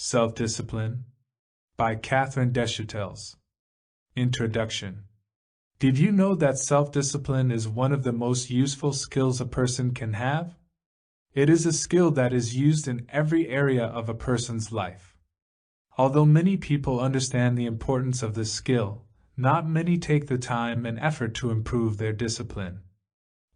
Self-Discipline by Kathrin Deshotels. Introduction. Did you know that self-discipline is one of the most useful skills a person can have? It is a skill that is used in every area of a person's life. Although many people understand the importance of this skill, not many take the time and effort to improve their discipline.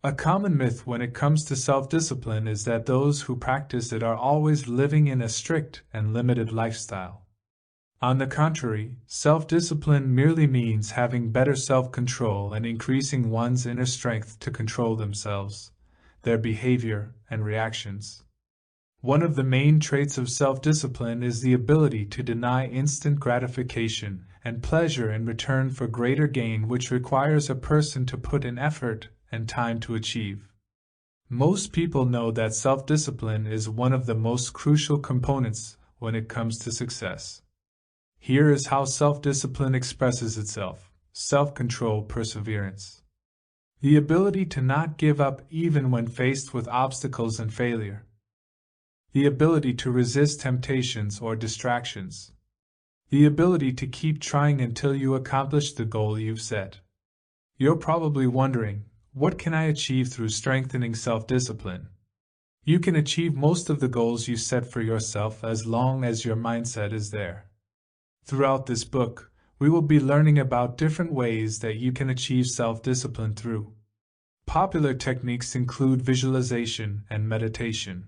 A common myth when it comes to self-discipline is that those who practice it are always living in a strict and limited lifestyle. On the contrary, self-discipline merely means having better self-control and increasing one's inner strength to control themselves, their behavior, and reactions. One of the main traits of self-discipline is the ability to deny instant gratification and pleasure in return for greater gain, which requires a person to put in effort and time to achieve. Most people know that self-discipline is one of the most crucial components when it comes to success. Here is how self-discipline expresses itself: self-control, perseverance. The ability to not give up even when faced with obstacles and failure. The ability to resist temptations or distractions. The ability to keep trying until you accomplish the goal you've set. You're probably wondering, what can I achieve through strengthening self-discipline? You can achieve most of the goals you set for yourself as long as your mindset is there. Throughout this book, we will be learning about different ways that you can achieve self-discipline through. Popular techniques include visualization and meditation.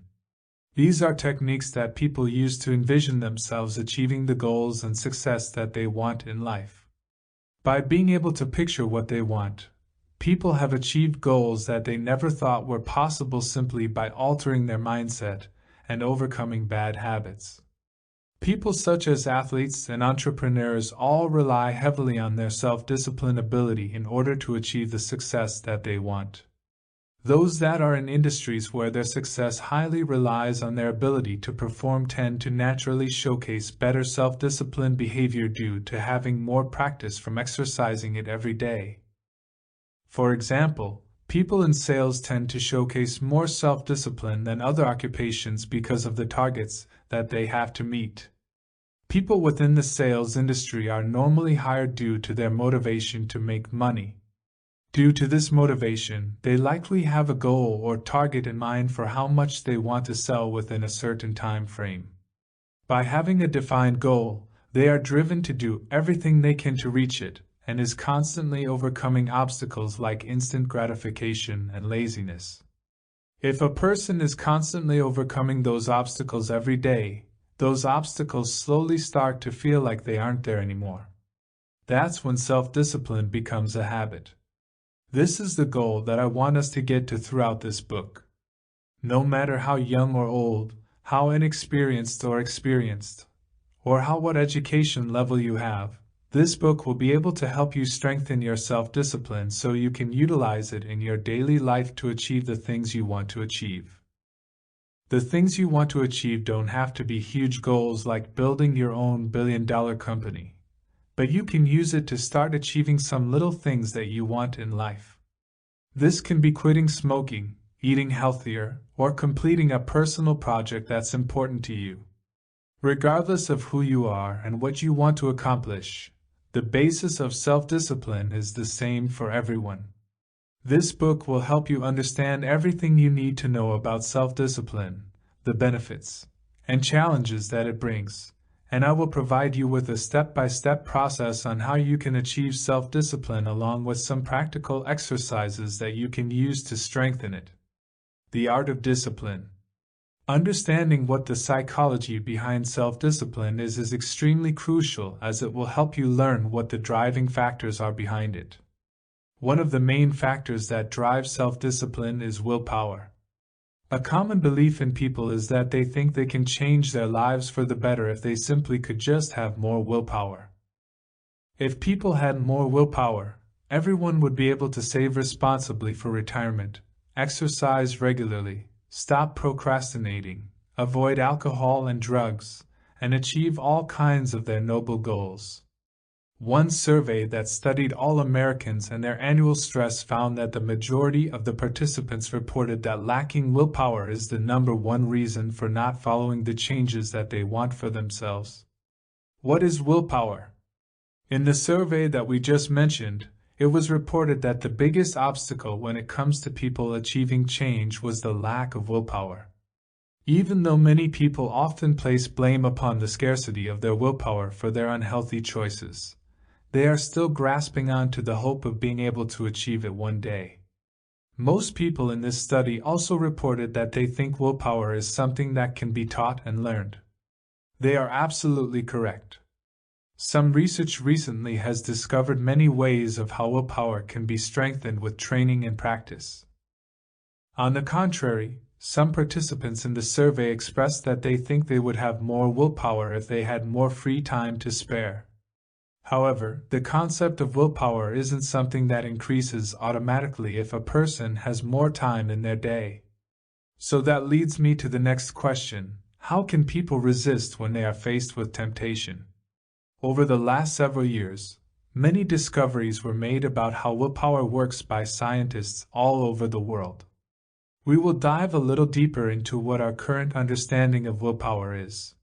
These are techniques that people use to envision themselves achieving the goals and success that they want in life. By being able to picture what they want, people have achieved goals that they never thought were possible simply by altering their mindset and overcoming bad habits. People such as athletes and entrepreneurs all rely heavily on their self-discipline ability in order to achieve the success that they want. Those that are in industries where their success highly relies on their ability to perform tend to naturally showcase better self-discipline behavior due to having more practice from exercising it every day. For example, people in sales tend to showcase more self-discipline than other occupations because of the targets that they have to meet. People within the sales industry are normally hired due to their motivation to make money. Due to this motivation, they likely have a goal or target in mind for how much they want to sell within a certain time frame. By having a defined goal, they are driven to do everything they can to reach it, and is constantly overcoming obstacles like instant gratification and laziness. If a person is constantly overcoming those obstacles every day, those obstacles slowly start to feel like they aren't there anymore. That's when self-discipline becomes a habit. This is the goal that I want us to get to throughout this book. No matter how young or old, how inexperienced or experienced, or what education level you have, this book will be able to help you strengthen your self-discipline so you can utilize it in your daily life to achieve the things you want to achieve. The things you want to achieve don't have to be huge goals like building your own billion-dollar company, but you can use it to start achieving some little things that you want in life. This can be quitting smoking, eating healthier, or completing a personal project that's important to you. Regardless of who you are and what you want to accomplish, the basis of self-discipline is the same for everyone. This book will help you understand everything you need to know about self-discipline, the benefits and challenges that it brings, and I will provide you with a step-by-step process on how you can achieve self-discipline along with some practical exercises that you can use to strengthen it. The art of discipline. Understanding what the psychology behind self-discipline is extremely crucial, as it will help you learn what the driving factors are behind it. One of the main factors that drive self-discipline is willpower. A common belief in people is that they think they can change their lives for the better if they simply could just have more willpower. If people had more willpower, everyone would be able to save responsibly for retirement, exercise regularly, stop procrastinating, avoid alcohol and drugs, and achieve all kinds of their noble goals. One survey that studied all Americans and their annual stress found that the majority of the participants reported that lacking willpower is the number one reason for not following the changes that they want for themselves. What is willpower? In the survey that we just mentioned, it was reported that the biggest obstacle when it comes to people achieving change was the lack of willpower. Even though many people often place blame upon the scarcity of their willpower for their unhealthy choices, they are still grasping on to the hope of being able to achieve it one day. Most people in this study also reported that they think willpower is something that can be taught and learned. They are absolutely correct. Some research recently has discovered many ways of how willpower can be strengthened with training and practice. On the contrary, some participants in the survey expressed that they think they would have more willpower if they had more free time to spare. However, the concept of willpower isn't something that increases automatically if a person has more time in their day. So that leads me to the next question: how can people resist when they are faced with temptation? Over the last several years, many discoveries were made about how willpower works by scientists all over the world. We will dive a little deeper into what our current understanding of willpower is.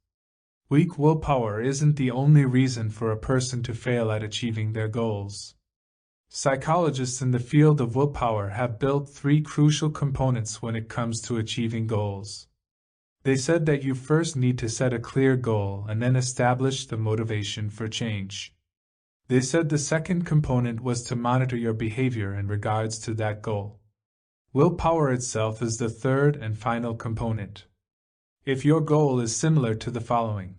Weak willpower isn't the only reason for a person to fail at achieving their goals. Psychologists in the field of willpower have built three crucial components when it comes to achieving goals. They said that you first need to set a clear goal and then establish the motivation for change. They said the second component was to monitor your behavior in regards to that goal. Willpower itself is the third and final component. If your goal is similar to the following: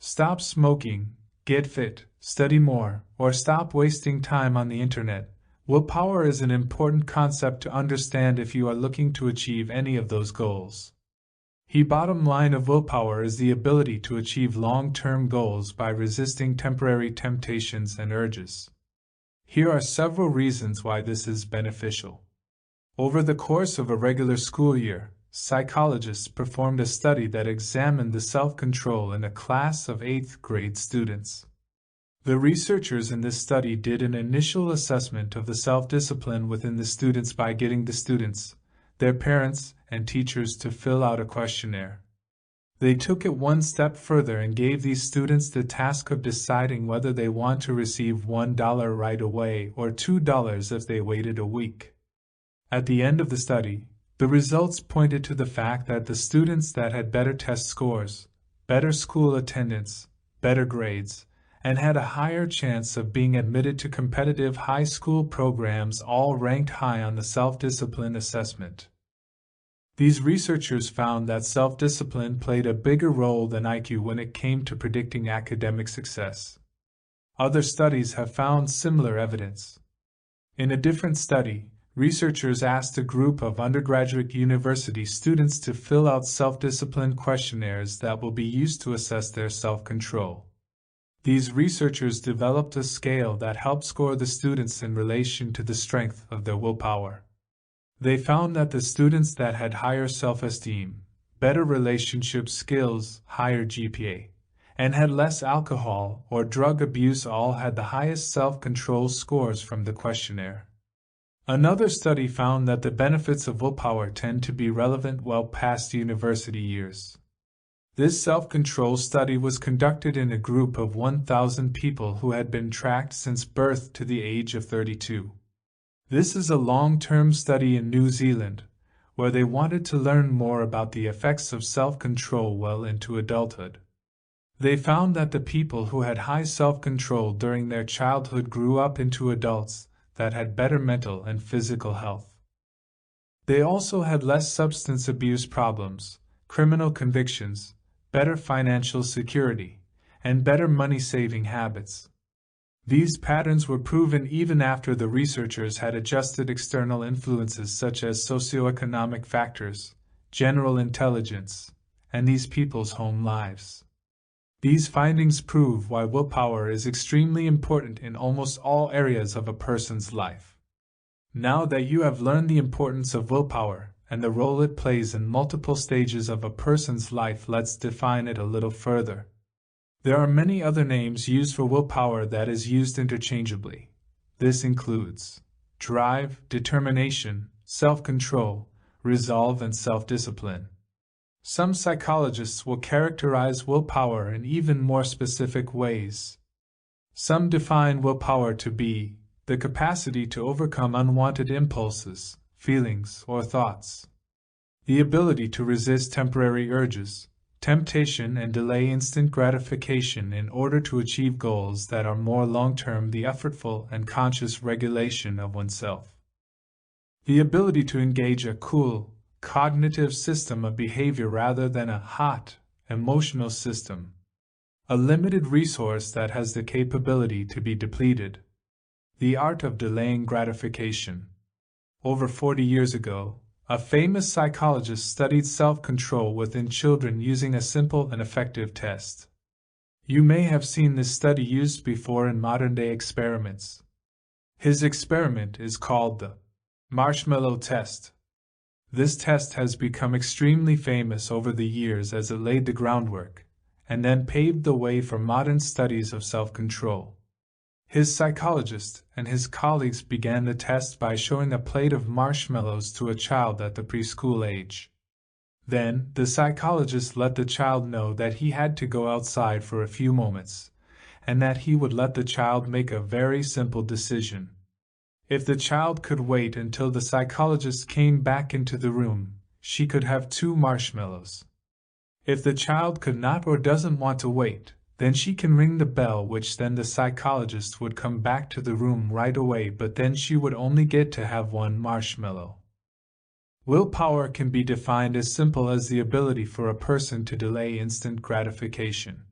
stop smoking, get fit, study more, or stop wasting time on the internet, willpower is an important concept to understand if you are looking to achieve any of those goals. The bottom line of willpower is the ability to achieve long-term goals by resisting temporary temptations and urges. Here are several reasons why this is beneficial. Over the course of a regular school year, psychologists performed a study that examined the self-control in a class of 8th grade students. The researchers in this study did an initial assessment of the self-discipline within the students by getting the students, their parents, and teachers to fill out a questionnaire. They took it one step further and gave these students the task of deciding whether they want to receive $1 right away or $2 if they waited a week. At the end of the study, the results pointed to the fact that the students that had better test scores, better school attendance, better grades, and had a higher chance of being admitted to competitive high school programs all ranked high on the self-discipline assessment. These researchers found that self-discipline played a bigger role than IQ when it came to predicting academic success. Other studies have found similar evidence. In a different study, researchers asked a group of undergraduate university students to fill out self-discipline questionnaires that will be used to assess their self-control. These researchers developed a scale that helped score the students in relation to the strength of their willpower. They found that the students that had higher self-esteem, better relationship skills, higher GPA, and had less alcohol or drug abuse all had the highest self-control scores from the questionnaire. Another study found that the benefits of willpower tend to be relevant well past university years. This self-control study was conducted in a group of 1,000 people who had been tracked since birth to the age of 32. This is a long-term study in New Zealand, where they wanted to learn more about the effects of self-control well into adulthood. They found that the people who had high self-control during their childhood grew up into adults that had better mental and physical health. They also had less substance abuse problems, criminal convictions, better financial security, and better money-saving habits. These patterns were proven even after the researchers had adjusted external influences such as socioeconomic factors, general intelligence, and these people's home lives. These findings prove why willpower is extremely important in almost all areas of a person's life. Now that you have learned the importance of willpower and the role it plays in multiple stages of a person's life, let's define it a little further. There are many other names used for willpower that is used interchangeably. This includes drive, determination, self-control, resolve, and self-discipline. Some psychologists will characterize willpower in even more specific ways. Some define willpower to be the capacity to overcome unwanted impulses, feelings, or thoughts. The ability to resist temporary urges, temptation, and delay instant gratification in order to achieve goals that are more long-term. The effortful and conscious regulation of oneself. The ability to engage a cool, cognitive system of behavior rather than a hot, emotional system. A limited resource that has the capability to be depleted. The art of delaying gratification. Over 40 years ago, a famous psychologist studied self-control within children using a simple and effective test. You may have seen this study used before in modern-day experiments. His experiment is called the marshmallow test. This test has become extremely famous over the years as it laid the groundwork, and then paved the way for modern studies of self-control. His psychologist and his colleagues began the test by showing a plate of marshmallows to a child at the preschool age. Then, the psychologist let the child know that he had to go outside for a few moments, and that he would let the child make a very simple decision. If the child could wait until the psychologist came back into the room, she could have 2 marshmallows. If the child could not or doesn't want to wait, then she can ring the bell, which then the psychologist would come back to the room right away, but then she would only get to have 1 marshmallow. Willpower can be defined as simple as the ability for a person to delay instant gratification.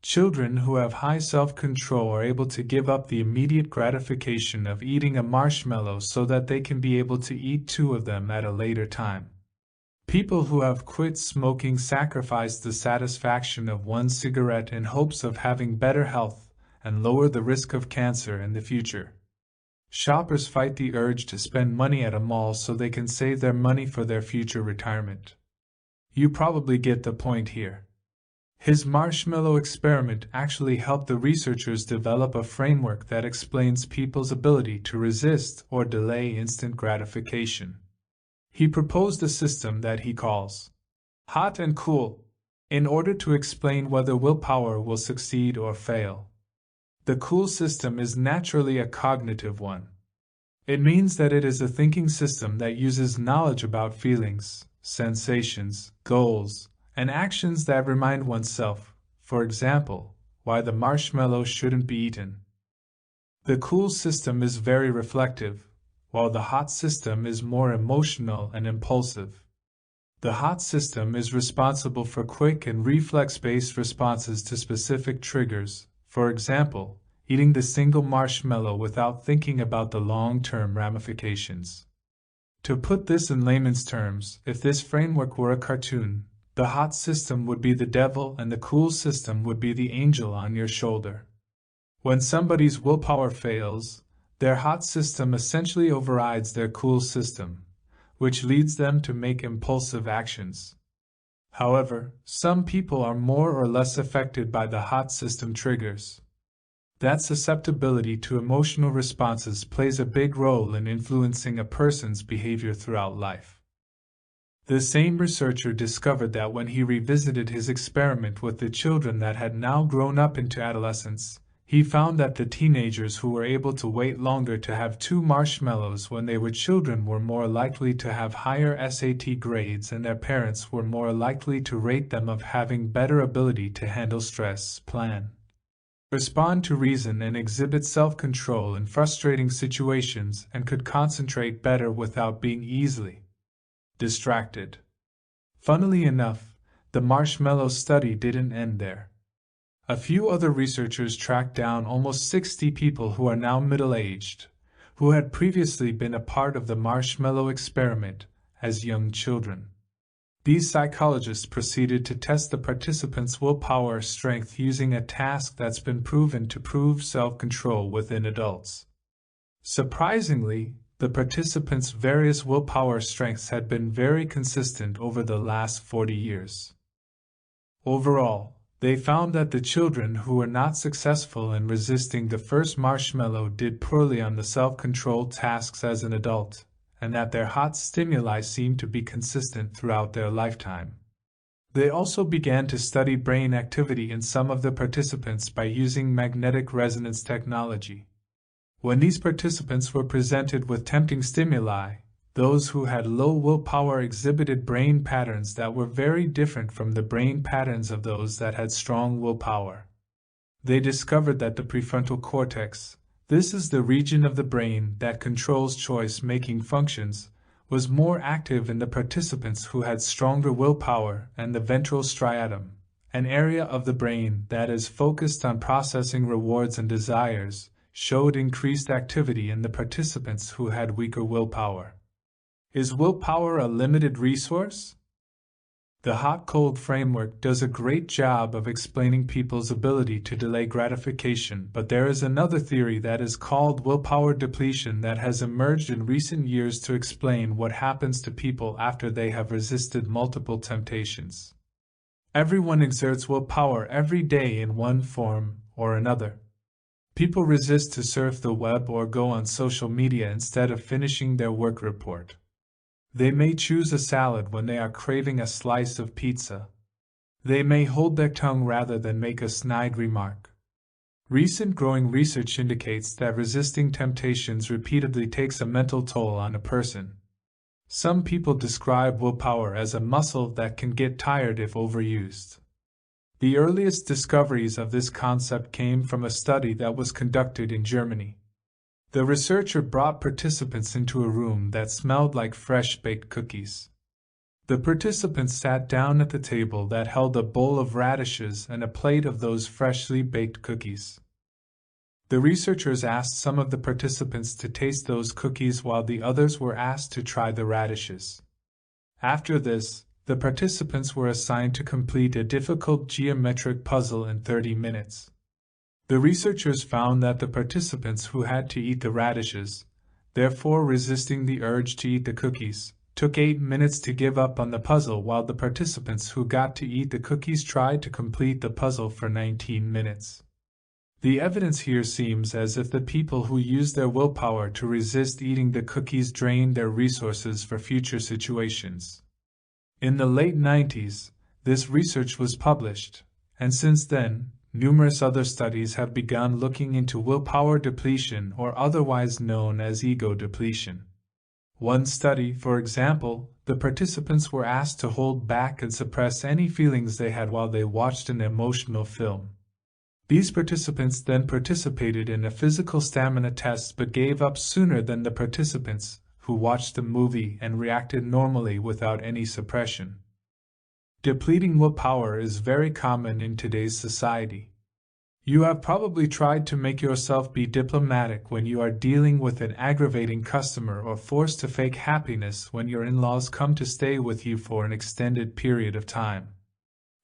Children who have high self-control are able to give up the immediate gratification of eating a marshmallow so that they can be able to eat 2 of them at a later time. People who have quit smoking sacrifice the satisfaction of 1 cigarette in hopes of having better health and lower the risk of cancer in the future. Shoppers fight the urge to spend money at a mall so they can save their money for their future retirement. You probably get the point here. His marshmallow experiment actually helped the researchers develop a framework that explains people's ability to resist or delay instant gratification. He proposed a system that he calls hot and cool, in order to explain whether willpower will succeed or fail. The cool system is naturally a cognitive one. It means that it is a thinking system that uses knowledge about feelings, sensations, goals, and actions that remind oneself, for example, why the marshmallow shouldn't be eaten. The cool system is very reflective, while the hot system is more emotional and impulsive. The hot system is responsible for quick and reflex-based responses to specific triggers, for example, eating the single marshmallow without thinking about the long-term ramifications. To put this in layman's terms, if this framework were a cartoon, the hot system would be the devil and the cool system would be the angel on your shoulder. When somebody's willpower fails, their hot system essentially overrides their cool system, which leads them to make impulsive actions. However, some people are more or less affected by the hot system triggers. That susceptibility to emotional responses plays a big role in influencing a person's behavior throughout life. The same researcher discovered that when he revisited his experiment with the children that had now grown up into adolescence, he found that the teenagers who were able to wait longer to have 2 marshmallows when they were children were more likely to have higher SAT grades, and their parents were more likely to rate them of having better ability to handle stress, plan, respond to reason, and exhibit self-control in frustrating situations, and could concentrate better without being easily distracted. Funnily enough, the marshmallow study didn't end there. A few other researchers tracked down almost 60 people who are now middle-aged, who had previously been a part of the marshmallow experiment as young children. These psychologists proceeded to test the participants' willpower strength using a task that's been proven to prove self-control within adults. Surprisingly, the participants' various willpower strengths had been very consistent over the last 40 years. Overall, They found that the children who were not successful in resisting the first marshmallow did poorly on the self-controlled tasks as an adult, and that their hot stimuli seemed to be consistent throughout their lifetime. They also began to study brain activity in some of the participants by using magnetic resonance technology. When these participants were presented with tempting stimuli, those who had low willpower exhibited brain patterns that were very different from the brain patterns of those that had strong willpower. They discovered that the prefrontal cortex, this is the region of the brain that controls choice-making functions, was more active in the participants who had stronger willpower, and the ventral striatum, an area of the brain that is focused on processing rewards and desires, showed increased activity in the participants who had weaker willpower. Is willpower a limited resource? The hot-cold framework does a great job of explaining people's ability to delay gratification, but there is another theory that is called willpower depletion that has emerged in recent years to explain what happens to people after they have resisted multiple temptations. Everyone exerts willpower every day in one form or another. People resist to surf the web or go on social media instead of finishing their work report. They may choose a salad when they are craving a slice of pizza. They may hold their tongue rather than make a snide remark. Recent growing research indicates that resisting temptations repeatedly takes a mental toll on a person. Some people describe willpower as a muscle that can get tired if overused. The earliest discoveries of this concept came from a study that was conducted in Germany. The researcher brought participants into a room that smelled like fresh-baked cookies. The participants sat down at the table that held a bowl of radishes and a plate of those freshly baked cookies. The researchers asked some of the participants to taste those cookies while the others were asked to try the radishes. After this, the participants were assigned to complete a difficult geometric puzzle in 30 minutes. The researchers found that the participants who had to eat the radishes, therefore resisting the urge to eat the cookies, took 8 minutes to give up on the puzzle, while the participants who got to eat the cookies tried to complete the puzzle for 19 minutes. The evidence here seems as if the people who used their willpower to resist eating the cookies drained their resources for future situations. In the late 90s, this research was published, and since then, numerous other studies have begun looking into willpower depletion, or otherwise known as ego depletion. One study, for example, the participants were asked to hold back and suppress any feelings they had while they watched an emotional film. These participants then participated in a physical stamina test but gave up sooner than the participants who watched the movie and reacted normally without any suppression. Depleting willpower is very common in today's society. You have probably tried to make yourself be diplomatic when you are dealing with an aggravating customer, or forced to fake happiness when your in-laws come to stay with you for an extended period of time.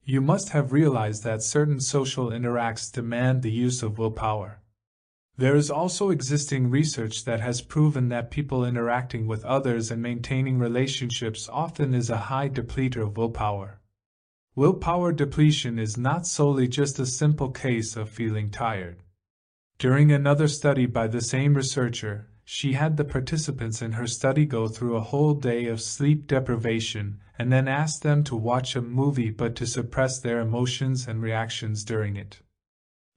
You must have realized that certain social interactions demand the use of willpower. There is also existing research that has proven that people interacting with others and maintaining relationships often is a high depleter of willpower. Willpower depletion is not solely just a simple case of feeling tired. During another study by the same researcher, she had the participants in her study go through a whole day of sleep deprivation and then asked them to watch a movie but to suppress their emotions and reactions during it.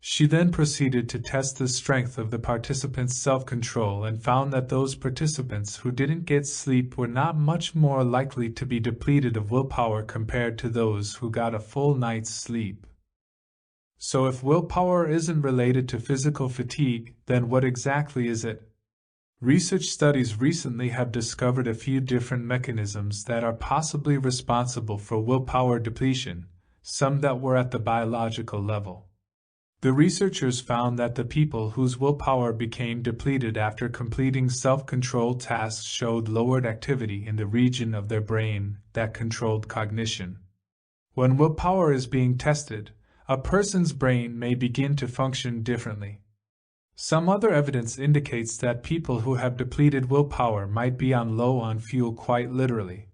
She then proceeded to test the strength of the participants' self-control and found that those participants who didn't get sleep were not much more likely to be depleted of willpower compared to those who got a full night's sleep. So if willpower isn't related to physical fatigue, then what exactly is it? Research studies recently have discovered a few different mechanisms that are possibly responsible for willpower depletion, some that were at the biological level. The researchers found that the people whose willpower became depleted after completing self-controlled tasks showed lowered activity in the region of their brain that controlled cognition. When willpower is being tested, a person's brain may begin to function differently. Some other evidence indicates that people who have depleted willpower might be on low on fuel, quite literally.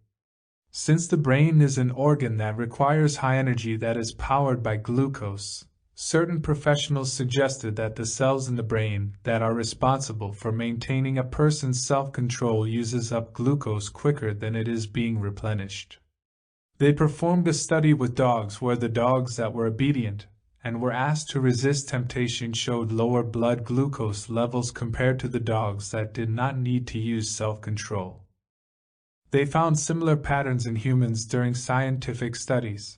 Since the brain is an organ that requires high energy that is powered by glucose, certain professionals suggested that the cells in the brain that are responsible for maintaining a person's self-control uses up glucose quicker than it is being replenished. They performed a study with dogs where the dogs that were obedient and were asked to resist temptation showed lower blood glucose levels compared to the dogs that did not need to use self-control. They found similar patterns in humans during scientific studies.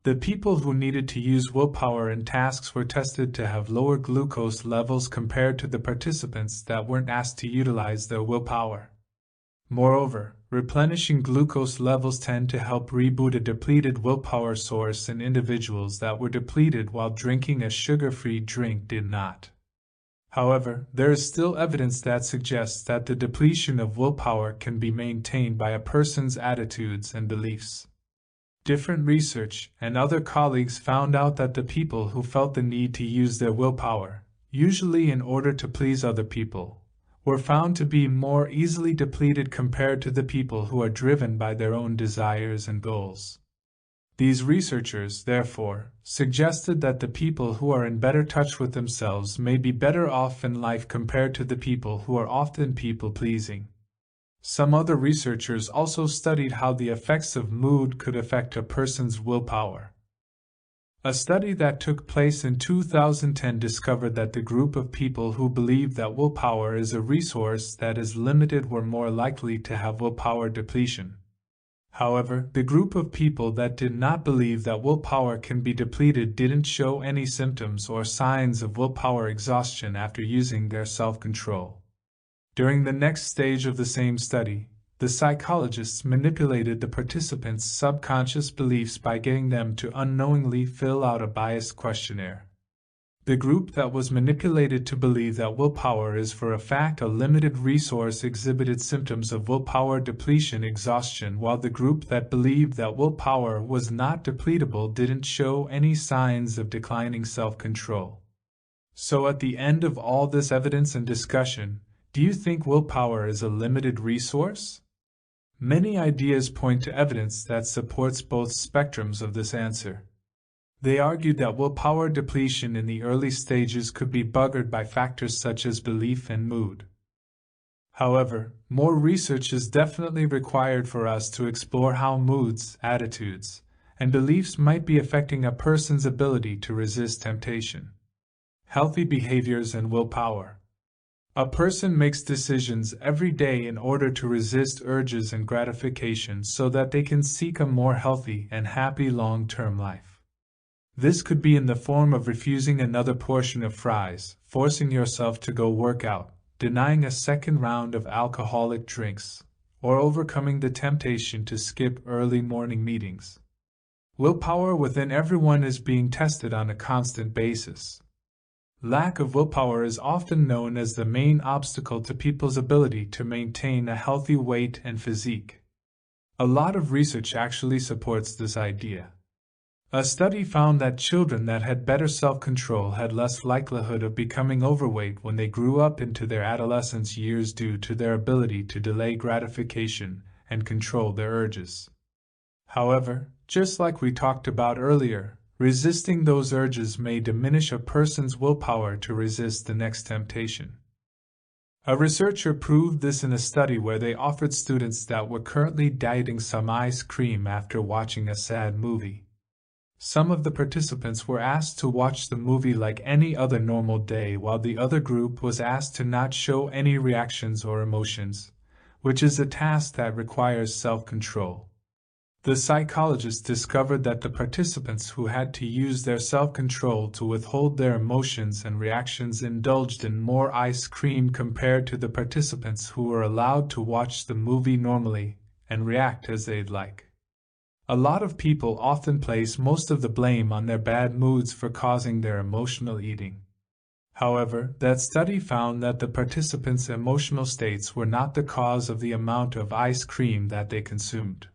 The people who needed to use willpower in tasks were tested to have lower glucose levels compared to the participants that weren't asked to utilize their willpower. Moreover, replenishing glucose levels tend to help reboot a depleted willpower source in individuals that were depleted while drinking a sugar-free drink did not. However, there is still evidence that suggests that the depletion of willpower can be maintained by a person's attitudes and beliefs. Different research and other colleagues found out that the people who felt the need to use their willpower, usually in order to please other people, were found to be more easily depleted compared to the people who are driven by their own desires and goals. These researchers, therefore, suggested that the people who are in better touch with themselves may be better off in life compared to the people who are often people-pleasing. Some other researchers also studied how the effects of mood could affect a person's willpower. A study that took place in 2010 discovered that the group of people who believed that willpower is a resource that is limited were more likely to have willpower depletion. However, the group of people that did not believe that willpower can be depleted didn't show any symptoms or signs of willpower exhaustion after using their self-control. During the next stage of the same study, the psychologists manipulated the participants' subconscious beliefs by getting them to unknowingly fill out a biased questionnaire. The group that was manipulated to believe that willpower is for a fact a limited resource exhibited symptoms of willpower depletion exhaustion, while the group that believed that willpower was not depletable didn't show any signs of declining self-control. So at the end of all this evidence and discussion, do you think willpower is a limited resource? Many ideas point to evidence that supports both spectrums of this answer. They argued that willpower depletion in the early stages could be buggered by factors such as belief and mood. However, more research is definitely required for us to explore how moods, attitudes, and beliefs might be affecting a person's ability to resist temptation. Healthy behaviors and willpower. A person makes decisions every day in order to resist urges and gratification so that they can seek a more healthy and happy long-term life. This could be in the form of refusing another portion of fries, forcing yourself to go work out, denying a second round of alcoholic drinks, or overcoming the temptation to skip early morning meetings. Willpower within everyone is being tested on a constant basis. Lack of willpower is often known as the main obstacle to people's ability to maintain a healthy weight and physique. A lot of research actually supports this idea. A study found that children that had better self-control had less likelihood of becoming overweight when they grew up into their adolescence years due to their ability to delay gratification and control their urges. However, just like we talked about earlier, resisting those urges may diminish a person's willpower to resist the next temptation. A researcher proved this in a study where they offered students that were currently dieting some ice cream after watching a sad movie. Some of the participants were asked to watch the movie like any other normal day, while the other group was asked to not show any reactions or emotions, which is a task that requires self-control. The psychologists discovered that the participants who had to use their self-control to withhold their emotions and reactions indulged in more ice cream compared to the participants who were allowed to watch the movie normally and react as they'd like. A lot of people often place most of the blame on their bad moods for causing their emotional eating. However, that study found that the participants' emotional states were not the cause of the amount of ice cream that they consumed.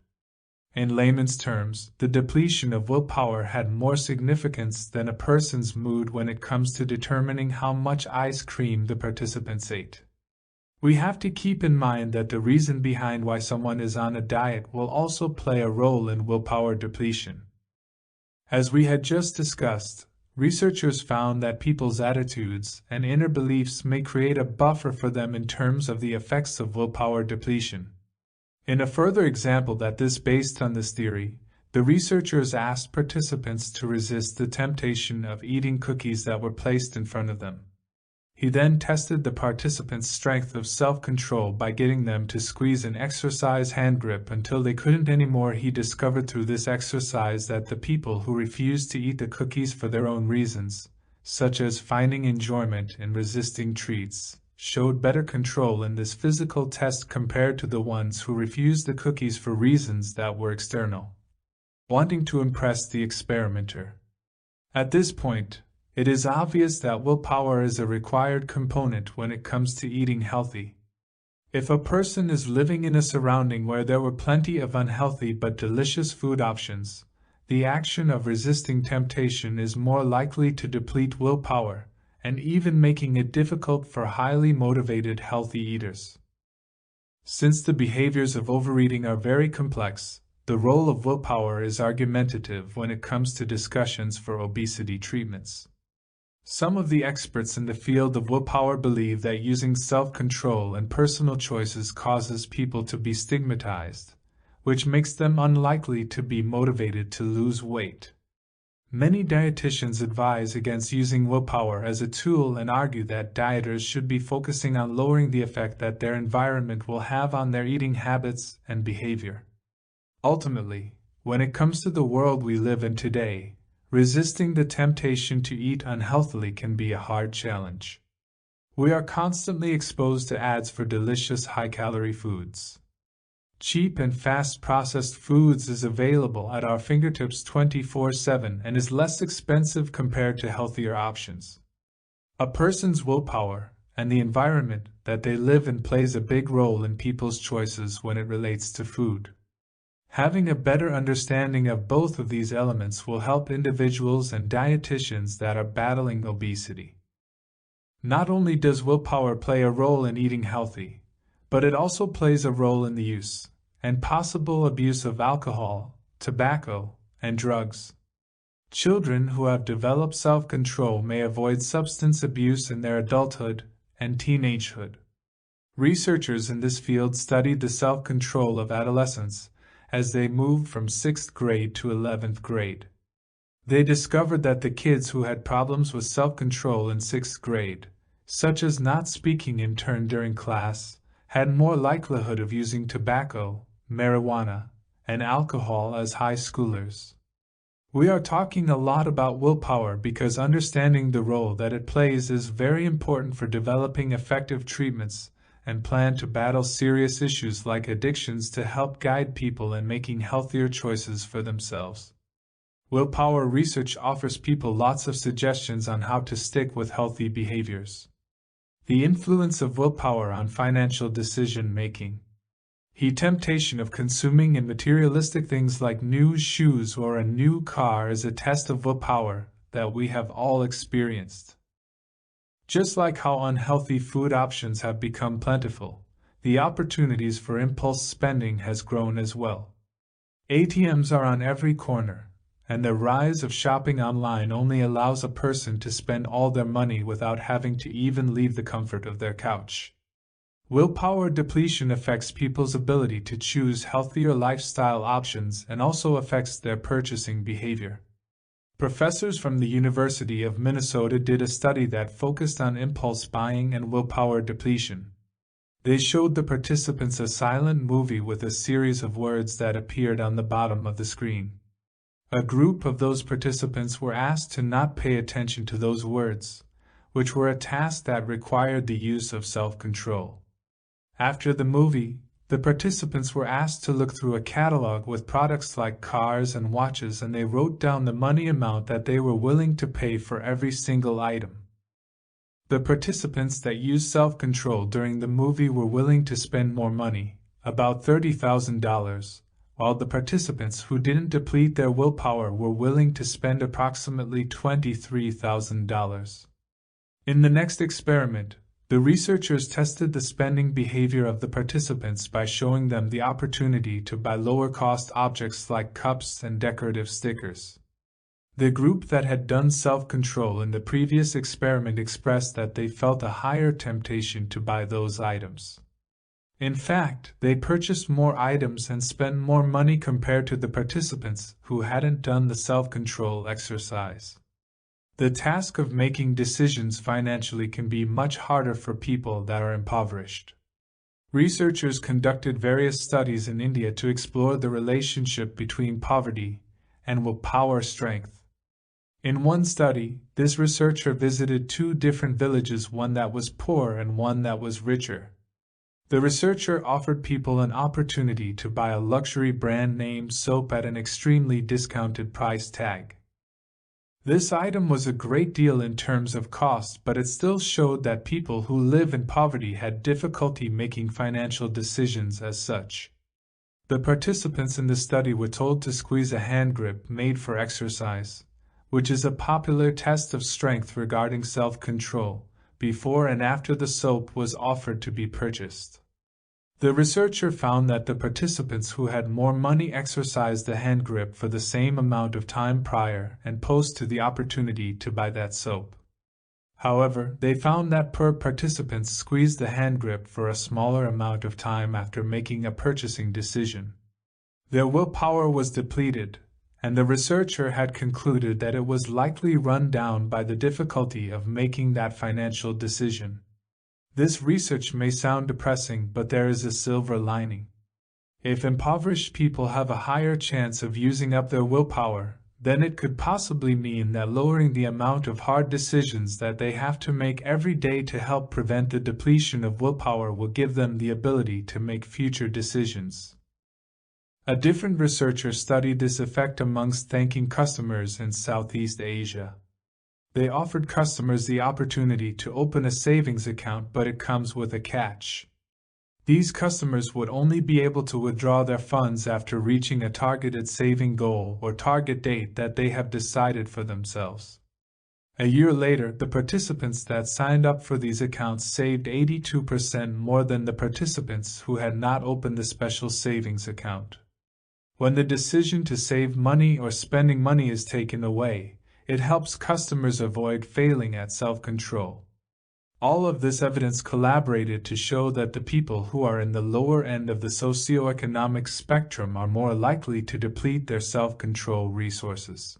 In layman's terms, the depletion of willpower had more significance than a person's mood when it comes to determining how much ice cream the participants ate. We have to keep in mind that the reason behind why someone is on a diet will also play a role in willpower depletion. As we had just discussed, researchers found that people's attitudes and inner beliefs may create a buffer for them in terms of the effects of willpower depletion. In a further example that is based on this theory, the researchers asked participants to resist the temptation of eating cookies that were placed in front of them. He then tested the participants' strength of self-control by getting them to squeeze an exercise hand grip until they couldn't anymore. He discovered through this exercise that the people who refused to eat the cookies for their own reasons, such as finding enjoyment in resisting treats, showed better control in this physical test compared to the ones who refused the cookies for reasons that were external, wanting to impress the experimenter. At this point, it is obvious that willpower is a required component when it comes to eating healthy. If a person is living in a surrounding where there were plenty of unhealthy but delicious food options, the action of resisting temptation is more likely to deplete willpower, and even making it difficult for highly motivated healthy eaters. Since the behaviors of overeating are very complex, the role of willpower is argumentative when it comes to discussions for obesity treatments. Some of the experts in the field of willpower believe that using self-control and personal choices causes people to be stigmatized, which makes them unlikely to be motivated to lose weight. Many dietitians advise against using willpower as a tool and argue that dieters should be focusing on lowering the effect that their environment will have on their eating habits and behavior. Ultimately, when it comes to the world we live in today, resisting the temptation to eat unhealthily can be a hard challenge. We are constantly exposed to ads for delicious high-calorie foods. Cheap and fast processed foods is available at our fingertips 24/7 and is less expensive compared to healthier options. A person's willpower and the environment that they live in plays a big role in people's choices when it relates to food. Having a better understanding of both of these elements will help individuals and dietitians that are battling obesity. Not only does willpower play a role in eating healthy, but it also plays a role in the use and possible abuse of alcohol, tobacco, and drugs. Children who have developed self-control may avoid substance abuse in their adulthood and teenagehood. Researchers in this field studied the self-control of adolescents as they moved from 6th grade to 11th grade. They discovered that the kids who had problems with self-control in 6th grade, such as not speaking in turn during class, had more likelihood of using tobacco, marijuana, and alcohol as high schoolers. We are talking a lot about willpower because understanding the role that it plays is very important for developing effective treatments and plan to battle serious issues like addictions to help guide people in making healthier choices for themselves. Willpower research offers people lots of suggestions on how to stick with healthy behaviors. The influence of willpower on financial decision-making. The temptation of consuming in materialistic things like new shoes or a new car is a test of willpower that we have all experienced. Just like how unhealthy food options have become plentiful, the opportunities for impulse spending has grown as well. ATMs are on every corner, and the rise of shopping online only allows a person to spend all their money without having to even leave the comfort of their couch. Willpower depletion affects people's ability to choose healthier lifestyle options and also affects their purchasing behavior. Professors from the University of Minnesota did a study that focused on impulse buying and willpower depletion. They showed the participants a silent movie with a series of words that appeared on the bottom of the screen. A group of those participants were asked to not pay attention to those words, which were a task that required the use of self-control. After the movie, the participants were asked to look through a catalog with products like cars and watches, and they wrote down the money amount that they were willing to pay for every single item. The participants that used self-control during the movie were willing to spend more money, about $30,000, while the participants who didn't deplete their willpower were willing to spend approximately $23,000. In the next experiment, The researchers tested the spending behavior of the participants by showing them the opportunity to buy lower-cost objects like cups and decorative stickers. The group that had done self-control in the previous experiment expressed that they felt a higher temptation to buy those items. In fact, they purchased more items and spent more money compared to the participants who hadn't done the self-control exercise. The task of making decisions financially can be much harder for people that are impoverished. Researchers conducted various studies in India to explore the relationship between poverty and willpower strength. In one study, this researcher visited two different villages, one that was poor and one that was richer. The researcher offered people an opportunity to buy a luxury brand name soap at an extremely discounted price tag. This item was a great deal in terms of cost, but it still showed that people who live in poverty had difficulty making financial decisions as such. The participants in the study were told to squeeze a hand grip made for exercise, which is a popular test of strength regarding self-control, before and after the soap was offered to be purchased. The researcher found that the participants who had more money exercised the hand grip for the same amount of time prior and post to the opportunity to buy that soap. However, they found that poor participants squeezed the hand grip for a smaller amount of time after making a purchasing decision. Their willpower was depleted, and the researcher had concluded that it was likely run down by the difficulty of making that financial decision. This research may sound depressing, but there is a silver lining. If impoverished people have a higher chance of using up their willpower, then it could possibly mean that lowering the amount of hard decisions that they have to make every day to help prevent the depletion of willpower will give them the ability to make future decisions. A different researcher studied this effect amongst thanking customers in Southeast Asia. They offered customers the opportunity to open a savings account, but it comes with a catch. These customers would only be able to withdraw their funds after reaching a targeted saving goal or target date that they have decided for themselves. A year later, the participants that signed up for these accounts saved 82% more than the participants who had not opened the special savings account. When the decision to save money or spending money is taken away, it helps customers avoid failing at self-control. All of this evidence collaborated to show that the people who are in the lower end of the socioeconomic spectrum are more likely to deplete their self-control resources.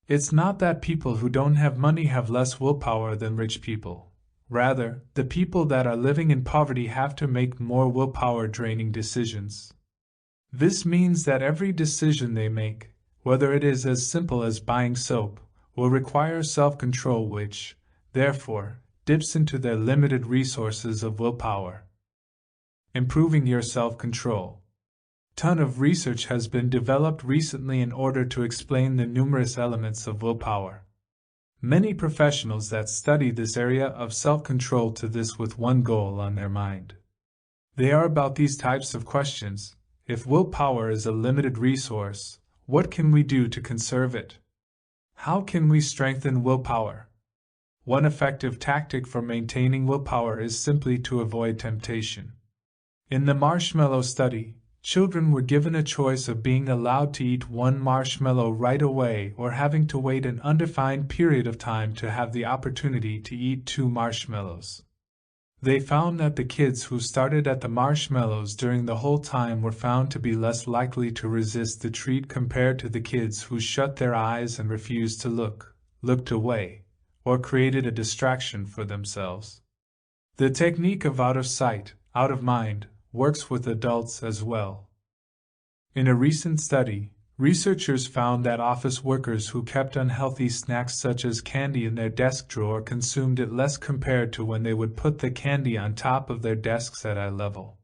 It's not that people who don't have money have less willpower than rich people. Rather, the people that are living in poverty have to make more willpower-draining decisions. This means that every decision they make, whether it is as simple as buying soap, will require self-control, which, therefore, dips into their limited resources of willpower. Improving your self-control. A ton of research has been developed recently in order to explain the numerous elements of willpower. Many professionals that study this area of self-control to this with one goal on their mind. They are about these types of questions. If willpower is a limited resource, what can we do to conserve it? How can we strengthen willpower? One effective tactic for maintaining willpower is simply to avoid temptation. In the marshmallow study, children were given a choice of being allowed to eat one marshmallow right away or having to wait an undefined period of time to have the opportunity to eat 2 marshmallows. They found that the kids who started at the marshmallows during the whole time were found to be less likely to resist the treat compared to the kids who shut their eyes and refused to looked away, or created a distraction for themselves. The technique of out of sight, out of mind works with adults as well. In a recent study, researchers found that office workers who kept unhealthy snacks such as candy in their desk drawer consumed it less compared to when they would put the candy on top of their desks at eye level.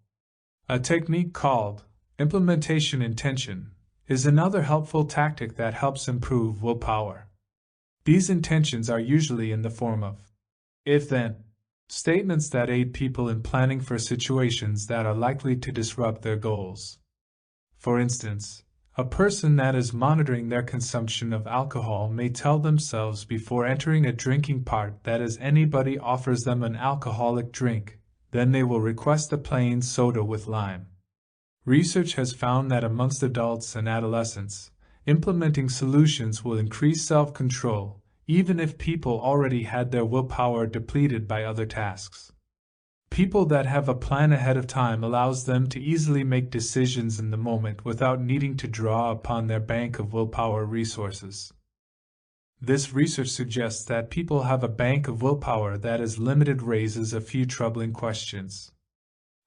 A technique called implementation intention is another helpful tactic that helps improve willpower. These intentions are usually in the form of if-then statements that aid people in planning for situations that are likely to disrupt their goals. For instance, A person that is monitoring their consumption of alcohol may tell themselves before entering a drinking part that as anybody offers them an alcoholic drink, then they will request a plain soda with lime. Research has found that amongst adults and adolescents, implementing solutions will increase self-control, even if people already had their willpower depleted by other tasks. People that have a plan ahead of time allows them to easily make decisions in the moment without needing to draw upon their bank of willpower resources. This research suggests that people have a bank of willpower that is limited raises a few troubling questions.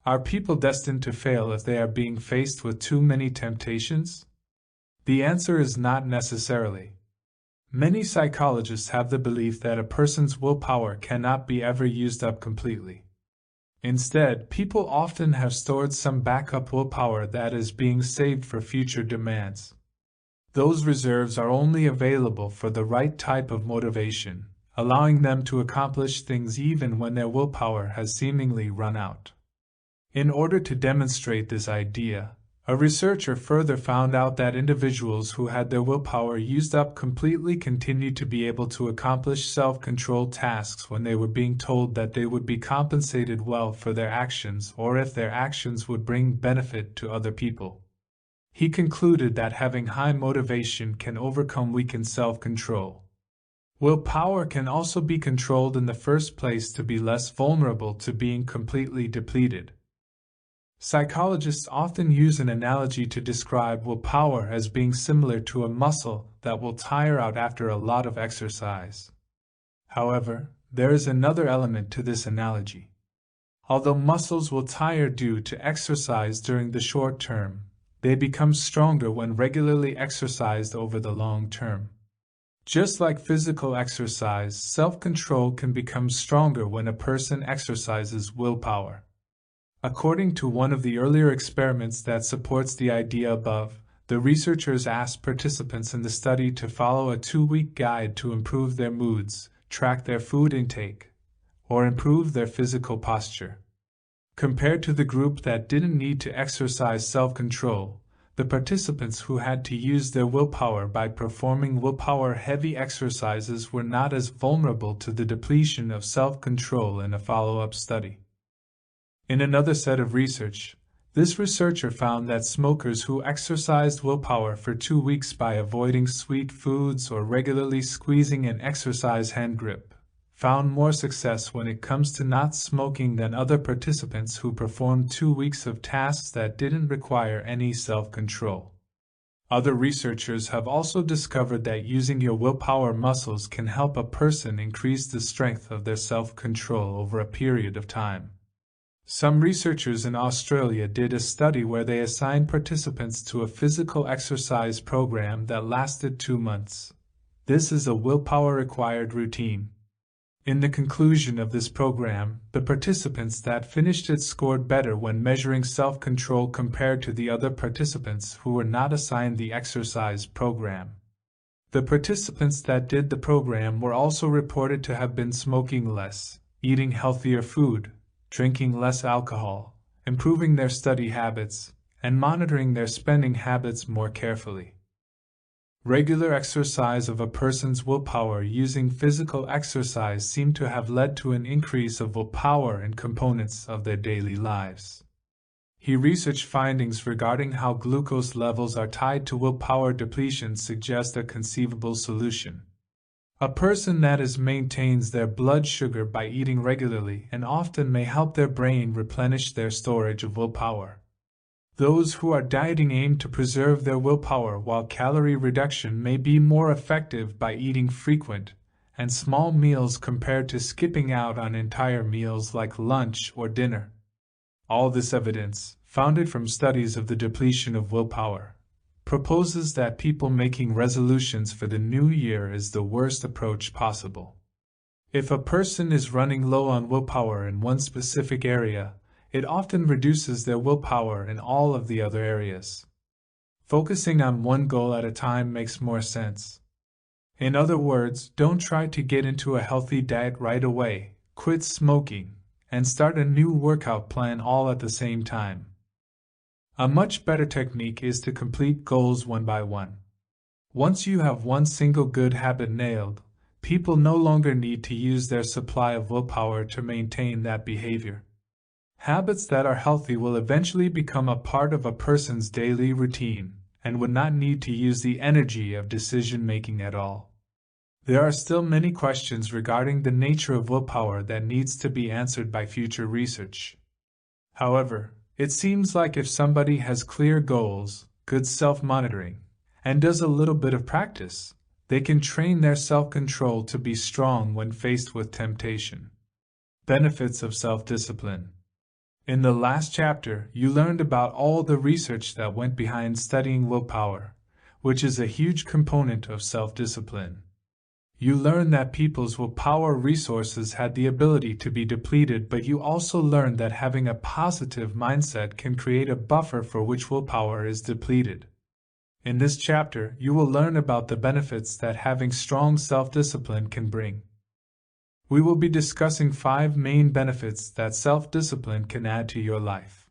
Are people destined to fail if they are being faced with too many temptations? The answer is not necessarily. Many psychologists have the belief that a person's willpower cannot be ever used up completely. Instead, people often have stored some backup willpower that is being saved for future demands. Those reserves are only available for the right type of motivation, allowing them to accomplish things even when their willpower has seemingly run out. In order to demonstrate this idea, a researcher further found out that individuals who had their willpower used up completely continued to be able to accomplish self-controlled tasks when they were being told that they would be compensated well for their actions or if their actions would bring benefit to other people. He concluded that having high motivation can overcome weakened self-control. Willpower can also be controlled in the first place to be less vulnerable to being completely depleted. Psychologists often use an analogy to describe willpower as being similar to a muscle that will tire out after a lot of exercise. However, there is another element to this analogy. Although muscles will tire due to exercise during the short term, they become stronger when regularly exercised over the long term. Just like physical exercise, self-control can become stronger when a person exercises willpower. According to one of the earlier experiments that supports the idea above, the researchers asked participants in the study to follow a 2-week guide to improve their moods, track their food intake, or improve their physical posture. Compared to the group that didn't need to exercise self-control, the participants who had to use their willpower by performing willpower-heavy exercises were not as vulnerable to the depletion of self-control in a follow-up study. In another set of research, this researcher found that smokers who exercised willpower for 2 weeks by avoiding sweet foods or regularly squeezing an exercise hand grip found more success when it comes to not smoking than other participants who performed 2 weeks of tasks that didn't require any self-control. Other researchers have also discovered that using your willpower muscles can help a person increase the strength of their self-control over a period of time. Some researchers in Australia did a study where they assigned participants to a physical exercise program that lasted 2 months. This is a willpower-required routine. In the conclusion of this program, the participants that finished it scored better when measuring self-control compared to the other participants who were not assigned the exercise program. The participants that did the program were also reported to have been smoking less, eating healthier food, drinking less alcohol, improving their study habits, and monitoring their spending habits more carefully. Regular exercise of a person's willpower using physical exercise seemed to have led to an increase of willpower in components of their daily lives. He researched findings regarding how glucose levels are tied to willpower depletion suggest a conceivable solution. A person that maintains their blood sugar by eating regularly and often may help their brain replenish their storage of willpower. Those who are dieting aim to preserve their willpower, while calorie reduction may be more effective by eating frequent and small meals compared to skipping out on entire meals like lunch or dinner. All this evidence, founded from studies of the depletion of willpower, proposes that people making resolutions for the new year is the worst approach possible. If a person is running low on willpower in one specific area, it often reduces their willpower in all of the other areas. Focusing on one goal at a time makes more sense. In other words, don't try to get into a healthy diet right away, quit smoking, and start a new workout plan all at the same time. A much better technique is to complete goals one by one. Once you have one single good habit nailed, people no longer need to use their supply of willpower to maintain that behavior. Habits that are healthy will eventually become a part of a person's daily routine and would not need to use the energy of decision-making at all. There are still many questions regarding the nature of willpower that needs to be answered by future research. However, it seems like if somebody has clear goals, good self-monitoring, and does a little bit of practice, they can train their self-control to be strong when faced with temptation. Benefits of self-discipline. In the last chapter, you learned about all the research that went behind studying willpower, which is a huge component of self-discipline. You learned that people's willpower resources had the ability to be depleted, but you also learned that having a positive mindset can create a buffer for which willpower is depleted. In this chapter, you will learn about the benefits that having strong self-discipline can bring. We will be discussing 5 main benefits that self-discipline can add to your life.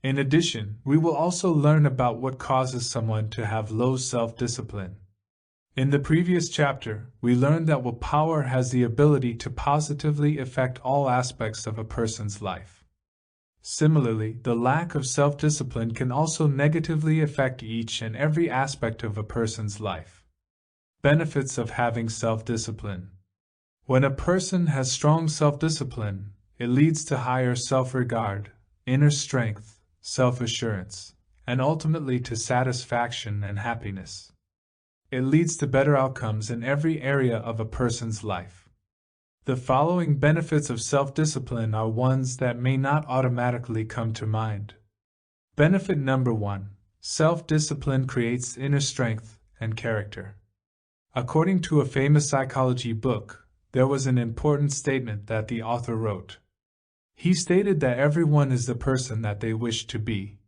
In addition, we will also learn about what causes someone to have low self-discipline. In the previous chapter, we learned that willpower has the ability to positively affect all aspects of a person's life. Similarly, the lack of self-discipline can also negatively affect each and every aspect of a person's life. Benefits of having self-discipline. When a person has strong self-discipline, it leads to higher self-regard, inner strength, self-assurance, and ultimately to satisfaction and happiness. It leads to better outcomes in every area of a person's life. The following benefits of self-discipline are ones that may not automatically come to mind. Benefit number 1. Self-discipline creates inner strength and character. According to a famous psychology book, there was an important statement that the author wrote. He stated that everyone is the person that they wish to be.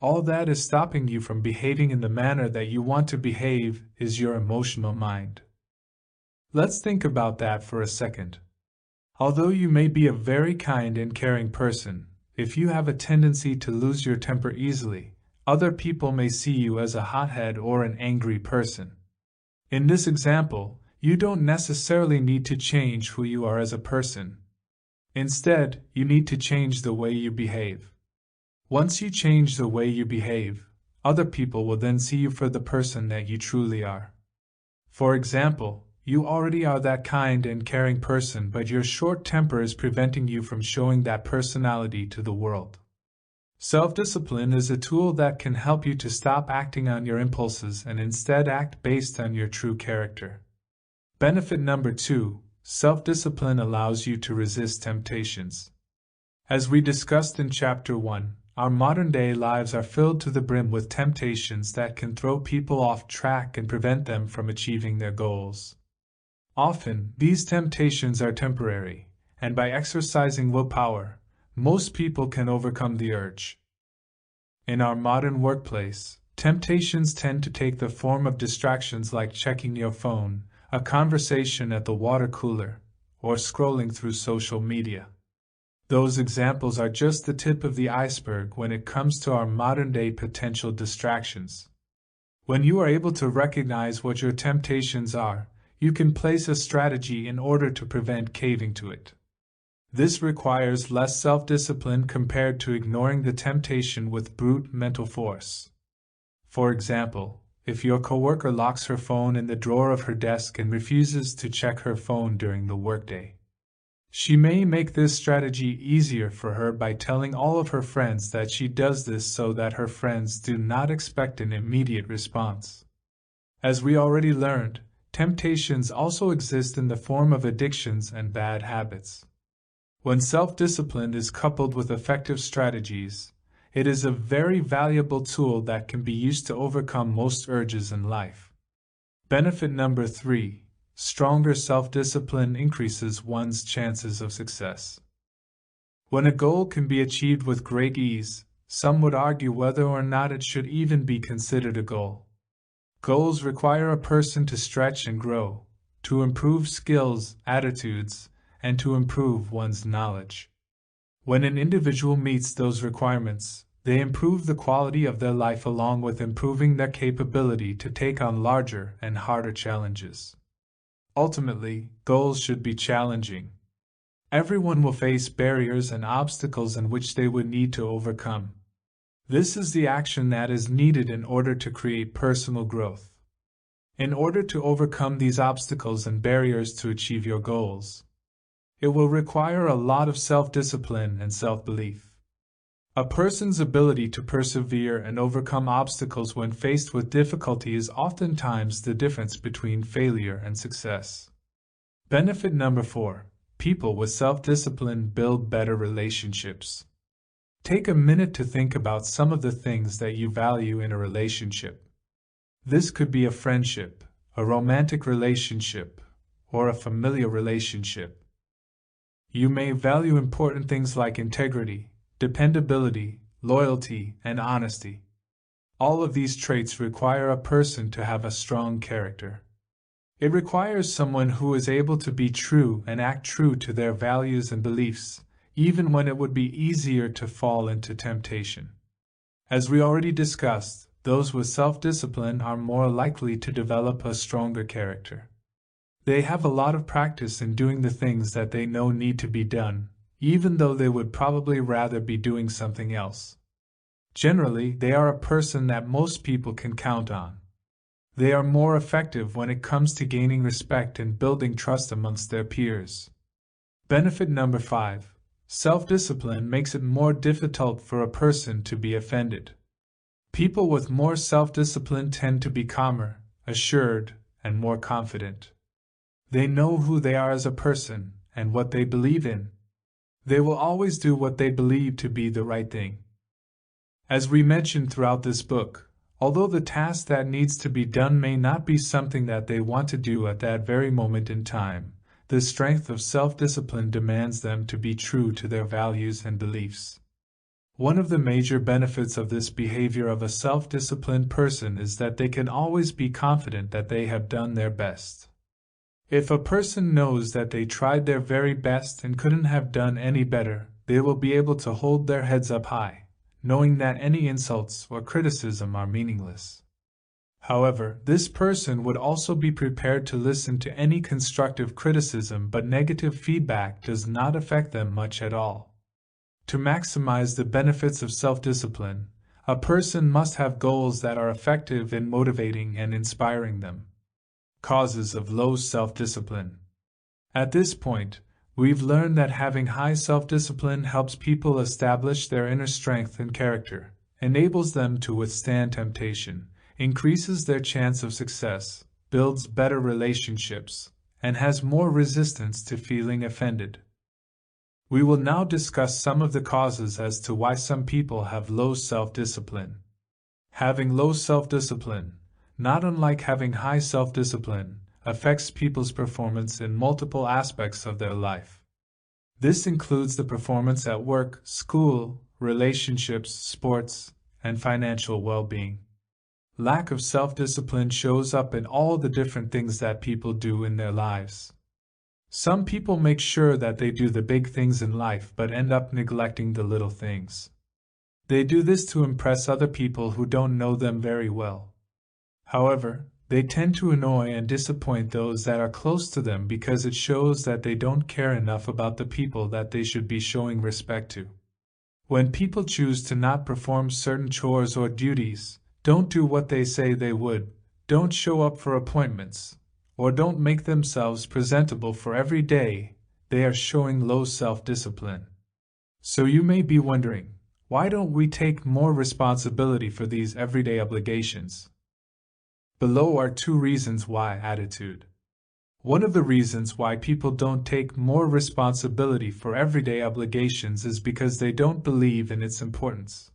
All that is stopping you from behaving in the manner that you want to behave is your emotional mind. Let's think about that for a second. Although you may be a very kind and caring person, if you have a tendency to lose your temper easily, other people may see you as a hothead or an angry person. In this example, you don't necessarily need to change who you are as a person. Instead, you need to change the way you behave. Once you change the way you behave, other people will then see you for the person that you truly are. For example, you already are that kind and caring person, but your short temper is preventing you from showing that personality to the world. Self-discipline is a tool that can help you to stop acting on your impulses and instead act based on your true character. Benefit number 2, self-discipline allows you to resist temptations. As we discussed in Chapter 1, our modern-day lives are filled to the brim with temptations that can throw people off track and prevent them from achieving their goals. Often, these temptations are temporary, and by exercising willpower, most people can overcome the urge. In our modern workplace, temptations tend to take the form of distractions like checking your phone, a conversation at the water cooler, or scrolling through social media. Those examples are just the tip of the iceberg when it comes to our modern-day potential distractions. When you are able to recognize what your temptations are, you can place a strategy in order to prevent caving to it. This requires less self-discipline compared to ignoring the temptation with brute mental force. For example, if your coworker locks her phone in the drawer of her desk and refuses to check her phone during the workday, she may make this strategy easier for her by telling all of her friends that she does this so that her friends do not expect an immediate response. As we already learned, temptations also exist in the form of addictions and bad habits. When self-discipline is coupled with effective strategies, it is a very valuable tool that can be used to overcome most urges in life. Benefit number 3. Stronger self-discipline increases one's chances of success. When a goal can be achieved with great ease, some would argue whether or not it should even be considered a goal. Goals require a person to stretch and grow, to improve skills, attitudes, and to improve one's knowledge. When an individual meets those requirements, They improve the quality of their life along with improving their capability to take on larger and harder challenges. Ultimately, goals should be challenging. Everyone will face barriers and obstacles in which they would need to overcome. This is the action that is needed in order to create personal growth. In order to overcome these obstacles and barriers to achieve your goals, it will require a lot of self-discipline and self-belief. A person's ability to persevere and overcome obstacles when faced with difficulty is oftentimes the difference between failure and success. Benefit number 4. People with self-discipline build better relationships. Take a minute to think about some of the things that you value in a relationship. This could be a friendship, a romantic relationship, or a familial relationship. You may value important things like integrity, dependability, loyalty, and honesty. All of these traits require a person to have a strong character. It requires someone who is able to be true and act true to their values and beliefs, even when it would be easier to fall into temptation. As we already discussed, those with self-discipline are more likely to develop a stronger character. They have a lot of practice in doing the things that they know need to be done, even though they would probably rather be doing something else. Generally, they are a person that most people can count on. They are more effective when it comes to gaining respect and building trust amongst their peers. Benefit number 5. Self-discipline makes it more difficult for a person to be offended. People with more self-discipline tend to be calmer, assured, and more confident. They know who they are as a person and what they believe in. They will always do what they believe to be the right thing. As we mentioned throughout this book, although the task that needs to be done may not be something that they want to do at that very moment in time, the strength of self-discipline demands them to be true to their values and beliefs. One of the major benefits of this behavior of a self-disciplined person is that they can always be confident that they have done their best. If a person knows that they tried their very best and couldn't have done any better, they will be able to hold their heads up high, knowing that any insults or criticism are meaningless. However, this person would also be prepared to listen to any constructive criticism, but negative feedback does not affect them much at all. To maximize the benefits of self-discipline, a person must have goals that are effective in motivating and inspiring them. Causes of low self-discipline. At this point, we've learned that having high self-discipline helps people establish their inner strength and character, enables them to withstand temptation, increases their chance of success, builds better relationships, and has more resistance to feeling offended. We will now discuss some of the causes as to why some people have low self-discipline. Having low self-discipline, not unlike having high self-discipline, affects people's performance in multiple aspects of their life. This includes the performance at work, school, relationships, sports, and financial well-being. Lack of self-discipline shows up in all the different things that people do in their lives. Some people make sure that they do the big things in life but end up neglecting the little things. They do this to impress other people who don't know them very well. However, they tend to annoy and disappoint those that are close to them because it shows that they don't care enough about the people that they should be showing respect to. When people choose to not perform certain chores or duties, don't do what they say they would, don't show up for appointments, or don't make themselves presentable for every day, they are showing low self-discipline. So you may be wondering, why don't we take more responsibility for these everyday obligations? Below are 2 reasons why. Attitude. One of the reasons why people don't take more responsibility for everyday obligations is because they don't believe in its importance.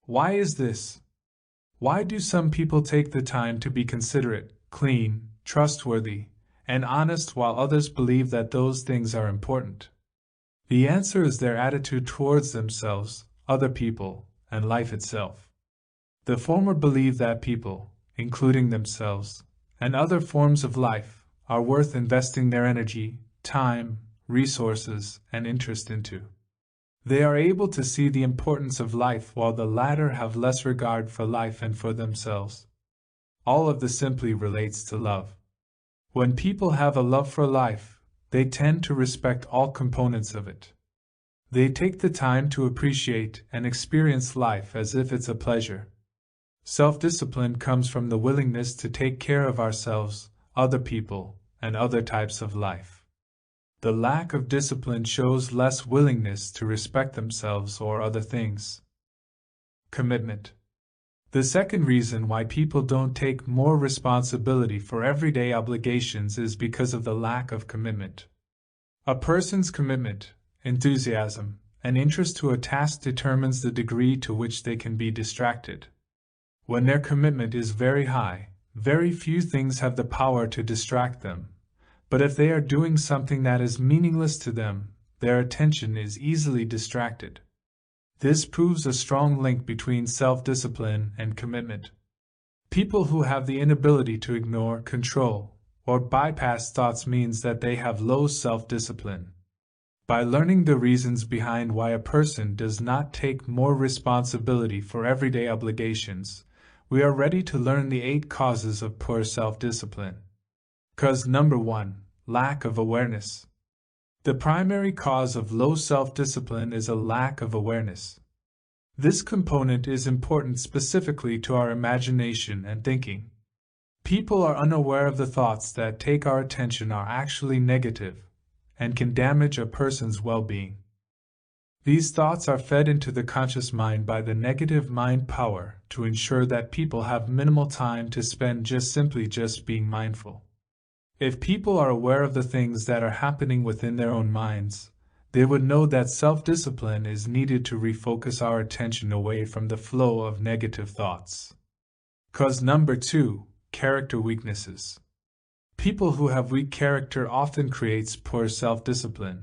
Why is this? Why do some people take the time to be considerate, clean, trustworthy, and honest while others believe that those things are important? The answer is their attitude towards themselves, other people, and life itself. The former believe that people, including themselves, and other forms of life, are worth investing their energy, time, resources, and interest into. They are able to see the importance of life while the latter have less regard for life and for themselves. All of this simply relates to love. When people have a love for life, they tend to respect all components of it. They take the time to appreciate and experience life as if it's a pleasure. Self-discipline comes from the willingness to take care of ourselves, other people, and other types of life. The lack of discipline shows less willingness to respect themselves or other things. Commitment. The second reason why people don't take more responsibility for everyday obligations is because of the lack of commitment. A person's commitment, enthusiasm, and interest to a task determines the degree to which they can be distracted. When their commitment is very high, very few things have the power to distract them, but if they are doing something that is meaningless to them, their attention is easily distracted. This proves a strong link between self-discipline and commitment. People who have the inability to ignore, control, or bypass thoughts means that they have low self-discipline. By learning the reasons behind why a person does not take more responsibility for everyday obligations, we are ready to learn the 8 causes of poor self-discipline. Cause number 1, lack of awareness. The primary cause of low self-discipline is a lack of awareness. This component is important specifically to our imagination and thinking. People are unaware of the thoughts that take our attention are actually negative and can damage a person's well-being. These thoughts are fed into the conscious mind by the negative mind power to ensure that people have minimal time to spend simply being mindful. If people are aware of the things that are happening within their own minds, they would know that self-discipline is needed to refocus our attention away from the flow of negative thoughts. Cause number 2, character weaknesses. People who have weak character often creates poor self-discipline.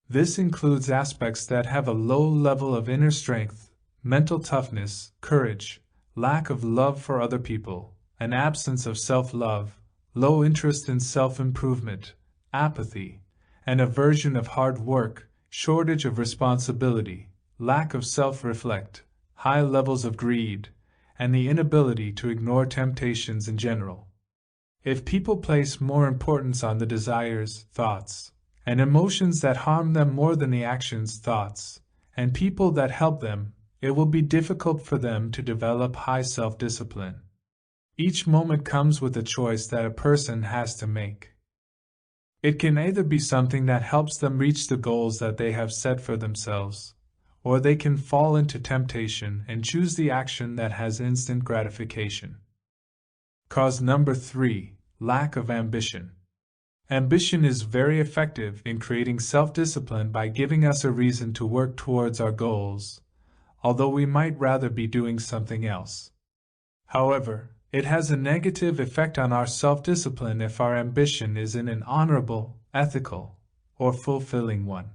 This includes aspects that have a low level of inner strength, mental toughness, courage, lack of love for other people, an absence of self-love, low interest in self-improvement, apathy, an aversion of hard work, shortage of responsibility, lack of self-reflect, high levels of greed, and the inability to ignore temptations in general. If people place more importance on the desires, thoughts, and emotions that harm them more than the actions, thoughts, and people that help them, it will be difficult for them to develop high self-discipline. Each moment comes with a choice that a person has to make. It can either be something that helps them reach the goals that they have set for themselves, or they can fall into temptation and choose the action that has instant gratification. Cause number 3, lack of ambition. Ambition is very effective in creating self-discipline by giving us a reason to work towards our goals, although we might rather be doing something else. However, it has a negative effect on our self-discipline if our ambition is in an honorable, ethical, or fulfilling one.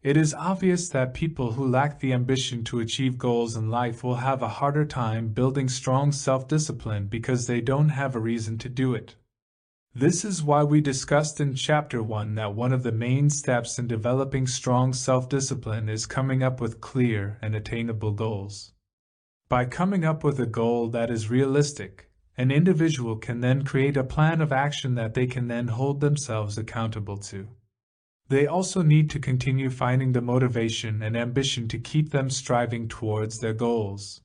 It is obvious that people who lack the ambition to achieve goals in life will have a harder time building strong self-discipline because they don't have a reason to do it. This is why we discussed in Chapter 1 that one of the main steps in developing strong self-discipline is coming up with clear and attainable goals. By coming up with a goal that is realistic, an individual can then create a plan of action that they can then hold themselves accountable to. They also need to continue finding the motivation and ambition to keep them striving towards their goals.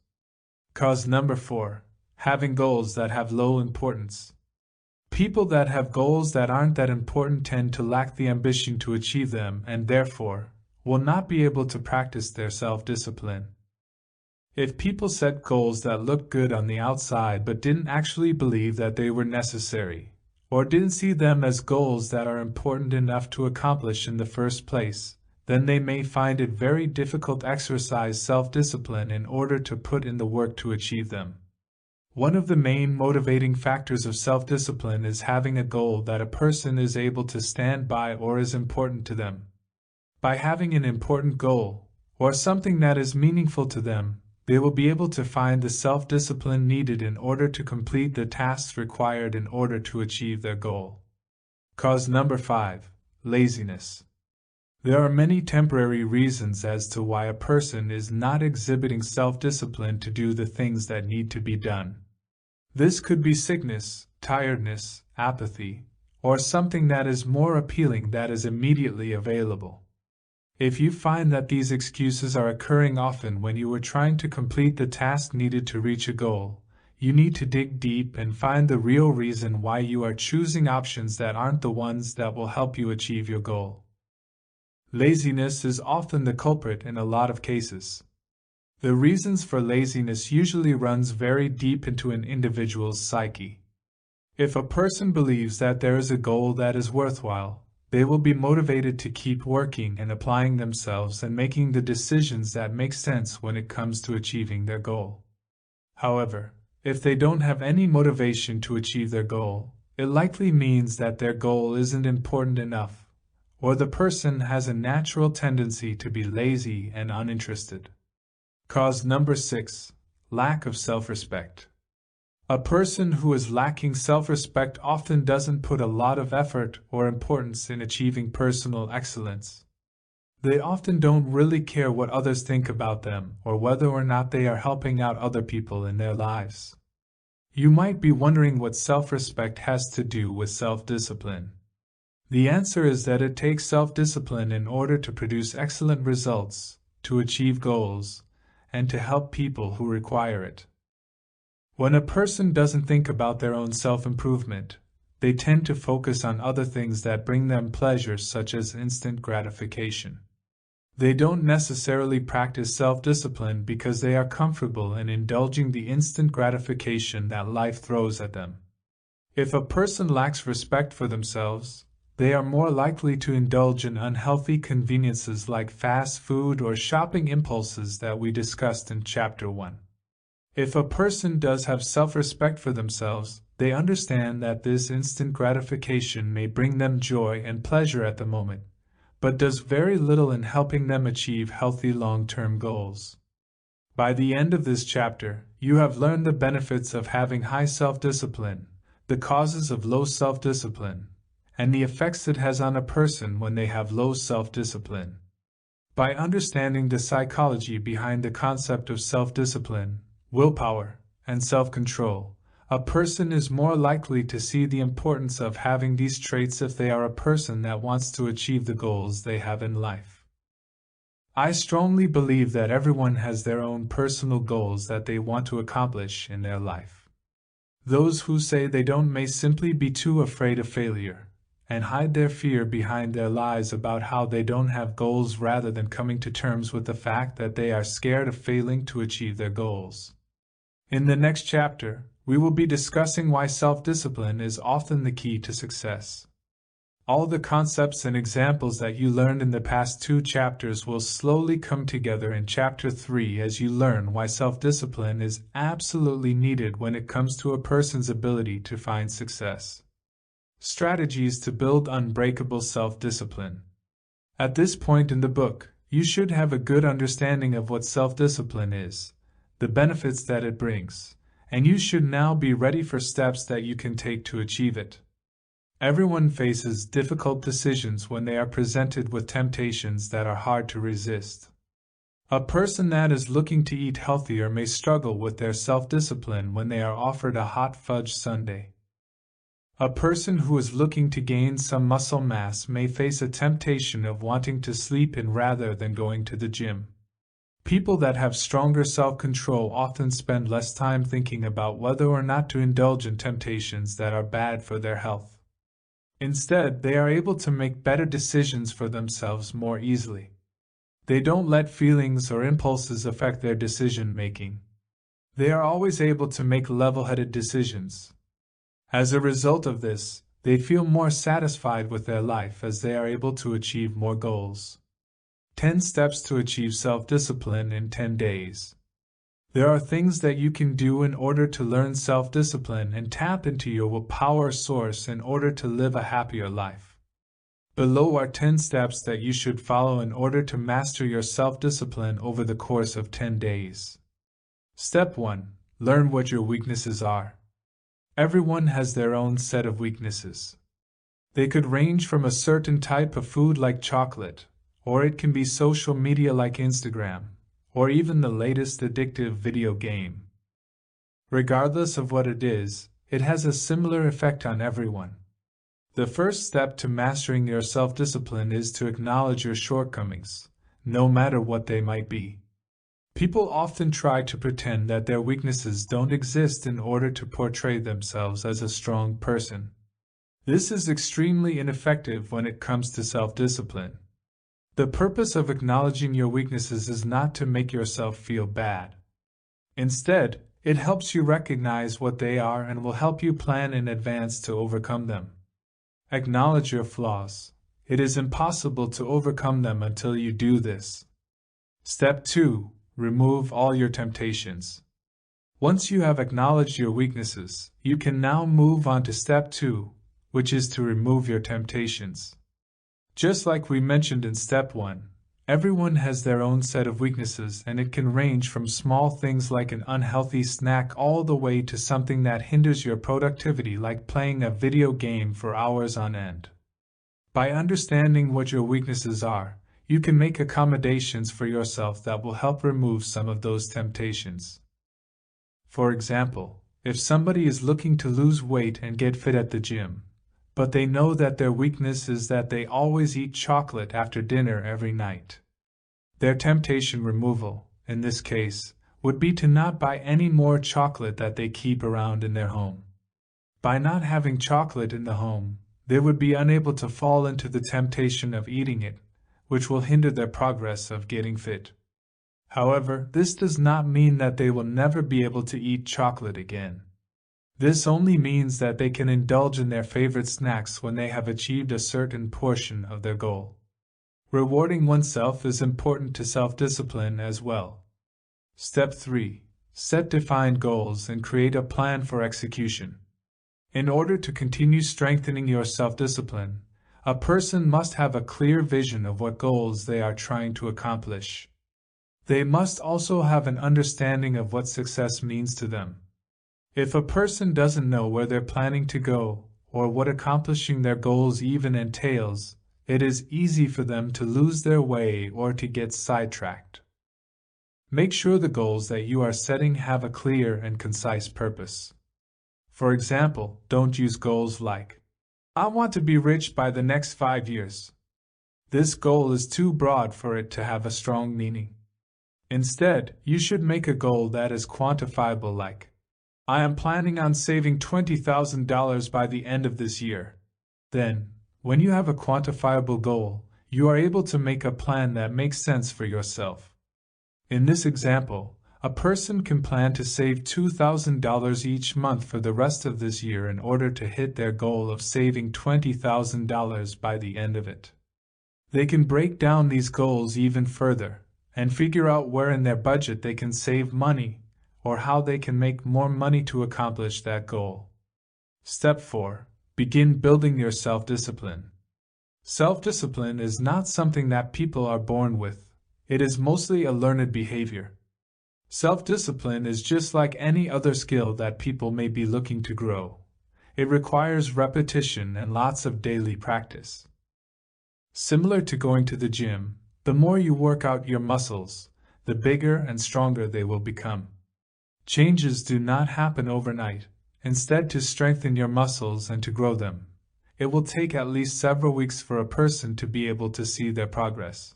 Cause number 4, having goals that have low importance. People that have goals that aren't that important tend to lack the ambition to achieve them and therefore will not be able to practice their self-discipline. If people set goals that looked good on the outside but didn't actually believe that they were necessary, or didn't see them as goals that are important enough to accomplish in the first place, then they may find it very difficult to exercise self-discipline in order to put in the work to achieve them. One of the main motivating factors of self-discipline is having a goal that a person is able to stand by or is important to them. By having an important goal, or something that is meaningful to them, they will be able to find the self-discipline needed in order to complete the tasks required in order to achieve their goal. Cause number 5, laziness. There are many temporary reasons as to why a person is not exhibiting self-discipline to do the things that need to be done. This could be sickness, tiredness, apathy, or something that is more appealing that is immediately available. If you find that these excuses are occurring often when you are trying to complete the task needed to reach a goal, you need to dig deep and find the real reason why you are choosing options that aren't the ones that will help you achieve your goal. Laziness is often the culprit in a lot of cases. The reasons for laziness usually runs very deep into an individual's psyche. If a person believes that there is a goal that is worthwhile, they will be motivated to keep working and applying themselves and making the decisions that make sense when it comes to achieving their goal. However, if they don't have any motivation to achieve their goal, it likely means that their goal isn't important enough, or the person has a natural tendency to be lazy and uninterested. Cause number 6. Lack of self-respect. A person who is lacking self-respect often doesn't put a lot of effort or importance in achieving personal excellence. They often don't really care what others think about them or whether or not they are helping out other people in their lives. You might be wondering what self-respect has to do with self-discipline. The answer is that it takes self-discipline in order to produce excellent results, to achieve goals, and to help people who require it. When a person doesn't think about their own self-improvement, they tend to focus on other things that bring them pleasure, such as instant gratification. They don't necessarily practice self-discipline because they are comfortable in indulging the instant gratification that life throws at them. If a person lacks respect for themselves, they are more likely to indulge in unhealthy conveniences like fast food or shopping impulses that we discussed in Chapter 1. If a person does have self-respect for themselves, they understand that this instant gratification may bring them joy and pleasure at the moment, but does very little in helping them achieve healthy long-term goals. By the end of this chapter, you have learned the benefits of having high self-discipline, the causes of low self-discipline, and the effects it has on a person when they have low self-discipline. By understanding the psychology behind the concept of self-discipline, willpower, and self-control, a person is more likely to see the importance of having these traits if they are a person that wants to achieve the goals they have in life. I strongly believe that everyone has their own personal goals that they want to accomplish in their life. Those who say they don't may simply be too afraid of failure, and hide their fear behind their lies about how they don't have goals rather than coming to terms with the fact that they are scared of failing to achieve their goals. In the next chapter, we will be discussing why self-discipline is often the key to success. All the concepts and examples that you learned in the past 2 chapters will slowly come together in Chapter 3 as you learn why self-discipline is absolutely needed when it comes to a person's ability to find success. Strategies to build unbreakable self-discipline. At this point in the book, you should have a good understanding of what self-discipline is, the benefits that it brings, and you should now be ready for steps that you can take to achieve it. Everyone faces difficult decisions when they are presented with temptations that are hard to resist. A person that is looking to eat healthier may struggle with their self-discipline when they are offered a hot fudge sundae. A person who is looking to gain some muscle mass may face a temptation of wanting to sleep in rather than going to the gym. People that have stronger self-control often spend less time thinking about whether or not to indulge in temptations that are bad for their health. Instead, they are able to make better decisions for themselves more easily. They don't let feelings or impulses affect their decision-making. They are always able to make level-headed decisions. As a result of this, they feel more satisfied with their life as they are able to achieve more goals. 10 steps to achieve self-discipline in 10 days. There are things that you can do in order to learn self-discipline and tap into your willpower source in order to live a happier life. Below are 10 steps that you should follow in order to master your self-discipline over the course of 10 days. Step 1. Learn what your weaknesses are. Everyone has their own set of weaknesses. They could range from a certain type of food like chocolate, or it can be social media like Instagram, or even the latest addictive video game. Regardless of what it is, it has a similar effect on everyone. The first step to mastering your self-discipline is to acknowledge your shortcomings, no matter what they might be. People often try to pretend that their weaknesses don't exist in order to portray themselves as a strong person. This is extremely ineffective when it comes to self-discipline. The purpose of acknowledging your weaknesses is not to make yourself feel bad. Instead, it helps you recognize what they are and will help you plan in advance to overcome them. Acknowledge your flaws. It is impossible to overcome them until you do this. Step 2. Remove all your temptations. Once you have acknowledged your weaknesses, you can now move on to step 2, which is to remove your temptations. Just like we mentioned in step 1, everyone has their own set of weaknesses, and it can range from small things like an unhealthy snack all the way to something that hinders your productivity, like playing a video game for hours on end. By understanding what your weaknesses are, you can make accommodations for yourself that will help remove some of those temptations. For example, if somebody is looking to lose weight and get fit at the gym, but they know that their weakness is that they always eat chocolate after dinner every night. Their temptation removal, in this case, would be to not buy any more chocolate that they keep around in their home. By not having chocolate in the home, they would be unable to fall into the temptation of eating it, which will hinder their progress of getting fit. However, this does not mean that they will never be able to eat chocolate again. This only means that they can indulge in their favorite snacks when they have achieved a certain portion of their goal. Rewarding oneself is important to self-discipline as well. Step 3. Set defined goals and create a plan for execution. In order to continue strengthening your self-discipline, a person must have a clear vision of what goals they are trying to accomplish. They must also have an understanding of what success means to them. If a person doesn't know where they're planning to go, or what accomplishing their goals even entails, it is easy for them to lose their way or to get sidetracked. Make sure the goals that you are setting have a clear and concise purpose. For example, don't use goals like, "I want to be rich by the next 5 years." This goal is too broad for it to have a strong meaning. Instead, you should make a goal that is quantifiable, like, "I am planning on saving $20,000 by the end of this year." Then, when you have a quantifiable goal, you are able to make a plan that makes sense for yourself. In this example, a person can plan to save $2,000 each month for the rest of this year in order to hit their goal of saving $20,000 by the end of it. They can break down these goals even further and figure out where in their budget they can save money or how they can make more money to accomplish that goal. Step 4. Begin building your self-discipline. Self-discipline is not something that people are born with. It is mostly a learned behavior. Self-discipline is just like any other skill that people may be looking to grow. It requires repetition and lots of daily practice. Similar to going to the gym, the more you work out your muscles, the bigger and stronger they will become. Changes do not happen overnight. Instead, to strengthen your muscles and to grow them, it will take at least several weeks for a person to be able to see their progress.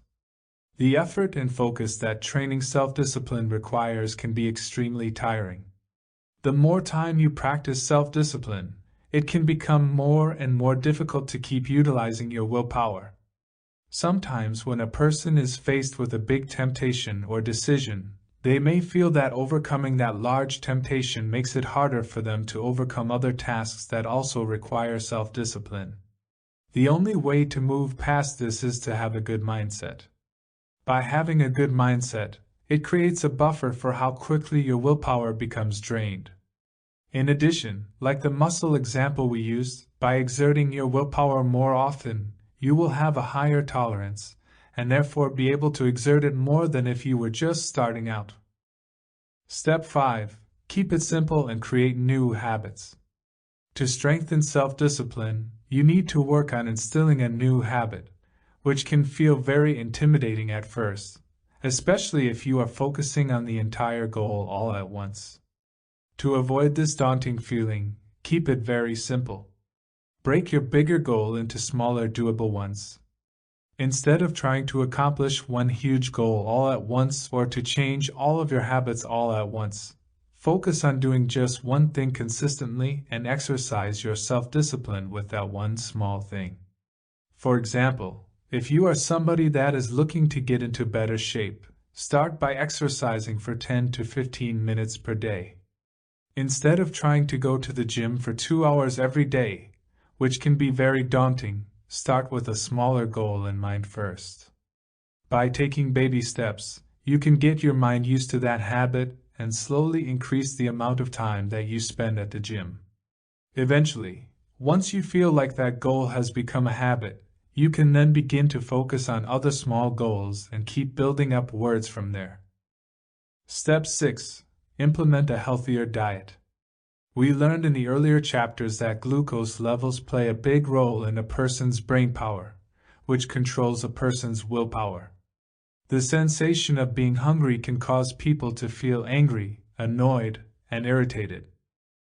The effort and focus that training self-discipline requires can be extremely tiring. The more time you practice self-discipline, it can become more and more difficult to keep utilizing your willpower. Sometimes when a person is faced with a big temptation or decision, they may feel that overcoming that large temptation makes it harder for them to overcome other tasks that also require self-discipline. The only way to move past this is to have a good mindset. By having a good mindset, it creates a buffer for how quickly your willpower becomes drained. In addition, like the muscle example we used, by exerting your willpower more often, you will have a higher tolerance, and therefore be able to exert it more than if you were just starting out. Step 5. Keep it simple and create new habits. To strengthen self-discipline, you need to work on instilling a new habit, which can feel very intimidating at first, especially if you are focusing on the entire goal all at once. To avoid this daunting feeling, keep it very simple. Break your bigger goal into smaller doable ones. Instead of trying to accomplish one huge goal all at once or to change all of your habits all at once, focus on doing just one thing consistently and exercise your self-discipline with that one small thing. For example, if you are somebody that is looking to get into better shape, start by exercising for 10 to 15 minutes per day. Instead of trying to go to the gym for 2 hours every day, which can be very daunting, start with a smaller goal in mind first. By taking baby steps, you can get your mind used to that habit and slowly increase the amount of time that you spend at the gym. Eventually, once you feel like that goal has become a habit, you can then begin to focus on other small goals and keep building upwards from there. Step 6. Implement a healthier diet. We learned in the earlier chapters that glucose levels play a big role in a person's brain power, which controls a person's willpower. The sensation of being hungry can cause people to feel angry, annoyed, and irritated.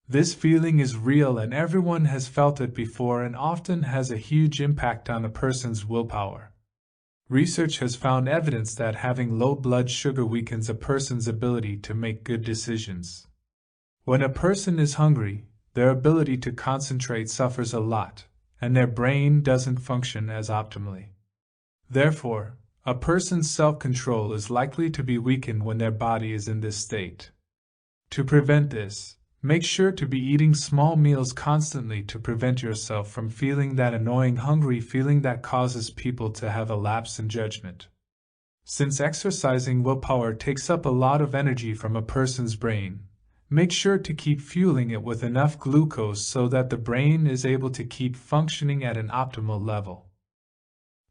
This feeling is real and everyone has felt it before and often has a huge impact on a person's willpower. Research has found evidence that having low blood sugar weakens a person's ability to make good decisions. When a person is hungry, their ability to concentrate suffers a lot, and their brain doesn't function as optimally. Therefore, a person's self-control is likely to be weakened when their body is in this state. To prevent this, make sure to be eating small meals constantly to prevent yourself from feeling that annoying hungry feeling that causes people to have a lapse in judgment. Since exercising willpower takes up a lot of energy from a person's brain, make sure to keep fueling it with enough glucose so that the brain is able to keep functioning at an optimal level.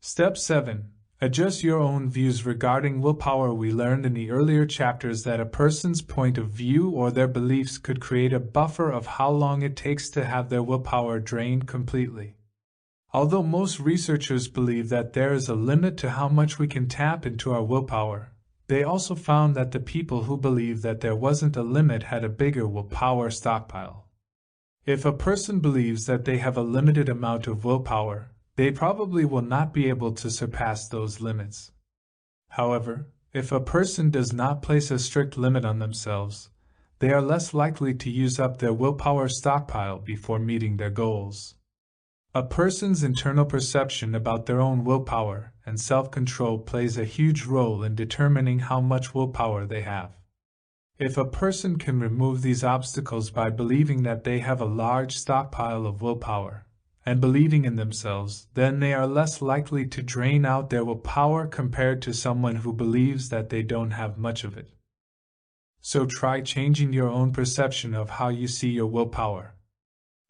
Step 7. Adjust your own views regarding willpower. We learned in the earlier chapters that a person's point of view or their beliefs could create a buffer of how long it takes to have their willpower drained completely. Although most researchers believe that there is a limit to how much we can tap into our willpower, they also found that the people who believed that there wasn't a limit had a bigger willpower stockpile. If a person believes that they have a limited amount of willpower, they probably will not be able to surpass those limits. However, if a person does not place a strict limit on themselves, they are less likely to use up their willpower stockpile before meeting their goals. A person's internal perception about their own willpower and self-control plays a huge role in determining how much willpower they have. If a person can remove these obstacles by believing that they have a large stockpile of willpower and believing in themselves, then they are less likely to drain out their willpower compared to someone who believes that they don't have much of it. So try changing your own perception of how you see your willpower.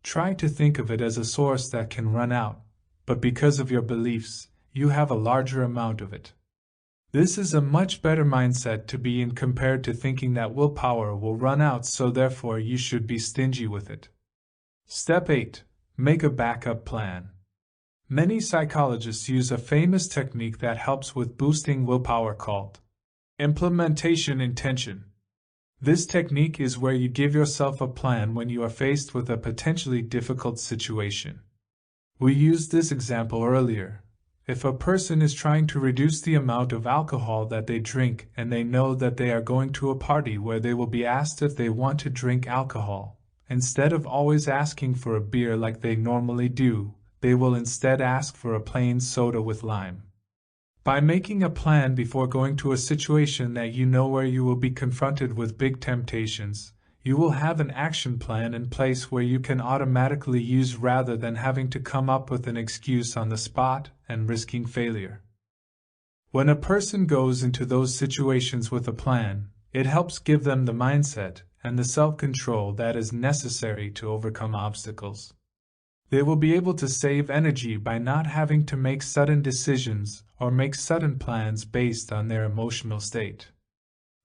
Try to think of it as a source that can run out, but because of your beliefs, you have a larger amount of it. This is a much better mindset to be in compared to thinking that willpower will run out, so therefore you should be stingy with it. Step 8. Make a backup plan. Many psychologists use a famous technique that helps with boosting willpower called implementation intention. This technique is where you give yourself a plan when you are faced with a potentially difficult situation. We used this example earlier. If a person is trying to reduce the amount of alcohol that they drink and they know that they are going to a party where they will be asked if they want to drink alcohol, instead of always asking for a beer like they normally do, they will instead ask for a plain soda with lime. By making a plan before going to a situation that you know where you will be confronted with big temptations, you will have an action plan in place where you can automatically use rather than having to come up with an excuse on the spot and risking failure. When a person goes into those situations with a plan, it helps give them the mindset and the self-control that is necessary to overcome obstacles. They will be able to save energy by not having to make sudden decisions or make sudden plans based on their emotional state.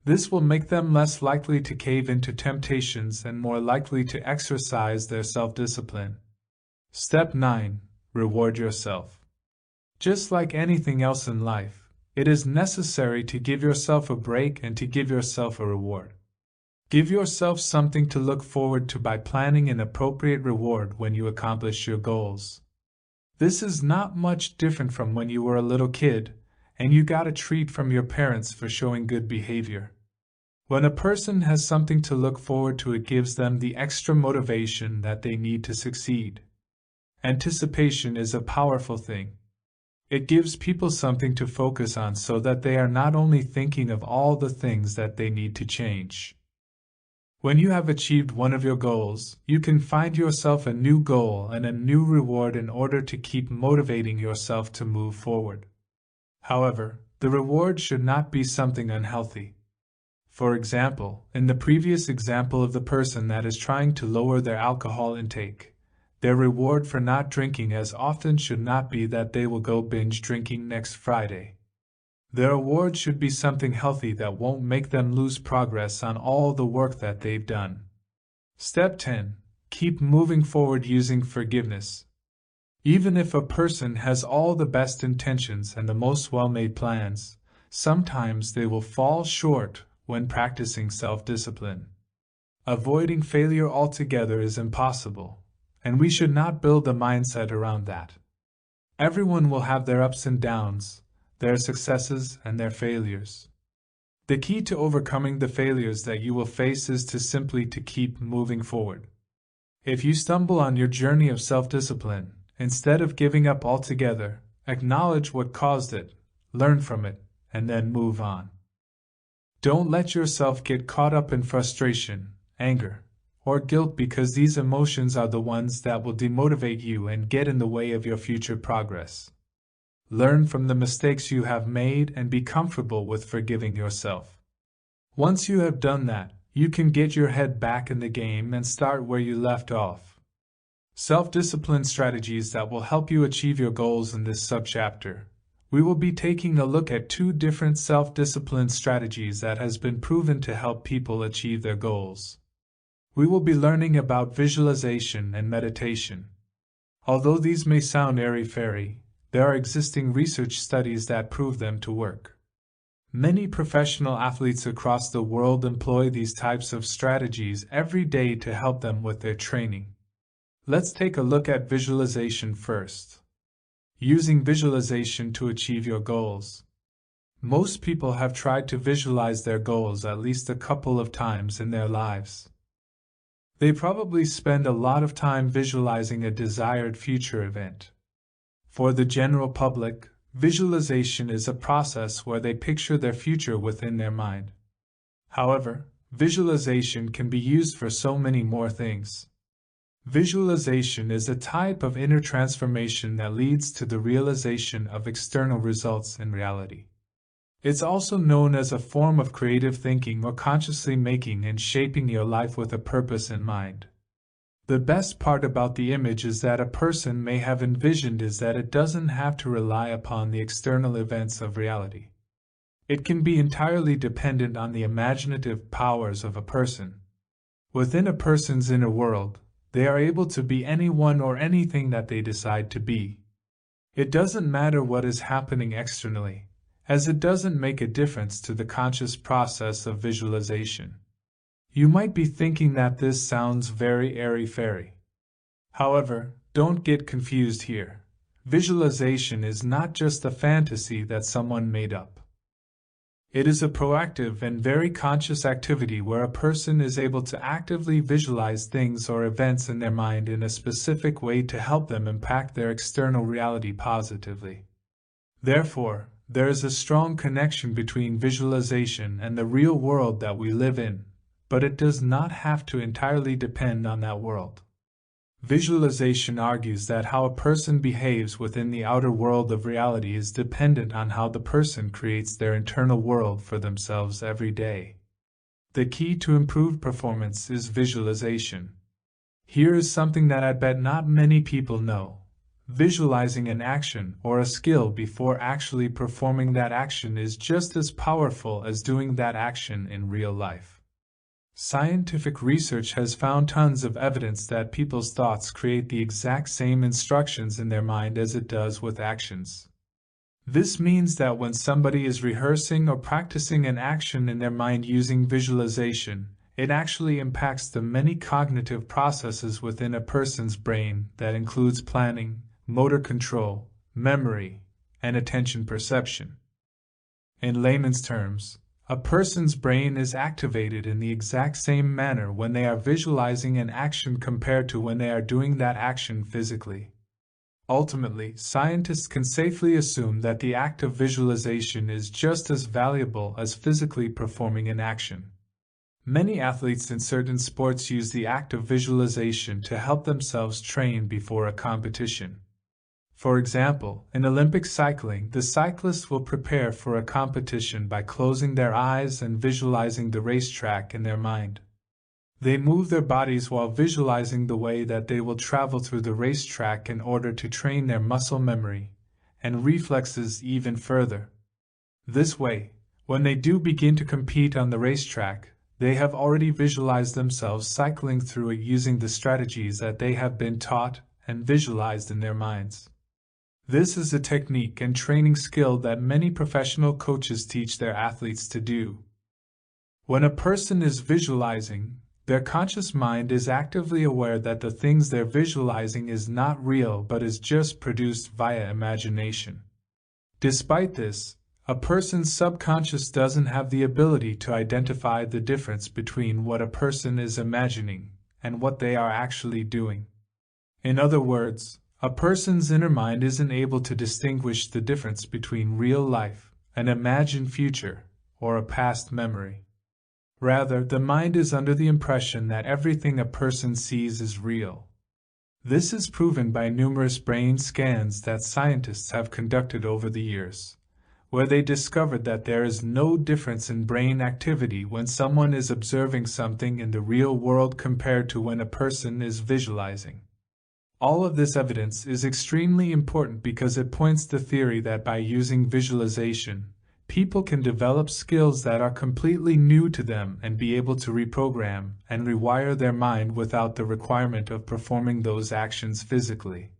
This will make them less likely to cave into temptations and more likely to exercise their self-discipline. Step 9. Reward yourself. Just like anything else in life, it is necessary to give yourself a break and to give yourself a reward. Give yourself something to look forward to by planning an appropriate reward when you accomplish your goals. This is not much different from when you were a little kid and you got a treat from your parents for showing good behavior. When a person has something to look forward to, it gives them the extra motivation that they need to succeed. Anticipation is a powerful thing. It gives people something to focus on so that they are not only thinking of all the things that they need to change. When you have achieved one of your goals, you can find yourself a new goal and a new reward in order to keep motivating yourself to move forward. However, the reward should not be something unhealthy. For example, in the previous example of the person that is trying to lower their alcohol intake, their reward for not drinking as often should not be that they will go binge drinking next Friday. Their reward should be something healthy that won't make them lose progress on all the work that they've done. Step 10. Keep moving forward using forgiveness. Even if a person has all the best intentions and the most well-made plans, sometimes they will fall short when practicing self-discipline. Avoiding failure altogether is impossible, and we should not build a mindset around that. Everyone will have their ups and downs, their successes and their failures. The key to overcoming the failures that you will face is to simply keep moving forward. If you stumble on your journey of self-discipline, instead of giving up altogether, acknowledge what caused it, learn from it, and then move on. Don't let yourself get caught up in frustration, anger, or guilt, because these emotions are the ones that will demotivate you and get in the way of your future progress. Learn from the mistakes you have made and be comfortable with forgiving yourself. Once you have done that, you can get your head back in the game and start where you left off. Self-discipline strategies that will help you achieve your goals. In this subchapter, we will be taking a look at 2 different self-discipline strategies that has been proven to help people achieve their goals. We will be learning about visualization and meditation. Although these may sound airy-fairy, there are existing research studies that prove them to work. Many professional athletes across the world employ these types of strategies every day to help them with their training. Let's take a look at visualization first. Using visualization to achieve your goals. Most people have tried to visualize their goals at least a couple of times in their lives. They probably spend a lot of time visualizing a desired future event. For the general public, visualization is a process where they picture their future within their mind. However, visualization can be used for so many more things. Visualization is a type of inner transformation that leads to the realization of external results in reality. It's also known as a form of creative thinking or consciously making and shaping your life with a purpose in mind. The best part about the image is that a person may have envisioned is that it doesn't have to rely upon the external events of reality. It can be entirely dependent on the imaginative powers of a person. Within a person's inner world, they are able to be anyone or anything that they decide to be. It doesn't matter what is happening externally, as it doesn't make a difference to the conscious process of visualization. You might be thinking that this sounds very airy-fairy. However, don't get confused here. Visualization is not just a fantasy that someone made up. It is a proactive and very conscious activity where a person is able to actively visualize things or events in their mind in a specific way to help them impact their external reality positively. Therefore, there is a strong connection between visualization and the real world that we live in, but it does not have to entirely depend on that world. Visualization argues that how a person behaves within the outer world of reality is dependent on how the person creates their internal world for themselves every day. The key to improved performance is visualization. Here is something that I bet not many people know. Visualizing an action or a skill before actually performing that action is just as powerful as doing that action in real life. Scientific research has found tons of evidence that people's thoughts create the exact same instructions in their mind as it does with actions. This means that when somebody is rehearsing or practicing an action in their mind using visualization, it actually impacts the many cognitive processes within a person's brain that includes planning, motor control, memory, and attention perception. In layman's terms, a person's brain is activated in the exact same manner when they are visualizing an action compared to when they are doing that action physically. Ultimately, scientists can safely assume that the act of visualization is just as valuable as physically performing an action. Many athletes in certain sports use the act of visualization to help themselves train before a competition. For example, in Olympic cycling, the cyclists will prepare for a competition by closing their eyes and visualizing the racetrack in their mind. They move their bodies while visualizing the way that they will travel through the racetrack in order to train their muscle memory and reflexes even further. This way, when they do begin to compete on the racetrack, they have already visualized themselves cycling through it using the strategies that they have been taught and visualized in their minds. This is a technique and training skill that many professional coaches teach their athletes to do. When a person is visualizing, their conscious mind is actively aware that the things they're visualizing is not real but is just produced via imagination. Despite this, a person's subconscious doesn't have the ability to identify the difference between what a person is imagining and what they are actually doing. In other words, a person's inner mind isn't able to distinguish the difference between real life, an imagined future, or a past memory. Rather, the mind is under the impression that everything a person sees is real. This is proven by numerous brain scans that scientists have conducted over the years, where they discovered that there is no difference in brain activity when someone is observing something in the real world compared to when a person is visualizing. All of this evidence is extremely important because it points the theory that by using visualization, people can develop skills that are completely new to them and be able to reprogram and rewire their mind without the requirement of performing those actions physically.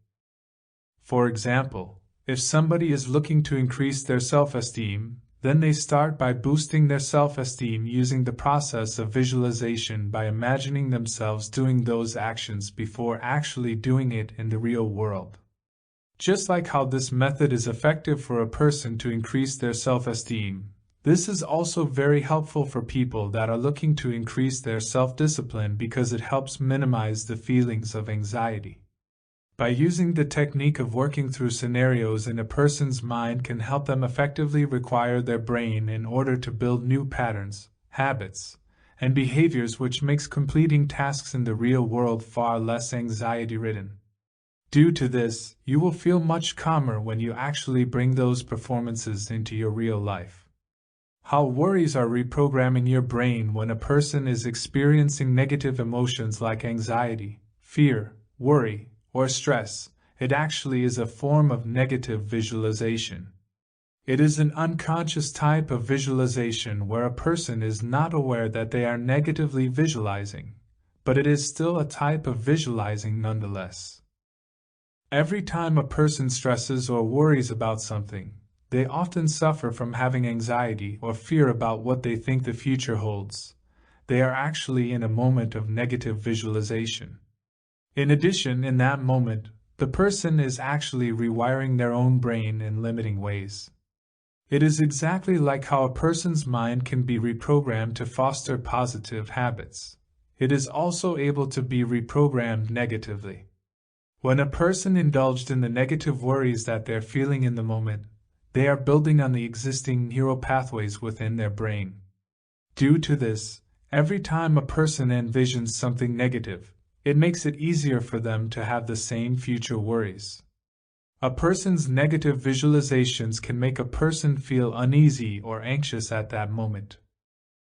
For example, if somebody is looking to increase their self-esteem, then they start by boosting their self-esteem using the process of visualization by imagining themselves doing those actions before actually doing it in the real world. Just like how this method is effective for a person to increase their self-esteem, this is also very helpful for people that are looking to increase their self-discipline because it helps minimize the feelings of anxiety. By using the technique of working through scenarios in a person's mind can help them effectively rewire their brain in order to build new patterns, habits, and behaviors which makes completing tasks in the real world far less anxiety-ridden. Due to this, you will feel much calmer when you actually bring those performances into your real life. How worries are reprogramming your brain when a person is experiencing negative emotions like anxiety, fear, worry, or stress. It actually is a form of negative visualization. It is an unconscious type of visualization where a person is not aware that they are negatively visualizing, but it is still a type of visualizing nonetheless. Every time a person stresses or worries about something, they often suffer from having anxiety or fear about what they think the future holds. They are actually in a moment of negative visualization. In addition, in that moment, the person is actually rewiring their own brain in limiting ways. It is exactly like how a person's mind can be reprogrammed to foster positive habits. It is also able to be reprogrammed negatively. When a person indulged in the negative worries that they're feeling in the moment, they are building on the existing neural pathways within their brain. Due to this, every time a person envisions something negative, it makes it easier for them to have the same future worries. A person's negative visualizations can make a person feel uneasy or anxious at that moment.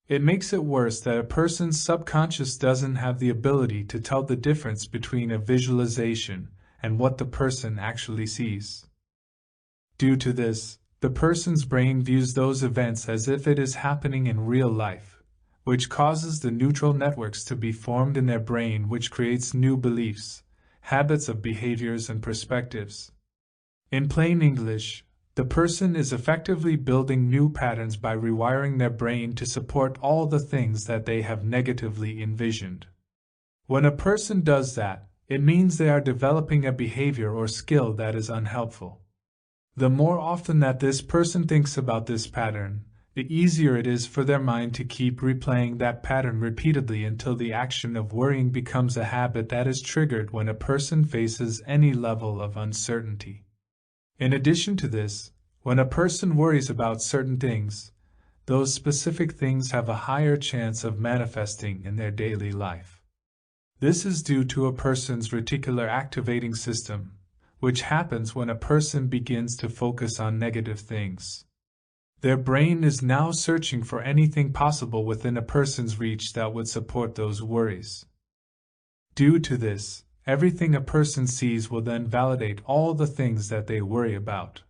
It makes it worse that a person's subconscious doesn't have the ability to tell the difference between a visualization and what the person actually sees. Due to this, the person's brain views those events as if it is happening in real life, which causes the neutral networks to be formed in their brain, which creates new beliefs, habits of behaviors and perspectives. In plain English, The person is effectively building new patterns by rewiring their brain to support all the things that they have negatively envisioned. When a person does that, it means they are developing a behavior or skill that is unhelpful. The more often that this person thinks about this pattern, the easier it is for their mind to keep replaying that pattern repeatedly until the action of worrying becomes a habit that is triggered when a person faces any level of uncertainty. In addition to this, when a person worries about certain things, those specific things have a higher chance of manifesting in their daily life. This is due to a person's reticular activating system, which happens when a person begins to focus on negative things. Their brain is now searching for anything possible within a person's reach that would support those worries. Due to this, everything a person sees will then validate all the things that they worry about.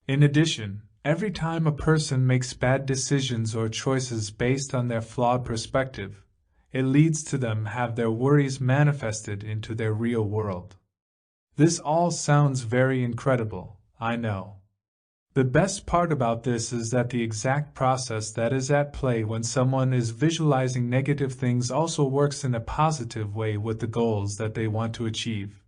In addition, every time a person makes bad decisions or choices based on their flawed perspective, it leads to them have their worries manifested into their real world. This all sounds very incredible, I know. The best part about this is that the exact process that is at play when someone is visualizing negative things also works in a positive way with the goals that they want to achieve.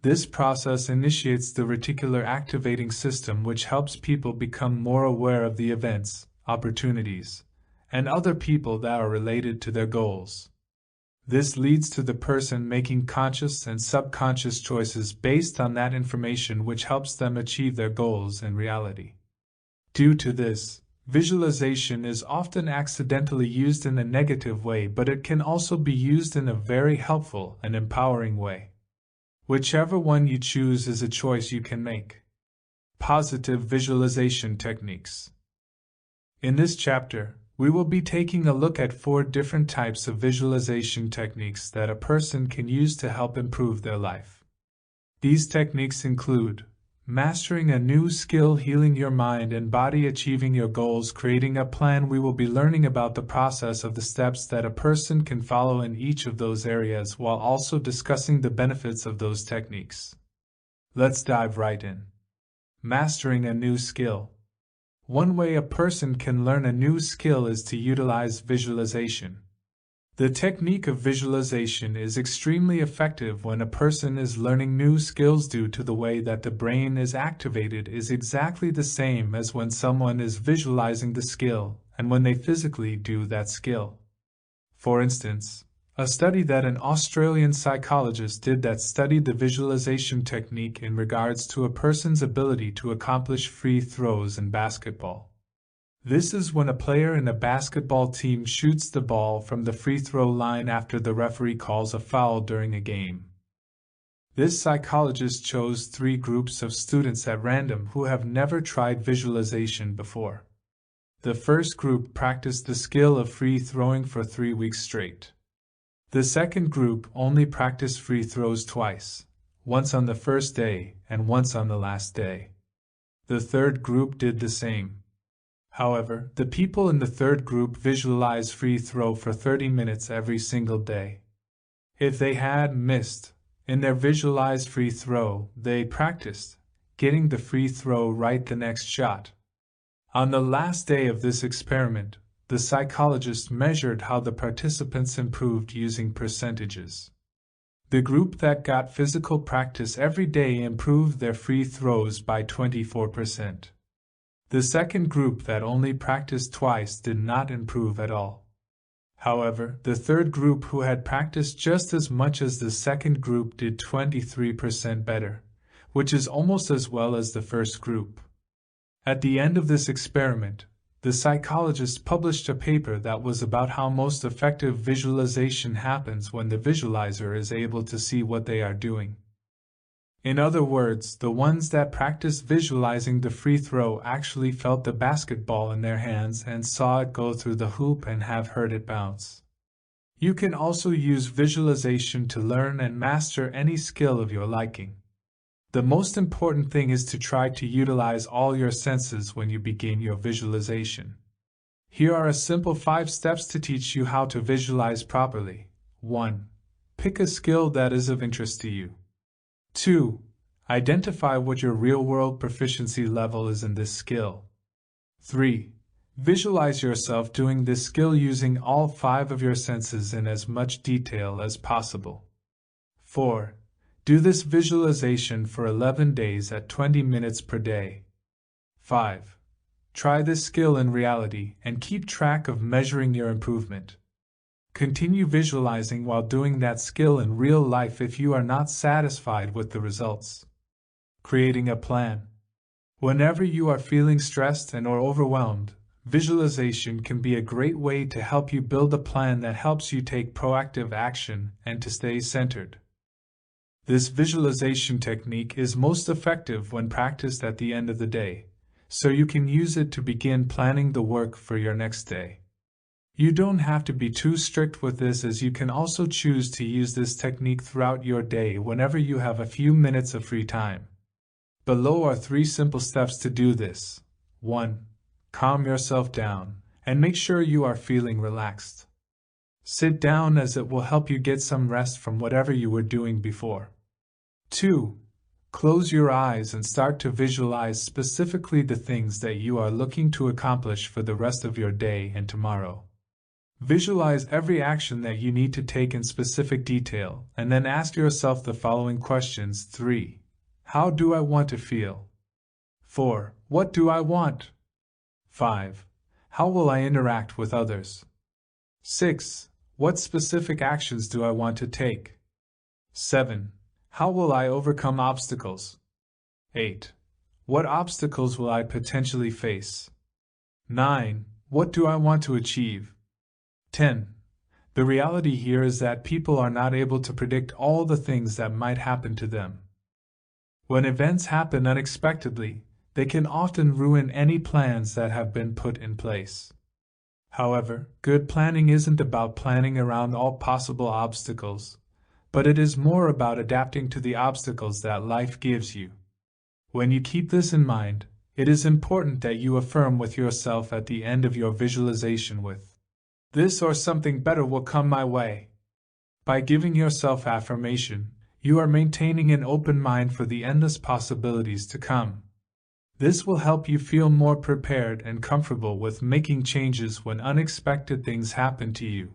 This process initiates the reticular activating system, which helps people become more aware of the events, opportunities, and other people that are related to their goals. This leads to the person making conscious and subconscious choices based on that information, which helps them achieve their goals in reality. Due to this, visualization is often accidentally used in a negative way, but it can also be used in a very helpful and empowering way. Whichever one you choose is a choice you can make. Positive visualization techniques. In this chapter, we will be taking a look at 4 different types of visualization techniques that a person can use to help improve their life. These techniques include mastering a new skill, healing your mind and body, achieving your goals, creating a plan. We will be learning about the process of the steps that a person can follow in each of those areas, while also discussing the benefits of those techniques. Let's dive right in. Mastering a new skill. One way a person can learn a new skill is to utilize visualization. The technique of visualization is extremely effective when a person is learning new skills due to the way that the brain is activated is exactly the same as when someone is visualizing the skill and when they physically do that skill. For instance, a study that an Australian psychologist did that studied the visualization technique in regards to a person's ability to accomplish free throws in basketball. This is when a player in a basketball team shoots the ball from the free throw line after the referee calls a foul during a game. This psychologist chose 3 groups of students at random who have never tried visualization before. The first group practiced the skill of free throwing for 3 weeks straight. The second group only practiced free throws twice, once on the first day and once on the last day. The third group did the same. However, the people in the third group visualized free throw for 30 minutes every single day. If they had missed in their visualized free throw, they practiced getting the free throw right the next shot. On the last day of this experiment, the psychologist measured how the participants improved using percentages. The group that got physical practice every day improved their free throws by 24%. The second group that only practiced twice did not improve at all. However, the third group, who had practiced just as much as the second group, did 23% better, which is almost as well as the first group. At the end of this experiment, the psychologist published a paper that was about how most effective visualization happens when the visualizer is able to see what they are doing. In other words, the ones that practiced visualizing the free throw actually felt the basketball in their hands and saw it go through the hoop and have heard it bounce. You can also use visualization to learn and master any skill of your liking. The most important thing is to try to utilize all your senses when you begin your visualization. Here are a simple 5 steps to teach you how to visualize properly. 1. Pick a skill that is of interest to you. 2. Identify what your real-world proficiency level is in this skill. 3. Visualize yourself doing this skill using all 5 of your senses in as much detail as possible. 4. Do this visualization for 11 days at 20 minutes per day. 5. Try this skill in reality and keep track of measuring your improvement. Continue visualizing while doing that skill in real life if you are not satisfied with the results. Creating a plan. Whenever you are feeling stressed and/or overwhelmed, visualization can be a great way to help you build a plan that helps you take proactive action and to stay centered. This visualization technique is most effective when practiced at the end of the day, so you can use it to begin planning the work for your next day. You don't have to be too strict with this, as you can also choose to use this technique throughout your day whenever you have a few minutes of free time. Below are 3 simple steps to do this. 1. Calm yourself down and make sure you are feeling relaxed. Sit down, as it will help you get some rest from whatever you were doing before. 2. Close your eyes and start to visualize specifically the things that you are looking to accomplish for the rest of your day and tomorrow. Visualize every action that you need to take in specific detail, and then ask yourself the following questions. 3. How do I want to feel? 4. What do I want? 5. How will I interact with others? 6. What specific actions do I want to take? 7. How will I overcome obstacles? 8. What obstacles will I potentially face? 9. What do I want to achieve? 10. The reality here is that people are not able to predict all the things that might happen to them. When events happen unexpectedly, they can often ruin any plans that have been put in place. However, good planning isn't about planning around all possible obstacles, but it is more about adapting to the obstacles that life gives you. When you keep this in mind, it is important that you affirm with yourself at the end of your visualization with, "This or something better will come my way." By giving yourself affirmation, you are maintaining an open mind for the endless possibilities to come. This will help you feel more prepared and comfortable with making changes when unexpected things happen to you.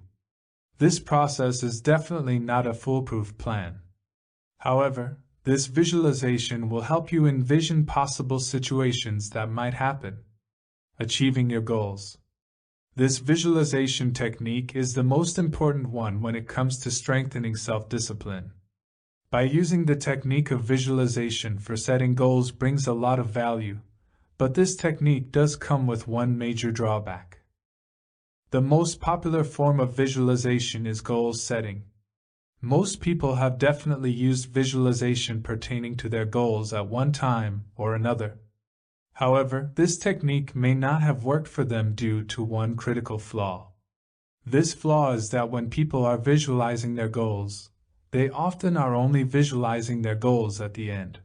This process is definitely not a foolproof plan. However, this visualization will help you envision possible situations that might happen. Achieving your goals. This visualization technique is the most important one when it comes to strengthening self-discipline. By using the technique of visualization for setting goals brings a lot of value, but this technique does come with one major drawback. The most popular form of visualization is goal setting. Most people have definitely used visualization pertaining to their goals at one time or another. However, this technique may not have worked for them due to one critical flaw. This flaw is that when people are visualizing their goals, they often are only visualizing their goals at the end.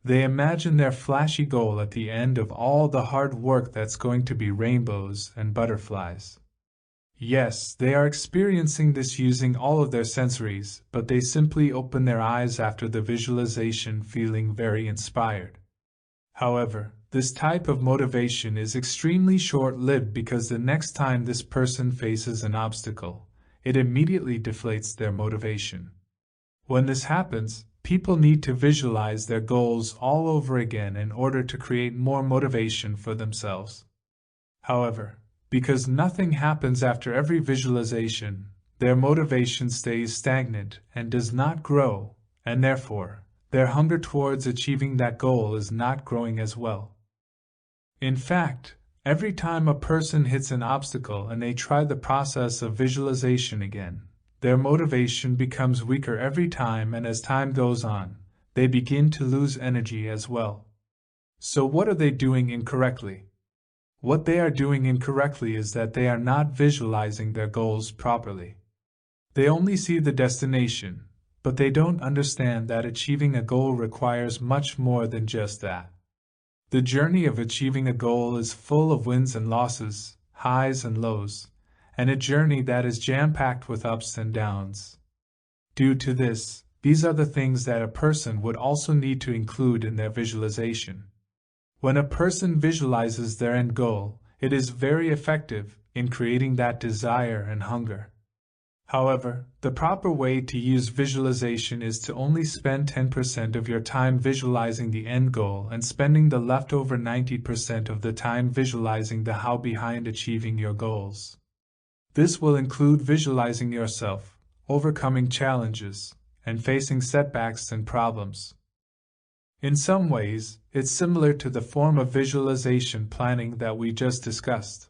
They imagine their flashy goal at the end of all the hard work that's going to be rainbows and butterflies. Yes, they are experiencing this using all of their sensories, but they simply open their eyes after the visualization feeling very inspired. However, this type of motivation is extremely short-lived because the next time this person faces an obstacle, it immediately deflates their motivation. When this happens, people need to visualize their goals all over again in order to create more motivation for themselves. However, because nothing happens after every visualization, their motivation stays stagnant and does not grow, and therefore, their hunger towards achieving that goal is not growing as well. In fact, every time a person hits an obstacle and they try the process of visualization again, their motivation becomes weaker every time, and as time goes on, they begin to lose energy as well. So what are they doing incorrectly? What they are doing incorrectly is that they are not visualizing their goals properly. They only see the destination, but they don't understand that achieving a goal requires much more than just that. The journey of achieving a goal is full of wins and losses, highs and lows, and a journey that is jam-packed with ups and downs. Due to this, These are the things that a person would also need to include in their visualization. When a person visualizes their end goal, it is very effective in creating that desire and hunger. However, the proper way to use visualization is to only spend 10% of your time visualizing the end goal and spending the leftover 90% of the time visualizing the how behind achieving your goals. This will include visualizing yourself, overcoming challenges, and facing setbacks and problems. In some ways, it's similar to the form of visualization planning that we just discussed.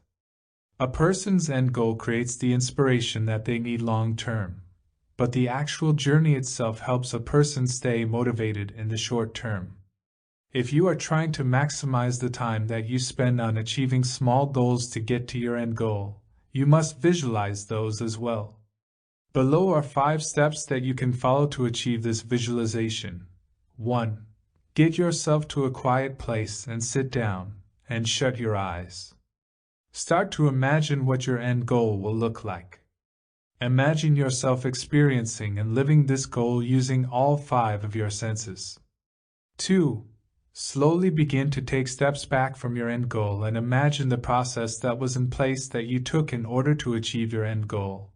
A person's end goal creates the inspiration that they need long term, but the actual journey itself helps a person stay motivated in the short term. If you are trying to maximize the time that you spend on achieving small goals to get to your end goal, you must visualize those as well. Below are 5 steps that you can follow to achieve this visualization. 1. Get yourself to a quiet place and sit down and shut your eyes. Start to imagine what your end goal will look like. Imagine yourself experiencing and living this goal using all 5 of your senses. 2. Slowly begin to take steps back from your end goal and imagine the process that was in place that you took in order to achieve your end goal.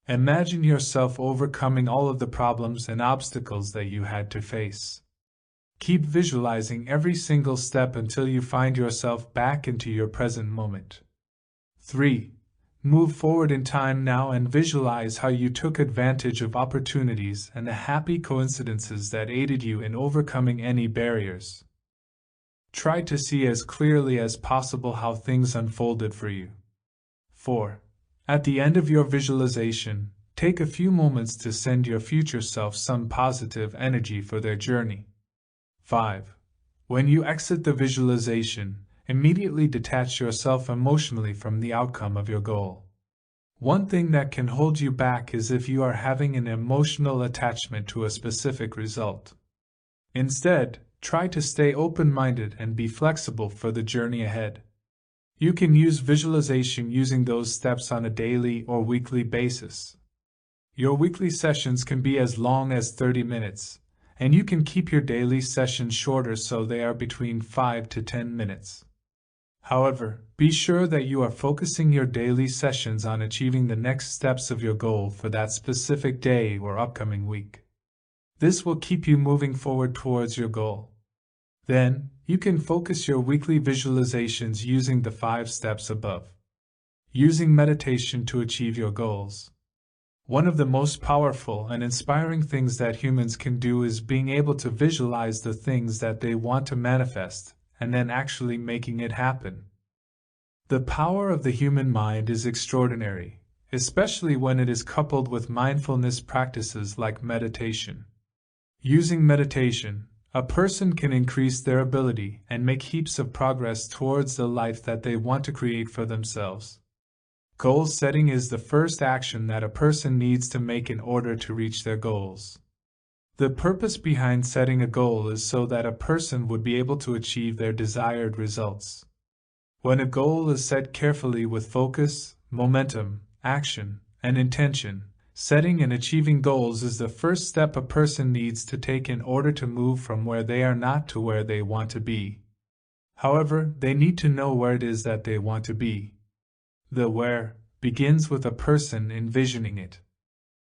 Imagine yourself overcoming all of the problems and obstacles that you had to face. Keep visualizing every single step until you find yourself back into your present moment. 3. Move forward in time now and visualize how you took advantage of opportunities and the happy coincidences that aided you in overcoming any barriers. Try to see as clearly as possible how things unfolded for you. 4. At the end of your visualization, take a few moments to send your future self some positive energy for their journey. 5. When you exit the visualization, immediately detach yourself emotionally from the outcome of your goal. One thing that can hold you back is if you are having an emotional attachment to a specific result. Instead, try to stay open-minded and be flexible for the journey ahead. You can use visualization using those steps on a daily or weekly basis. Your weekly sessions can be as long as 30 minutes, and you can keep your daily sessions shorter so they are between 5 to 10 minutes. However, be sure that you are focusing your daily sessions on achieving the next steps of your goal for that specific day or upcoming week. This will keep you moving forward towards your goal. Then, you can focus your weekly visualizations using the 5 steps above. Using meditation to achieve your goals. One of the most powerful and inspiring things that humans can do is being able to visualize the things that they want to manifest, and then actually making it happen. The power of the human mind is extraordinary, especially when it is coupled with mindfulness practices like meditation. Using meditation, a person can increase their ability and make heaps of progress towards the life that they want to create for themselves. Goal setting is the first action that a person needs to make in order to reach their goals. The purpose behind setting a goal is so that a person would be able to achieve their desired results. When a goal is set carefully with focus, momentum, action, and intention, setting and achieving goals is the first step a person needs to take in order to move from where they are not to where they want to be. However, they need to know where it is that they want to be. The where begins with a person envisioning it.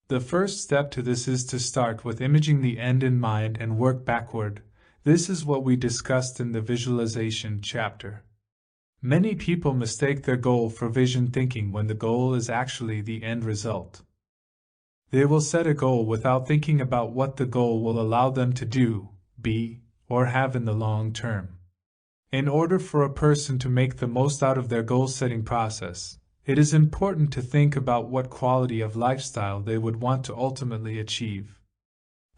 The first step to this is to start with imaging the end in mind and work backward. This is what we discussed in the visualization chapter. Many people mistake their goal for vision thinking when the goal is actually the end result. They will set a goal without thinking about what the goal will allow them to do, be, or have in the long term. In order for a person to make the most out of their goal-setting process, it is important to think about what quality of lifestyle they would want to ultimately achieve.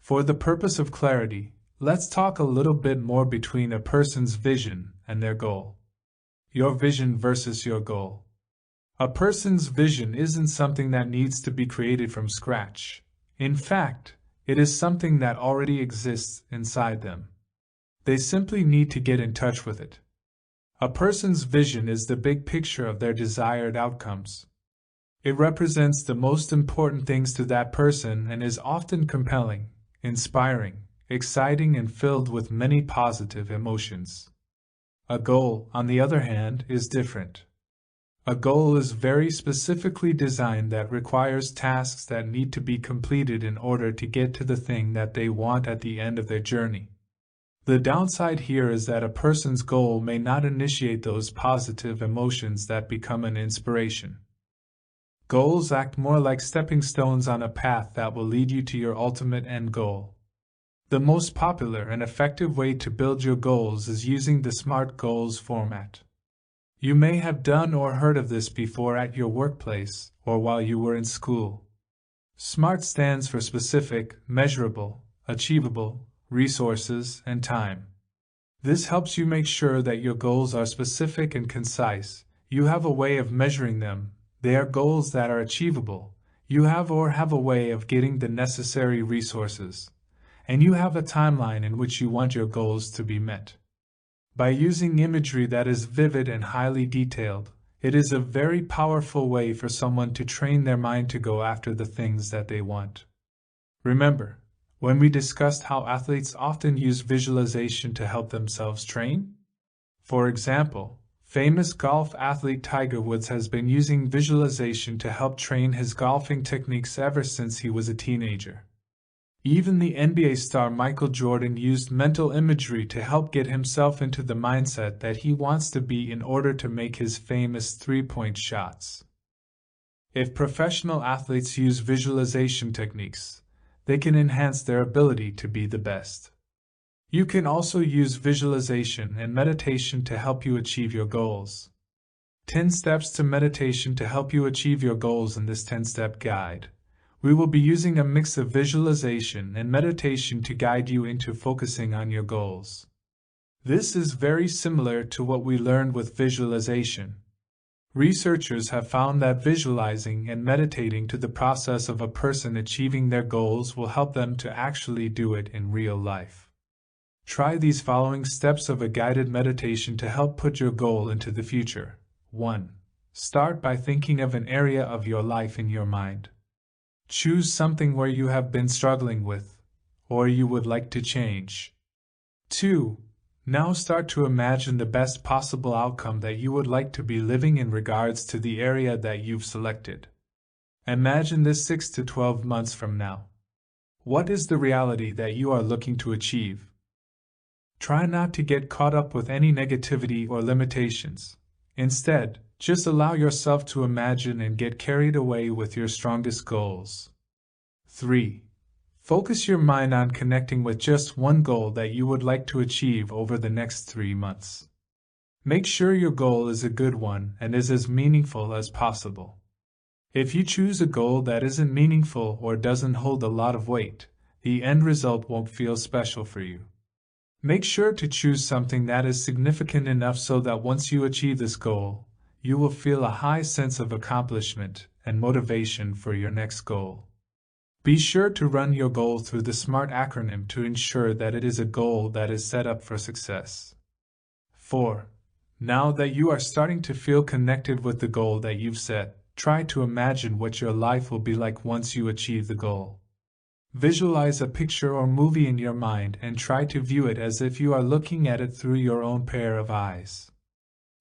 For the purpose of clarity, let's talk a little bit more between a person's vision and their goal. Your vision versus your goal. A person's vision isn't something that needs to be created from scratch. In fact, it is something that already exists inside them. They simply need to get in touch with it. A person's vision is the big picture of their desired outcomes. It represents the most important things to that person and is often compelling, inspiring, exciting, and filled with many positive emotions. A goal, on the other hand, is different. A goal is very specifically designed that requires tasks that need to be completed in order to get to the thing that they want at the end of their journey. The downside here is that a person's goal may not initiate those positive emotions that become an inspiration. Goals act more like stepping stones on a path that will lead you to your ultimate end goal. The most popular and effective way to build your goals is using the SMART goals format. You may have done or heard of this before at your workplace or while you were in school. SMART stands for specific, measurable, achievable, resources, and time. This helps you make sure that your goals are specific and concise. You have a way of measuring them. They are goals that are achievable. You have a way of getting the necessary resources. And you have a timeline in which you want your goals to be met. By using imagery that is vivid and highly detailed, it is a very powerful way for someone to train their mind to go after the things that they want. Remember, when we discussed how athletes often use visualization to help themselves train? For example, famous golf athlete Tiger Woods has been using visualization to help train his golfing techniques ever since he was a teenager. Even the NBA star Michael Jordan used mental imagery to help get himself into the mindset that he wants to be in order to make his famous three-point shots. If professional athletes use visualization techniques, they can enhance their ability to be the best. You can also use visualization and meditation to help you achieve your goals. 10 steps to meditation to help you achieve your goals in this 10-step guide. We will be using a mix of visualization and meditation to guide you into focusing on your goals. This is very similar to what we learned with visualization. Researchers have found that visualizing and meditating to the process of a person achieving their goals will help them to actually do it in real life. Try these following steps of a guided meditation to help put your goal into the future. 1. Start by thinking of an area of your life in your mind. Choose something where you have been struggling with, or you would like to change. 2. Now start to imagine the best possible outcome that you would like to be living in regards to the area that you've selected. Imagine this 6 to 12 months from now. What is the reality that you are looking to achieve? Try not to get caught up with any negativity or limitations. Instead, just allow yourself to imagine and get carried away with your strongest goals. 3. Focus your mind on connecting with just one goal that you would like to achieve over the next 3 months. Make sure your goal is a good one and is as meaningful as possible. If you choose a goal that isn't meaningful or doesn't hold a lot of weight, the end result won't feel special for you. Make sure to choose something that is significant enough so that once you achieve this goal, you will feel a high sense of accomplishment and motivation for your next goal. Be sure to run your goal through the SMART acronym to ensure that it is a goal that is set up for success. 4. Now that you are starting to feel connected with the goal that you've set, try to imagine what your life will be like once you achieve the goal. Visualize a picture or movie in your mind and try to view it as if you are looking at it through your own pair of eyes.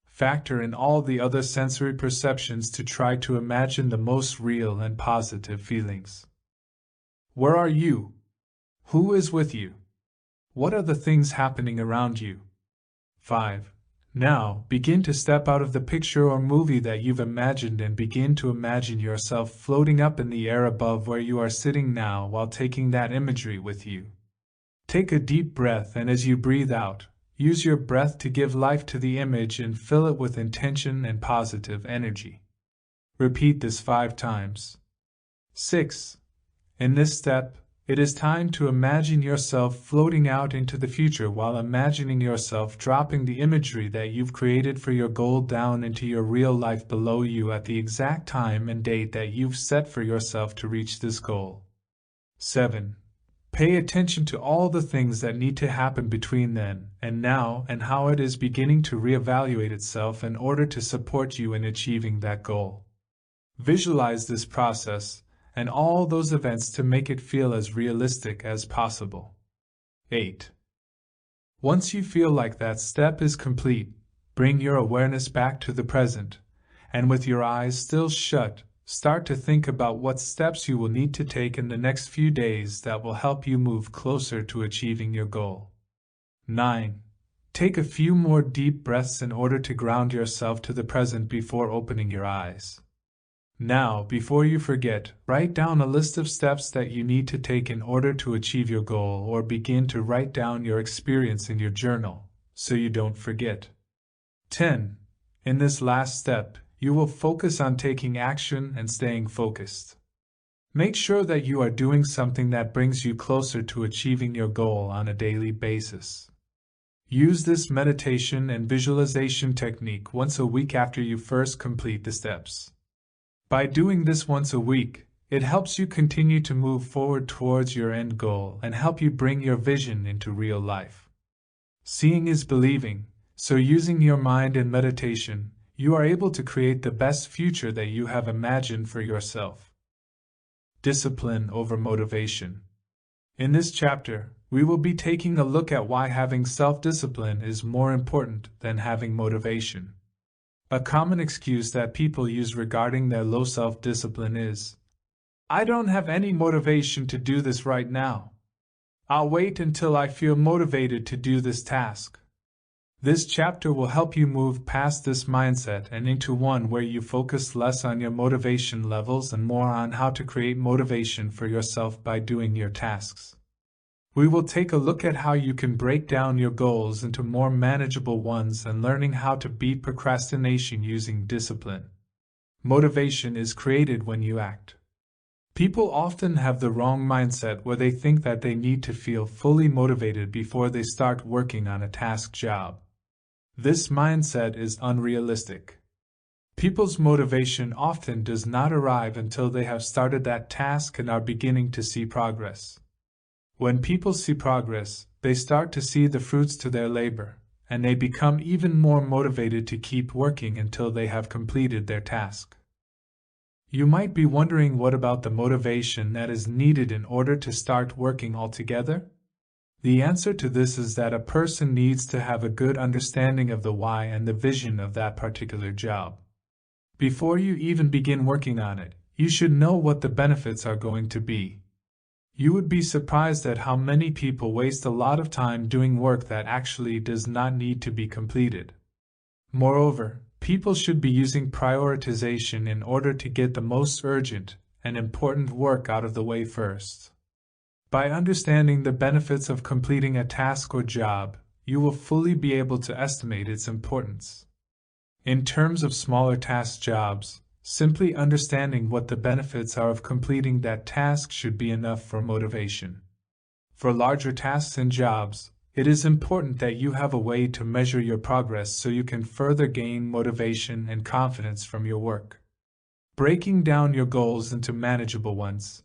Factor in all the other sensory perceptions to try to imagine the most real and positive feelings. Where are you? Who is with you? What are the things happening around you? 5. Now, begin to step out of the picture or movie that you've imagined and begin to imagine yourself floating up in the air above where you are sitting now while taking that imagery with you. Take a deep breath, and as you breathe out, use your breath to give life to the image and fill it with intention and positive energy. Repeat this 5 times. 6. In this step, it is time to imagine yourself floating out into the future while imagining yourself dropping the imagery that you've created for your goal down into your real life below you at the exact time and date that you've set for yourself to reach this goal. 7. Pay attention to all the things that need to happen between then and now and how it is beginning to reevaluate itself in order to support you in achieving that goal. Visualize this process, and all those events to make it feel as realistic as possible. 8. Once you feel like that step is complete, bring your awareness back to the present, and with your eyes still shut, start to think about what steps you will need to take in the next few days that will help you move closer to achieving your goal. 9. Take a few more deep breaths in order to ground yourself to the present before opening your eyes. Now, before you forget, write down a list of steps that you need to take in order to achieve your goal, or begin to write down your experience in your journal, so you don't forget. 10. In this last step, you will focus on taking action and staying focused. Make sure that you are doing something that brings you closer to achieving your goal on a daily basis. Use this meditation and visualization technique once a week after you first complete the steps. By doing this once a week, it helps you continue to move forward towards your end goal and help you bring your vision into real life. Seeing is believing, so using your mind in meditation, you are able to create the best future that you have imagined for yourself. Discipline over motivation. In this chapter, we will be taking a look at why having self-discipline is more important than having motivation. A common excuse that people use regarding their low self-discipline is, "I don't have any motivation to do this right now. I'll wait until I feel motivated to do this task." This chapter will help you move past this mindset and into one where you focus less on your motivation levels and more on how to create motivation for yourself by doing your tasks. We will take a look at how you can break down your goals into more manageable ones and learning how to beat procrastination using discipline. Motivation is created when you act. People often have the wrong mindset where they think that they need to feel fully motivated before they start working on a task job. This mindset is unrealistic. People's motivation often does not arrive until they have started that task and are beginning to see progress. When people see progress, they start to see the fruits to their labor, and they become even more motivated to keep working until they have completed their task. You might be wondering, what about the motivation that is needed in order to start working altogether? The answer to this is that a person needs to have a good understanding of the why and the vision of that particular job. Before you even begin working on it, you should know what the benefits are going to be. You would be surprised at how many people waste a lot of time doing work that actually does not need to be completed. Moreover, people should be using prioritization in order to get the most urgent and important work out of the way first. By understanding the benefits of completing a task or job, you will fully be able to estimate its importance. In terms of smaller task jobs, simply understanding what the benefits are of completing that task should be enough for motivation. For larger tasks and jobs, it is important that you have a way to measure your progress so you can further gain motivation and confidence from your work. Breaking down your goals into manageable ones.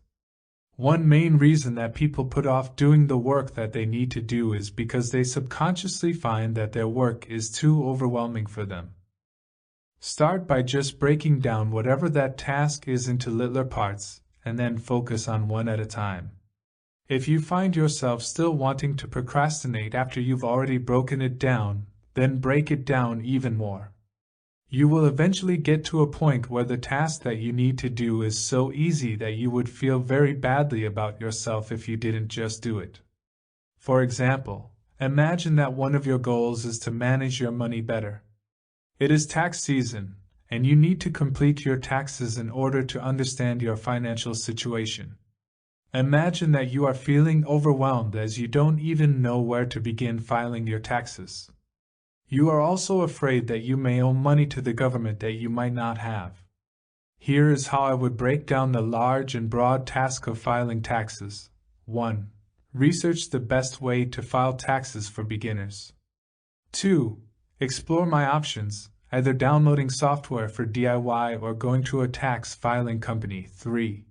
One main reason that people put off doing the work that they need to do is because they subconsciously find that their work is too overwhelming for them. Start by just breaking down whatever that task is into littler parts, and then focus on one at a time. If you find yourself still wanting to procrastinate after you've already broken it down, then break it down even more. You will eventually get to a point where the task that you need to do is so easy that you would feel very badly about yourself if you didn't just do it. For example, imagine that one of your goals is to manage your money better. It is tax season, and you need to complete your taxes in order to understand your financial situation. Imagine that you are feeling overwhelmed as you don't even know where to begin filing your taxes. You are also afraid that you may owe money to the government that you might not have. Here is how I would break down the large and broad task of filing taxes. 1. Research the best way to file taxes for beginners. 2. Explore my options, either downloading software for DIY or going to a tax filing company. 3.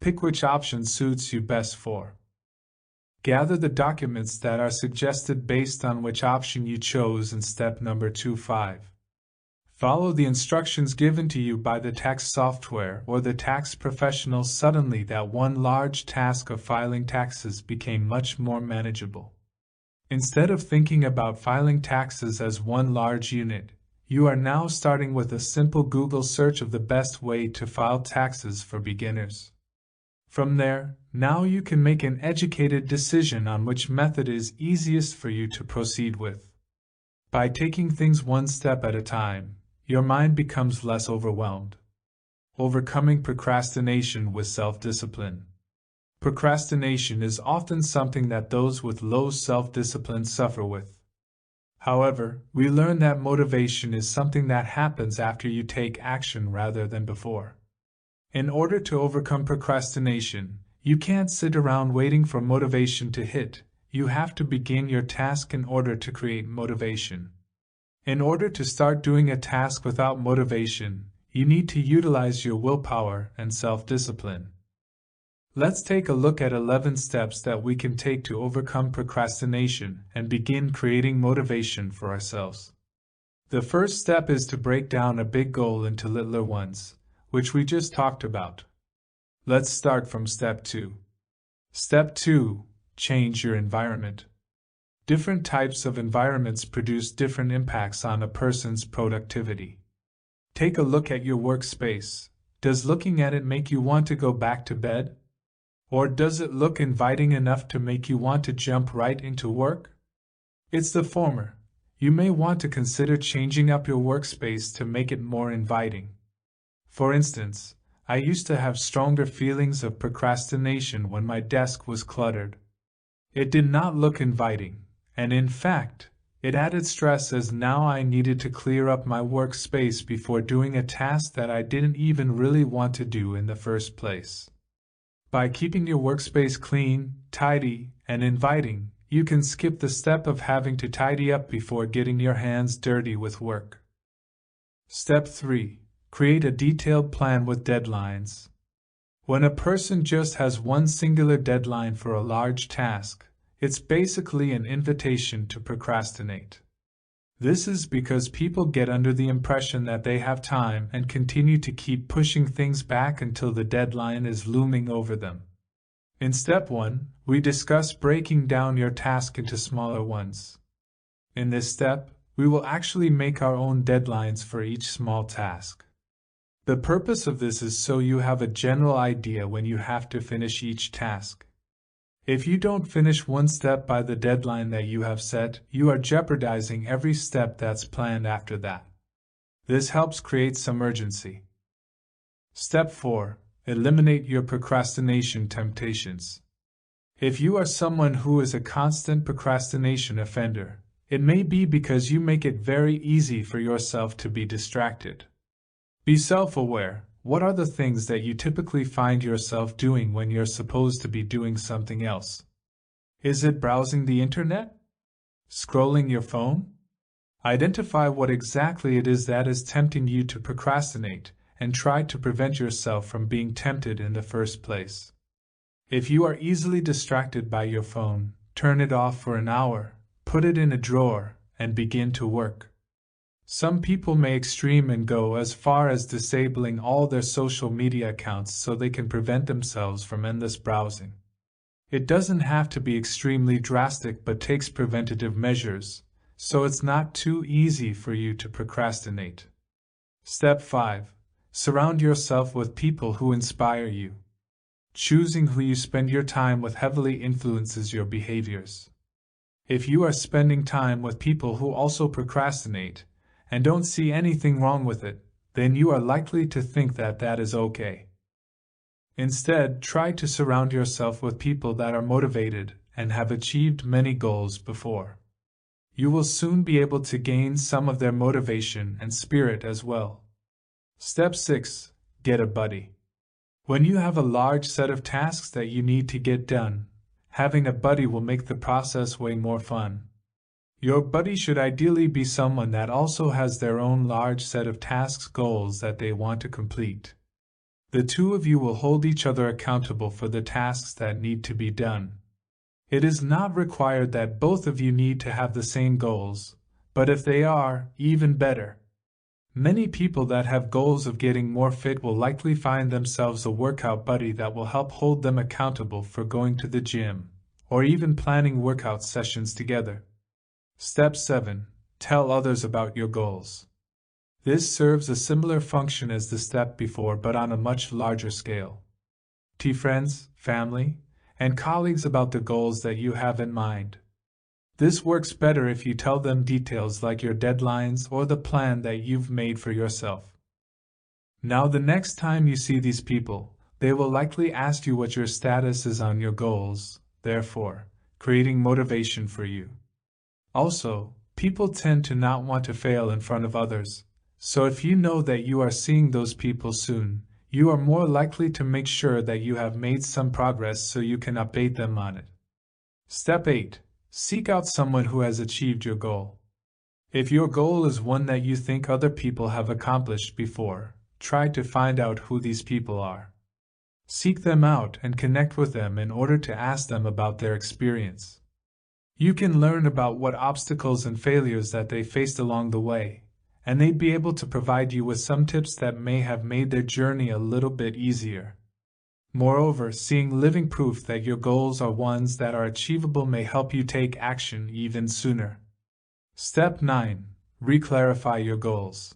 Pick which option suits you best. 4. Gather the documents that are suggested based on which option you chose in step number 2. 5. Follow the instructions given to you by the tax software or the tax professional. Suddenly, that one large task of filing taxes became much more manageable. Instead of thinking about filing taxes as one large unit, you are now starting with a simple Google search of the best way to file taxes for beginners. From there, now you can make an educated decision on which method is easiest for you to proceed with. By taking things one step at a time, your mind becomes less overwhelmed. Overcoming procrastination with self-discipline. Procrastination is often something that those with low self-discipline suffer with. However, we learn that motivation is something that happens after you take action rather than before. In order to overcome procrastination, you can't sit around waiting for motivation to hit. You have to begin your task in order to create motivation. In order to start doing a task without motivation, you need to utilize your willpower and self-discipline. Let's take a look at 11 steps that we can take to overcome procrastination and begin creating motivation for ourselves. The first step is to break down a big goal into littler ones, which we just talked about. Let's start from step 2. Step 2. Change your environment. Different types of environments produce different impacts on a person's productivity. Take a look at your workspace. Does looking at it make you want to go back to bed? Or does it look inviting enough to make you want to jump right into work? It's the former. You may want to consider changing up your workspace to make it more inviting. For instance, I used to have stronger feelings of procrastination when my desk was cluttered. It did not look inviting. And in fact, it added stress as now I needed to clear up my workspace before doing a task that I didn't even really want to do in the first place. By keeping your workspace clean, tidy, and inviting, you can skip the step of having to tidy up before getting your hands dirty with work. Step 3. Create a detailed plan with deadlines. When a person just has one singular deadline for a large task, it's basically an invitation to procrastinate. This is because people get under the impression that they have time and continue to keep pushing things back until the deadline is looming over them. In step 1, we discuss breaking down your task into smaller ones. In this step, we will actually make our own deadlines for each small task. The purpose of this is so you have a general idea when you have to finish each task. If you don't finish one step by the deadline that you have set, you are jeopardizing every step that's planned after that. This helps create some urgency. Step 4. Eliminate your procrastination temptations. If you are someone who is a constant procrastination offender, it may be because you make it very easy for yourself to be distracted. Be self-aware. What are the things that you typically find yourself doing when you're supposed to be doing something else? Is it browsing the internet? Scrolling your phone? Identify what exactly it is that is tempting you to procrastinate, and try to prevent yourself from being tempted in the first place. If you are easily distracted by your phone, turn it off for an hour, put it in a drawer, and begin to work. Some people may extreme and go as far as disabling all their social media accounts so they can prevent themselves from endless browsing. It doesn't have to be extremely drastic but takes preventative measures, so it's not too easy for you to procrastinate. Step 5. Surround yourself with people who inspire you. Choosing who you spend your time with heavily influences your behaviors. If you are spending time with people who also procrastinate, and don't see anything wrong with it, then you are likely to think that that is okay. Instead, try to surround yourself with people that are motivated and have achieved many goals before. You will soon be able to gain some of their motivation and spirit as well. Step 6. Get a buddy. When you have a large set of tasks that you need to get done, having a buddy will make the process way more fun. Your buddy should ideally be someone that also has their own large set of tasks goals that they want to complete. The two of you will hold each other accountable for the tasks that need to be done. It is not required that both of you need to have the same goals, but if they are, even better. Many people that have goals of getting more fit will likely find themselves a workout buddy that will help hold them accountable for going to the gym, or even planning workout sessions together. Step 7. Tell others about your goals. This serves a similar function as the step before but on a much larger scale. Tell friends, family, and colleagues about the goals that you have in mind. This works better if you tell them details like your deadlines or the plan that you've made for yourself. Now, the next time you see these people, they will likely ask you what your status is on your goals, therefore, creating motivation for you. Also, people tend to not want to fail in front of others, so if you know that you are seeing those people soon, you are more likely to make sure that you have made some progress so you can update them on it. Step 8. Seek out someone who has achieved your goal. If your goal is one that you think other people have accomplished before, try to find out who these people are. Seek them out and connect with them in order to ask them about their experience. You can learn about what obstacles and failures that they faced along the way, and they'd be able to provide you with some tips that may have made their journey a little bit easier. Moreover, seeing living proof that your goals are ones that are achievable may help you take action even sooner. Step 9. Reclarify your goals.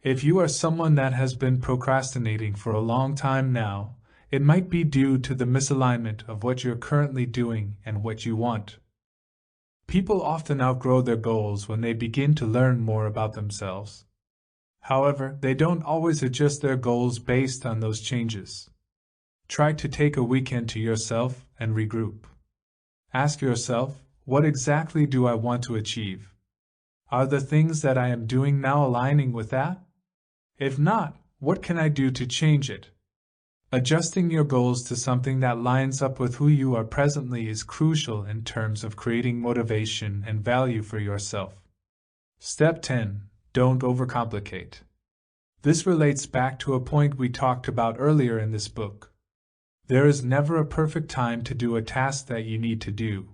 If you are someone that has been procrastinating for a long time now, it might be due to the misalignment of what you're currently doing and what you want. People often outgrow their goals when they begin to learn more about themselves. However, they don't always adjust their goals based on those changes. Try to take a weekend to yourself and regroup. Ask yourself, what exactly do I want to achieve? Are the things that I am doing now aligning with that? If not, what can I do to change it? Adjusting your goals to something that lines up with who you are presently is crucial in terms of creating motivation and value for yourself. Step 10. Don't overcomplicate. This relates back to a point we talked about earlier in this book. There is never a perfect time to do a task that you need to do.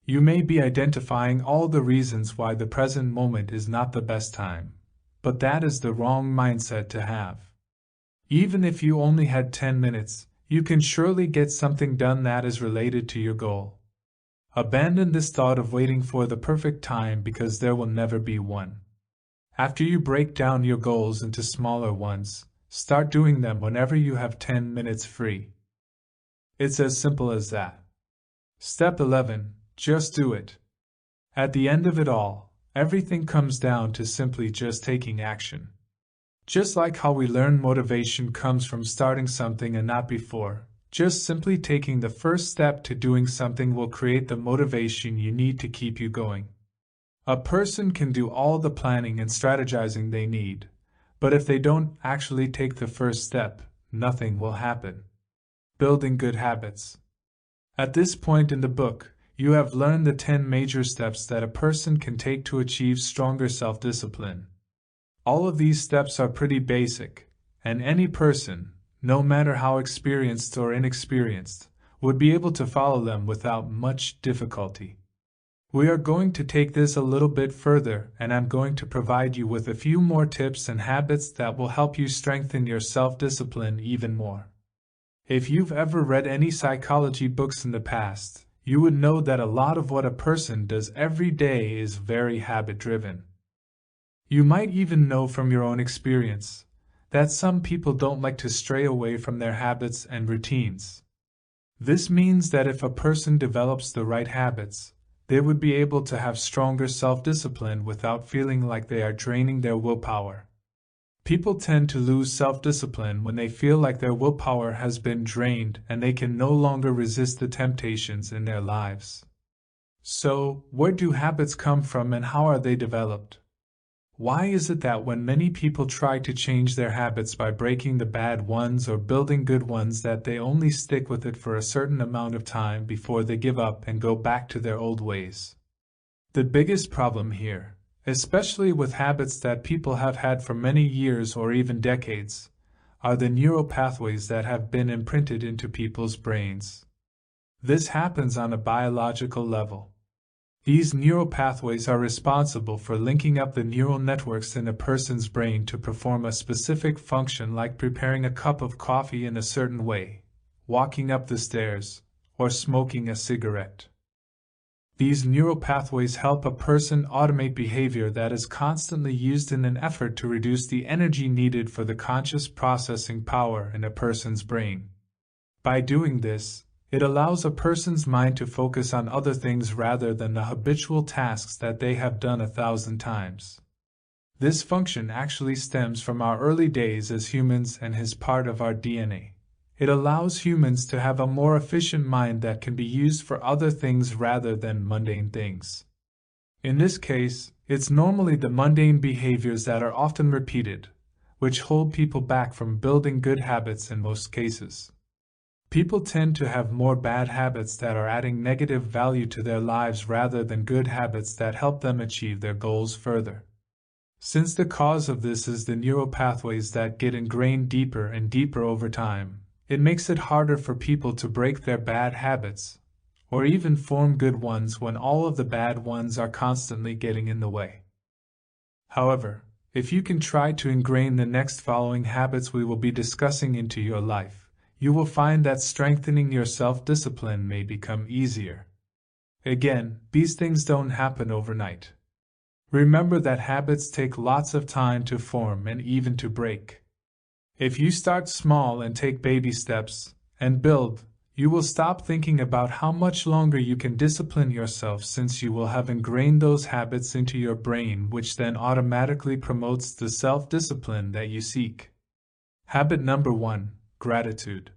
You may be identifying all the reasons why the present moment is not the best time, but that is the wrong mindset to have. Even if you only had 10 minutes, you can surely get something done that is related to your goal. Abandon this thought of waiting for the perfect time because there will never be one. After you break down your goals into smaller ones, start doing them whenever you have 10 minutes free. It's as simple as that. Step 11. Just do it. At the end of it all, everything comes down to simply just taking action. Just like how we learn motivation comes from starting something and not before, just simply taking the first step to doing something will create the motivation you need to keep you going. A person can do all the planning and strategizing they need, but if they don't actually take the first step, nothing will happen. Building good habits. At this point in the book, you have learned the 10 major steps that a person can take to achieve stronger self-discipline. All of these steps are pretty basic, and any person, no matter how experienced or inexperienced, would be able to follow them without much difficulty. We are going to take this a little bit further, and I'm going to provide you with a few more tips and habits that will help you strengthen your self-discipline even more. If you've ever read any psychology books in the past, you would know that a lot of what a person does every day is very habit-driven. You might even know from your own experience that some people don't like to stray away from their habits and routines. This means that if a person develops the right habits, they would be able to have stronger self-discipline without feeling like they are draining their willpower. People tend to lose self-discipline when they feel like their willpower has been drained and they can no longer resist the temptations in their lives. So, where do habits come from and how are they developed? Why is it that when many people try to change their habits by breaking the bad ones or building good ones that they only stick with it for a certain amount of time before they give up and go back to their old ways? The biggest problem here, especially with habits that people have had for many years or even decades, are the neural pathways that have been imprinted into people's brains. This happens on a biological level. These neural pathways are responsible for linking up the neural networks in a person's brain to perform a specific function like preparing a cup of coffee in a certain way, walking up the stairs, or smoking a cigarette. These neural pathways help a person automate behavior that is constantly used in an effort to reduce the energy needed for the conscious processing power in a person's brain. By doing this, it allows a person's mind to focus on other things rather than the habitual tasks that they have done 1,000 times. This function actually stems from our early days as humans and is part of our DNA. It allows humans to have a more efficient mind that can be used for other things rather than mundane things. In this case, it's normally the mundane behaviors that are often repeated, which hold people back from building good habits in most cases. People tend to have more bad habits that are adding negative value to their lives rather than good habits that help them achieve their goals further. Since the cause of this is the neural pathways that get ingrained deeper and deeper over time, it makes it harder for people to break their bad habits, or even form good ones when all of the bad ones are constantly getting in the way. However, if you can try to ingrain the next following habits we will be discussing into your life, you will find that strengthening your self-discipline may become easier. Again, these things don't happen overnight. Remember that habits take lots of time to form and even to break. If you start small and take baby steps, and build, you will stop thinking about how much longer you can discipline yourself since you will have ingrained those habits into your brain, which then automatically promotes the self-discipline that you seek. Habit number 1. Gratitude.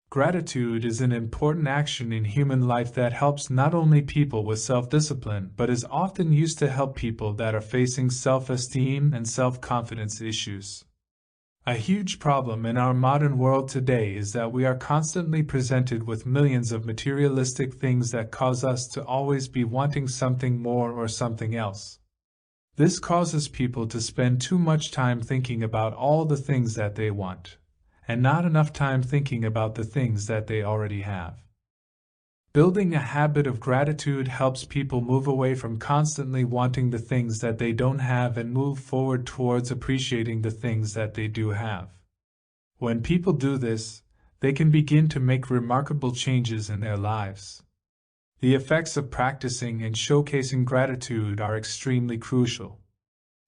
Gratitude is an important action in human life that helps not only people with self-discipline but is often used to help people that are facing self-esteem and self-confidence issues. A huge problem in our modern world today is that we are constantly presented with millions of materialistic things that cause us to always be wanting something more or something else. This causes people to spend too much time thinking about all the things that they want, and not enough time thinking about the things that they already have. Building a habit of gratitude helps people move away from constantly wanting the things that they don't have and move forward towards appreciating the things that they do have. When people do this, they can begin to make remarkable changes in their lives. The effects of practicing and showcasing gratitude are extremely crucial.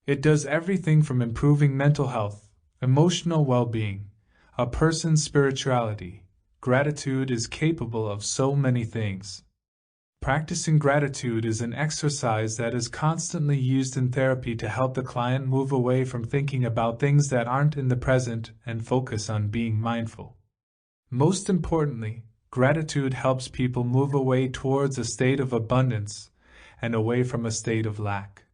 It does everything from improving mental health, emotional well-being, a person's spirituality. Gratitude is capable of so many things. Practicing gratitude is an exercise that is constantly used in therapy to help the client move away from thinking about things that aren't in the present and focus on being mindful. Most importantly, gratitude helps people move away towards a state of abundance and away from a state of lack.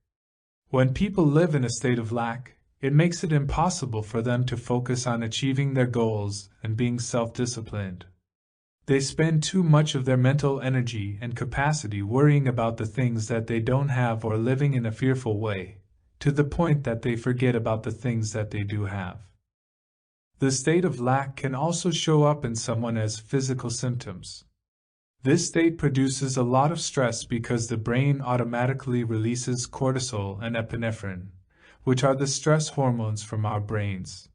When people live in a state of lack, it makes it impossible for them to focus on achieving their goals and being self-disciplined. They spend too much of their mental energy and capacity worrying about the things that they don't have or living in a fearful way, to the point that they forget about the things that they do have. The state of lack can also show up in someone as physical symptoms. This state produces a lot of stress because the brain automatically releases cortisol and epinephrine, which are the stress hormones from our brains.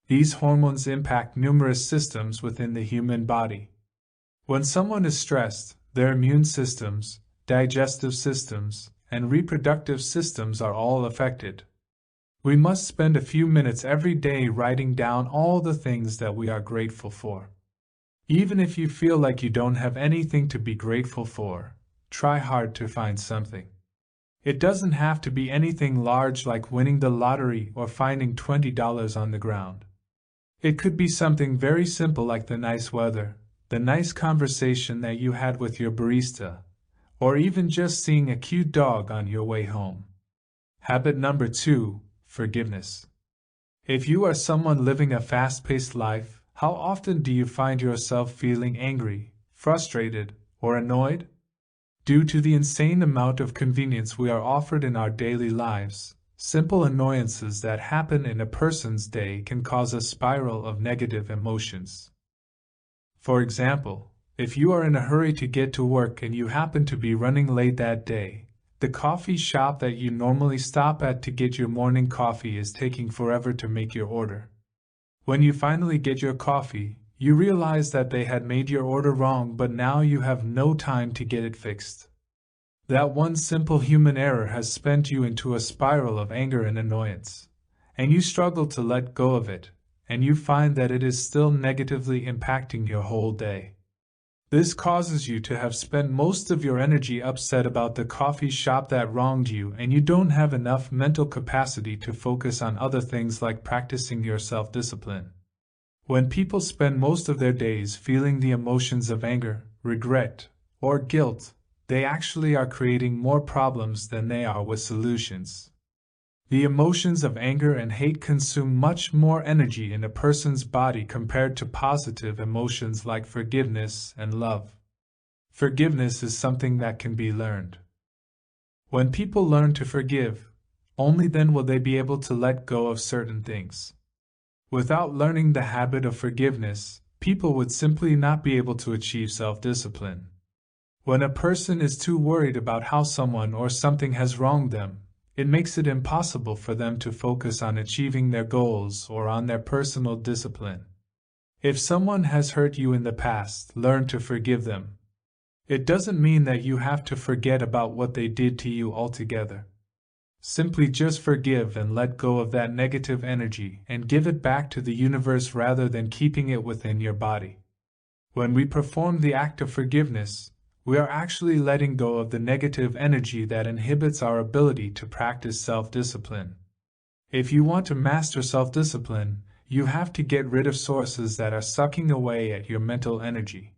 These hormones impact numerous systems within the human body. When someone is stressed, their immune systems, digestive systems, and reproductive systems are all affected. We must spend a few minutes every day writing down all the things that we are grateful for. Even if you feel like you don't have anything to be grateful for, try hard to find something. It doesn't have to be anything large like winning the lottery or finding $20 on the ground. It could be something very simple like the nice weather, the nice conversation that you had with your barista, or even just seeing a cute dog on your way home. Habit number 2, forgiveness. If you are someone living a fast-paced life, how often do you find yourself feeling angry, frustrated, or annoyed? Due to the insane amount of convenience we are offered in our daily lives, simple annoyances that happen in a person's day can cause a spiral of negative emotions. For example, If you are in a hurry to get to work and you happen to be running late that day, the coffee shop that you normally stop at to get your morning coffee is taking forever to make your order. When you finally get your coffee, you realize that they had made your order wrong, but now you have no time to get it fixed. That one simple human error has spent you into a spiral of anger and annoyance, and you struggle to let go of it, and you find that it is still negatively impacting your whole day. This causes you to have spent most of your energy upset about the coffee shop that wronged you, and you don't have enough mental capacity to focus on other things like practicing your self-discipline. When people spend most of their days feeling the emotions of anger, regret, or guilt, they actually are creating more problems than they are with solutions. The emotions of anger and hate consume much more energy in a person's body compared to positive emotions like forgiveness and love. Forgiveness is something that can be learned. When people learn to forgive, only then will they be able to let go of certain things. Without learning the habit of forgiveness, people would simply not be able to achieve self-discipline. When a person is too worried about how someone or something has wronged them, it makes it impossible for them to focus on achieving their goals or on their personal discipline. If someone has hurt you in the past, learn to forgive them. It doesn't mean that you have to forget about what they did to you altogether. Simply just forgive and let go of that negative energy and give it back to the universe rather than keeping it within your body. When we perform the act of forgiveness, we are actually letting go of the negative energy that inhibits our ability to practice self-discipline. If you want to master self-discipline, you have to get rid of sources that are sucking away at your mental energy.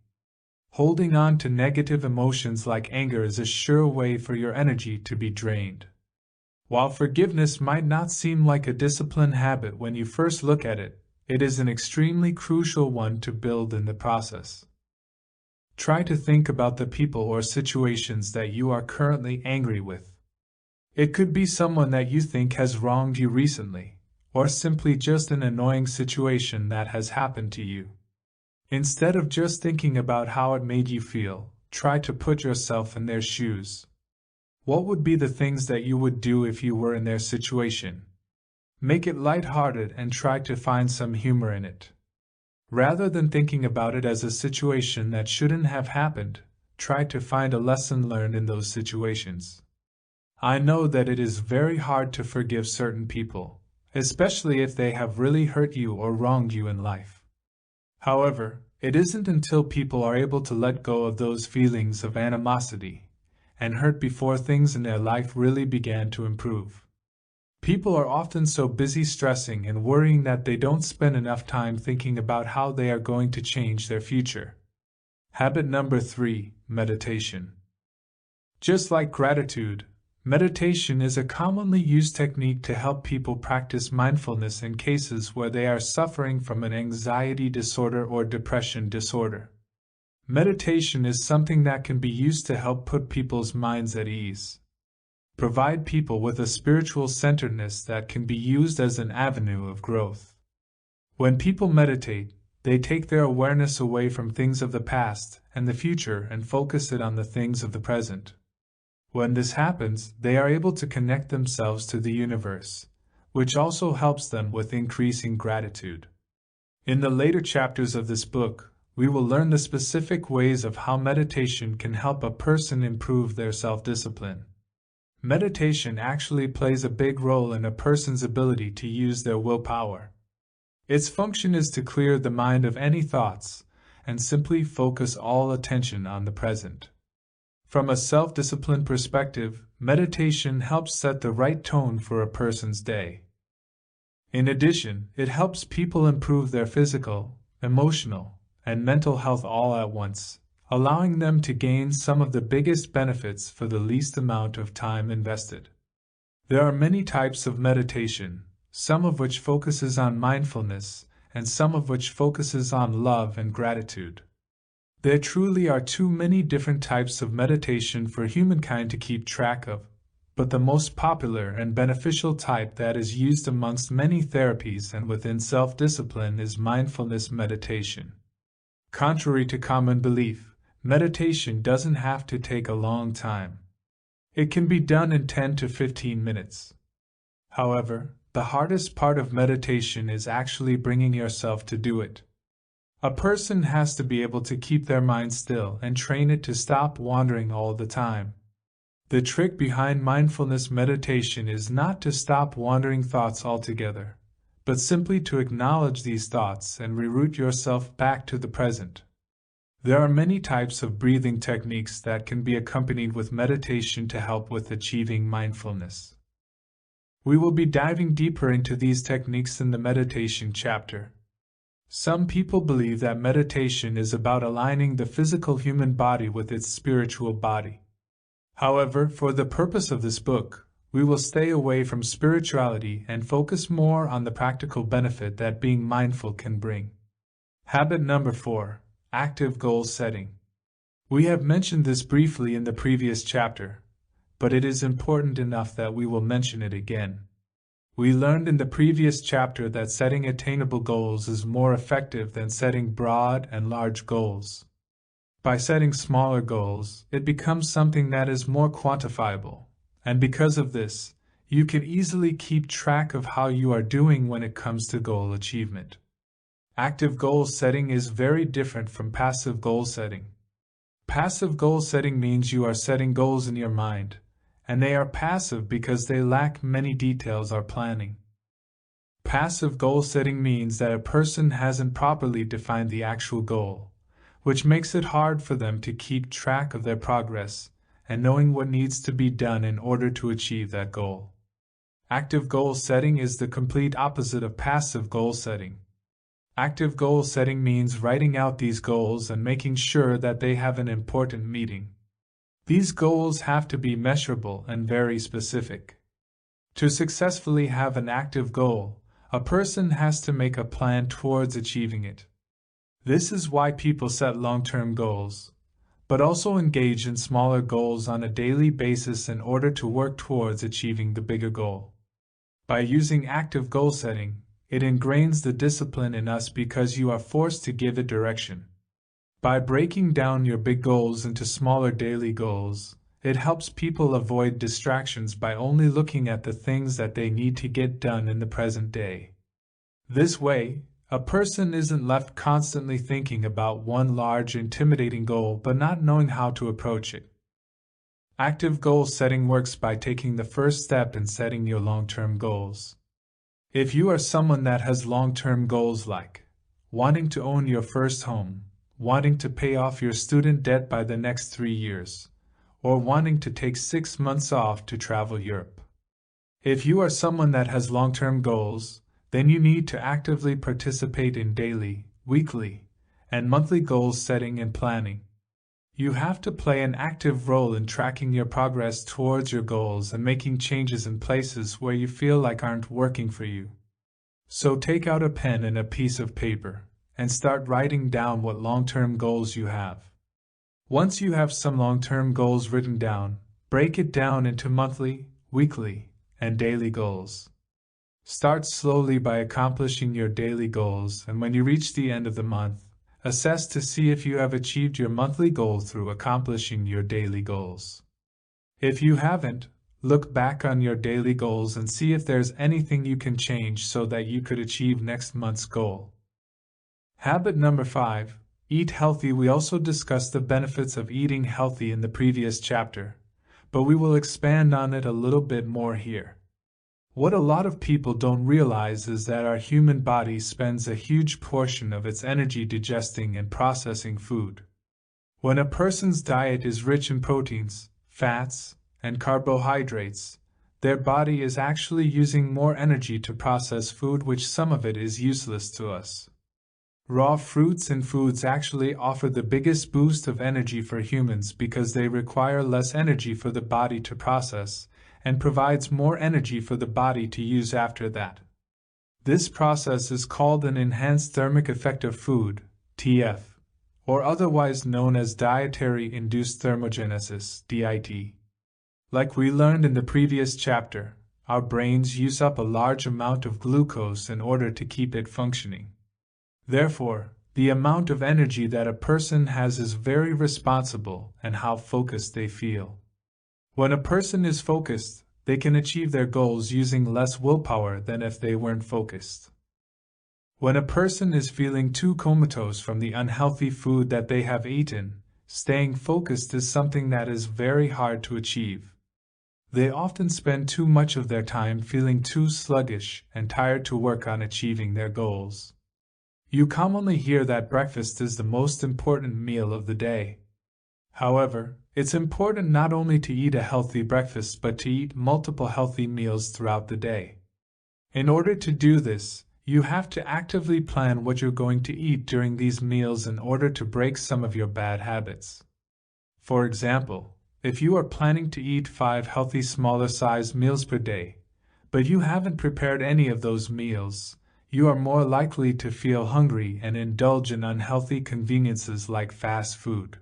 Holding on to negative emotions like anger is a sure way for your energy to be drained. While forgiveness might not seem like a discipline habit when you first look at it, it is an extremely crucial one to build in the process. Try to think about the people or situations that you are currently angry with. It could be someone that you think has wronged you recently, or simply just an annoying situation that has happened to you. Instead of just thinking about how it made you feel, try to put yourself in their shoes. What would be the things that you would do if you were in their situation? Make it lighthearted and try to find some humor in it. Rather than thinking about it as a situation that shouldn't have happened, try to find a lesson learned in those situations. I know that it is very hard to forgive certain people, especially if they have really hurt you or wronged you in life. However, it isn't until people are able to let go of those feelings of animosity and hurt before things in their life really began to improve. People are often so busy stressing and worrying that they don't spend enough time thinking about how they are going to change their future. Habit number 3, meditation. Just like gratitude, meditation is a commonly used technique to help people practice mindfulness in cases where they are suffering from an anxiety disorder or depression disorder. Meditation is something that can be used to help put people's minds at ease. Provide people with a spiritual centeredness that can be used as an avenue of growth. When people meditate, they take their awareness away from things of the past and the future and focus it on the things of the present. When this happens, they are able to connect themselves to the universe, which also helps them with increasing gratitude. In the later chapters of this book, we will learn the specific ways of how meditation can help a person improve their self-discipline. Meditation actually plays a big role in a person's ability to use their willpower. Its function is to clear the mind of any thoughts and simply focus all attention on the present. From a self-discipline perspective, meditation helps set the right tone for a person's day. In addition, it helps people improve their physical, emotional, and mental health all at once, allowing them to gain some of the biggest benefits for the least amount of time invested. There are many types of meditation, some of which focuses on mindfulness, and some of which focuses on love and gratitude. There truly are too many different types of meditation for humankind to keep track of, but the most popular and beneficial type that is used amongst many therapies and within self-discipline is mindfulness meditation. Contrary to common belief, meditation doesn't have to take a long time. It can be done in 10 to 15 minutes. However, the hardest part of meditation is actually bringing yourself to do it. A person has to be able to keep their mind still and train it to stop wandering all the time. The trick behind mindfulness meditation is not to stop wandering thoughts altogether, but simply to acknowledge these thoughts and reroute yourself back to the present. There are many types of breathing techniques that can be accompanied with meditation to help with achieving mindfulness. We will be diving deeper into these techniques in the meditation chapter. Some people believe that meditation is about aligning the physical human body with its spiritual body. However, for the purpose of this book, we will stay away from spirituality and focus more on the practical benefit that being mindful can bring. Habit number 4. Active goal setting. We have mentioned this briefly in the previous chapter, but it is important enough that we will mention it again. We learned in the previous chapter that setting attainable goals is more effective than setting broad and large goals. By setting smaller goals, it becomes something that is more quantifiable, and because of this, you can easily keep track of how you are doing when it comes to goal achievement. Active goal setting is very different from passive goal setting. Passive goal setting means you are setting goals in your mind, and they are passive because they lack many details or planning. Passive goal setting means that a person hasn't properly defined the actual goal, which makes it hard for them to keep track of their progress and knowing what needs to be done in order to achieve that goal. Active goal setting is the complete opposite of passive goal setting. Active goal setting means writing out these goals and making sure that they have an important meaning. These goals have to be measurable and very specific. To successfully have an active goal, a person has to make a plan towards achieving it. This is why people set long-term goals, but also engage in smaller goals on a daily basis in order to work towards achieving the bigger goal. By using active goal setting, it ingrains the discipline in us because you are forced to give it direction. By breaking down your big goals into smaller daily goals, it helps people avoid distractions by only looking at the things that they need to get done in the present day. This way, a person isn't left constantly thinking about one large, intimidating goal but not knowing how to approach it. Active goal setting works by taking the first step in setting your long-term goals. If you are someone that has long-term goals like wanting to own your first home, wanting to pay off your student debt by the next 3 years, or wanting to take 6 months off to travel Europe. If you are someone that has long-term goals, then you need to actively participate in daily, weekly, and monthly goal setting and planning. You have to play an active role in tracking your progress towards your goals and making changes in places where you feel like aren't working for you. So take out a pen and a piece of paper and start writing down what long-term goals you have. Once you have some long-term goals written down, break it down into monthly, weekly, and daily goals. Start slowly by accomplishing your daily goals, and when you reach the end of the month, assess to see if you have achieved your monthly goal through accomplishing your daily goals. If you haven't, look back on your daily goals and see if there's anything you can change so that you could achieve next month's goal. Habit number 5. Eat healthy. We also discussed the benefits of eating healthy in the previous chapter, but we will expand on it a little bit more here. What a lot of people don't realize is that our human body spends a huge portion of its energy digesting and processing food. When a person's diet is rich in proteins, fats, and carbohydrates, their body is actually using more energy to process food, which some of it is useless to us. Raw fruits and foods actually offer the biggest boost of energy for humans because they require less energy for the body to process, and provides more energy for the body to use after that. This process is called an enhanced thermic effect of food, TF, or otherwise known as dietary induced thermogenesis, DIT. Like we learned in the previous chapter, our brains use up a large amount of glucose in order to keep it functioning. Therefore, The amount of energy that a person has is very responsible and how focused they feel. When a person is focused, they can achieve their goals using less willpower than if they weren't focused. When a person is feeling too comatose from the unhealthy food that they have eaten, staying focused is something that is very hard to achieve. They often spend too much of their time feeling too sluggish and tired to work on achieving their goals. You commonly hear that breakfast is the most important meal of the day. However, it's important not only to eat a healthy breakfast but to eat multiple healthy meals throughout the day. In order to do this, you have to actively plan what you're going to eat during these meals in order to break some of your bad habits. For example, if you are planning to eat 5 healthy smaller-sized meals per day, but you haven't prepared any of those meals, you are more likely to feel hungry and indulge in unhealthy conveniences like fast food.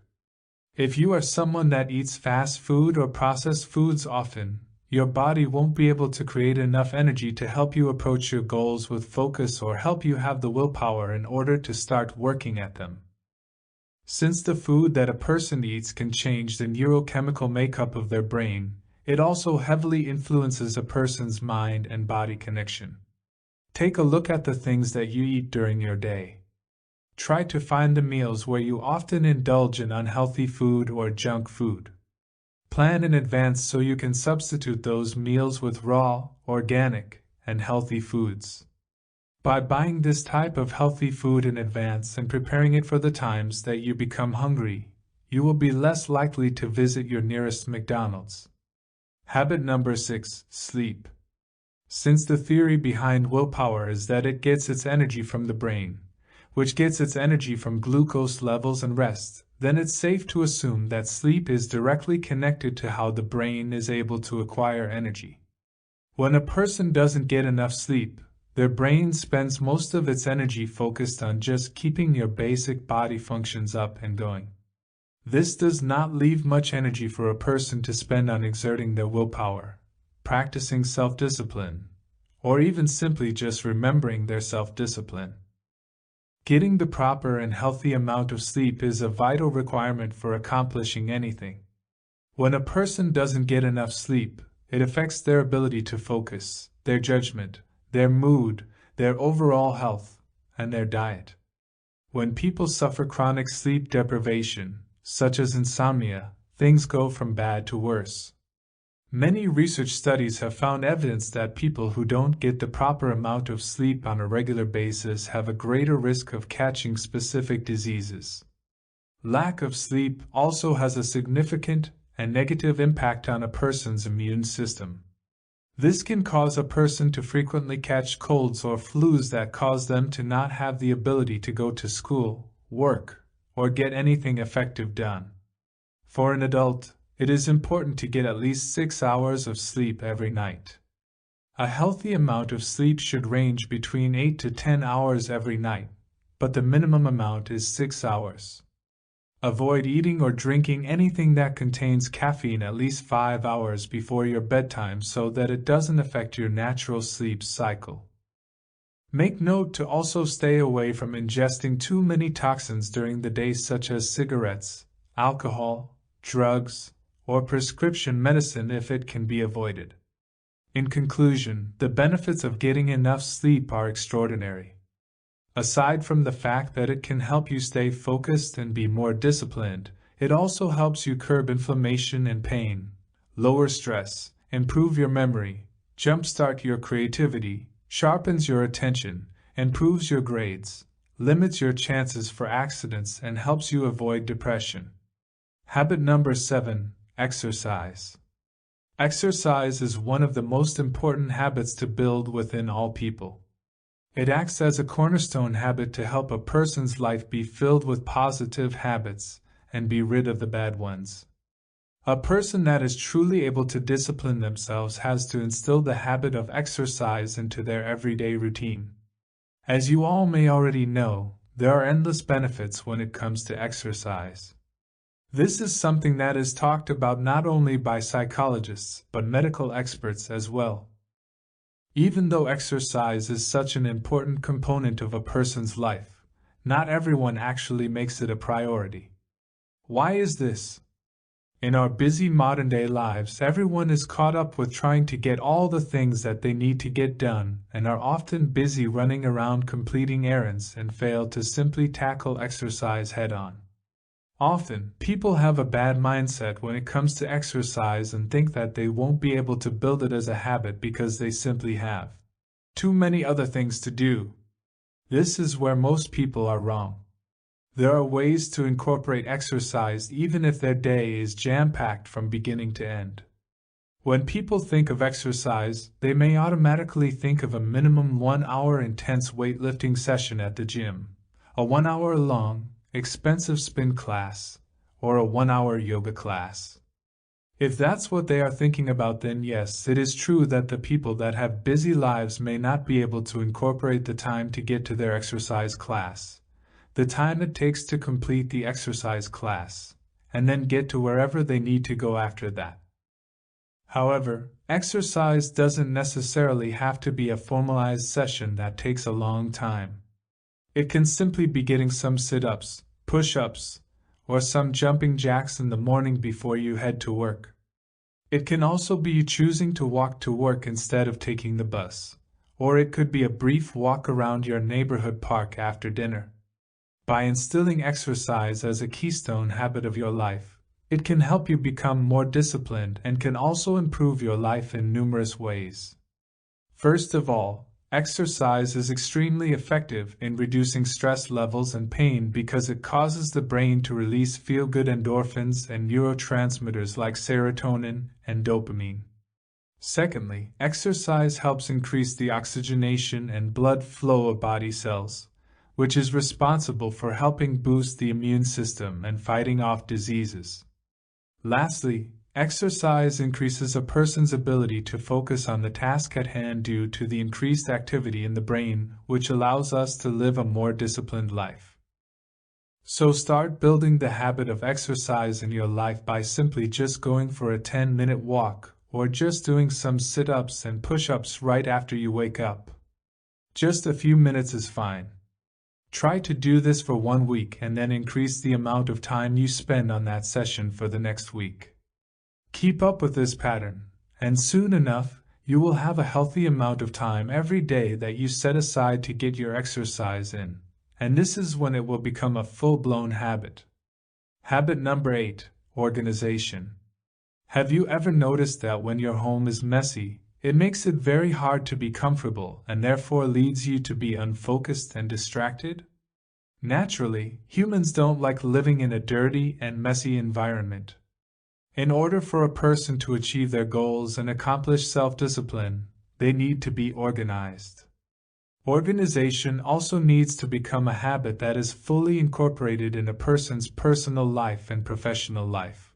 If you are someone that eats fast food or processed foods often, your body won't be able to create enough energy to help you approach your goals with focus or help you have the willpower in order to start working at them. Since the food that a person eats can change the neurochemical makeup of their brain, it also heavily influences a person's mind and body connection. Take a look at the things that you eat during your day. Try to find the meals where you often indulge in unhealthy food or junk food. Plan in advance so you can substitute those meals with raw, organic, and healthy foods. By buying this type of healthy food in advance and preparing it for the times that you become hungry, you will be less likely to visit your nearest McDonald's. Habit number 6: sleep. Since the theory behind willpower is that it gets its energy from the brain, which gets its energy from glucose levels and rest, then it's safe to assume that sleep is directly connected to how the brain is able to acquire energy. When a person doesn't get enough sleep, their brain spends most of its energy focused on just keeping your basic body functions up and going. This does not leave much energy for a person to spend on exerting their willpower, practicing self-discipline, or even simply just remembering their self-discipline. Getting the proper and healthy amount of sleep is a vital requirement for accomplishing anything. When a person doesn't get enough sleep, it affects their ability to focus, their judgment, their mood, their overall health, and their diet. When people suffer chronic sleep deprivation, such as insomnia, things go from bad to worse. Many research studies have found evidence that people who don't get the proper amount of sleep on a regular basis have a greater risk of catching specific diseases. Lack of sleep also has a significant and negative impact on a person's immune system. This can cause a person to frequently catch colds or flus that cause them to not have the ability to go to school, work, or get anything effective done. For an adult, it is important to get at least 6 hours of sleep every night. A healthy amount of sleep should range between 8 to 10 hours every night, but the minimum amount is 6 hours. Avoid eating or drinking anything that contains caffeine at least 5 hours before your bedtime so that it doesn't affect your natural sleep cycle. Make note to also stay away from ingesting too many toxins during the day, such as cigarettes, alcohol, drugs, or prescription medicine if it can be avoided. In conclusion, the benefits of getting enough sleep are extraordinary. Aside from the fact that it can help you stay focused and be more disciplined, it also helps you curb inflammation and pain, lower stress, improve your memory, jumpstart your creativity, sharpens your attention, improves your grades, limits your chances for accidents, and helps you avoid depression. Habit number 7: exercise. Exercise is one of the most important habits to build within all people. It acts as a cornerstone habit to help a person's life be filled with positive habits and be rid of the bad ones. A person that is truly able to discipline themselves has to instill the habit of exercise into their everyday routine. As you all may already know, there are endless benefits when it comes to exercise. This is something that is talked about not only by psychologists but medical experts as well. Even though exercise is such an important component of a person's life, not everyone actually makes it a priority. Why is this? In our busy modern-day lives, everyone is caught up with trying to get all the things that they need to get done and are often busy running around completing errands and fail to simply tackle exercise head-on. Often, people have a bad mindset when it comes to exercise and think that they won't be able to build it as a habit because they simply have too many other things to do. This is where most people are wrong. There are ways to incorporate exercise even if their day is jam-packed from beginning to end. When people think of exercise, they may automatically think of a minimum 1-hour intense weightlifting session at the gym, a 1-hour long, expensive spin class, or a 1-hour yoga class. If that's what they are thinking about, then yes, it is true that the people that have busy lives may not be able to incorporate the time to get to their exercise class, the time it takes to complete the exercise class, and then get to wherever they need to go after that. However, exercise doesn't necessarily have to be a formalized session that takes a long time. It can simply be getting some sit-ups, push-ups, or some jumping jacks in the morning before you head to work. It can also be you choosing to walk to work instead of taking the bus, or it could be a brief walk around your neighborhood park after dinner. By instilling exercise as a keystone habit of your life, it can help you become more disciplined and can also improve your life in numerous ways. First of all, exercise is extremely effective in reducing stress levels and pain because it causes the brain to release feel-good endorphins and neurotransmitters like serotonin and dopamine. Secondly, exercise helps increase the oxygenation and blood flow of body cells, which is responsible for helping boost the immune system and fighting off diseases. Lastly, exercise increases a person's ability to focus on the task at hand due to the increased activity in the brain, which allows us to live a more disciplined life. So start building the habit of exercise in your life by simply just going for a 10-minute walk, or just doing some sit-ups and push-ups right after you wake up. Just a few minutes is fine. Try to do this for 1 week and then increase the amount of time you spend on that session for the next week. Keep up with this pattern, and soon enough, you will have a healthy amount of time every day that you set aside to get your exercise in, and this is when it will become a full-blown habit. Habit number 8, organization. Have you ever noticed that when your home is messy, it makes it very hard to be comfortable and therefore leads you to be unfocused and distracted? Naturally, humans don't like living in a dirty and messy environment. In order for a person to achieve their goals and accomplish self-discipline, they need to be organized. Organization also needs to become a habit that is fully incorporated in a person's personal life and professional life.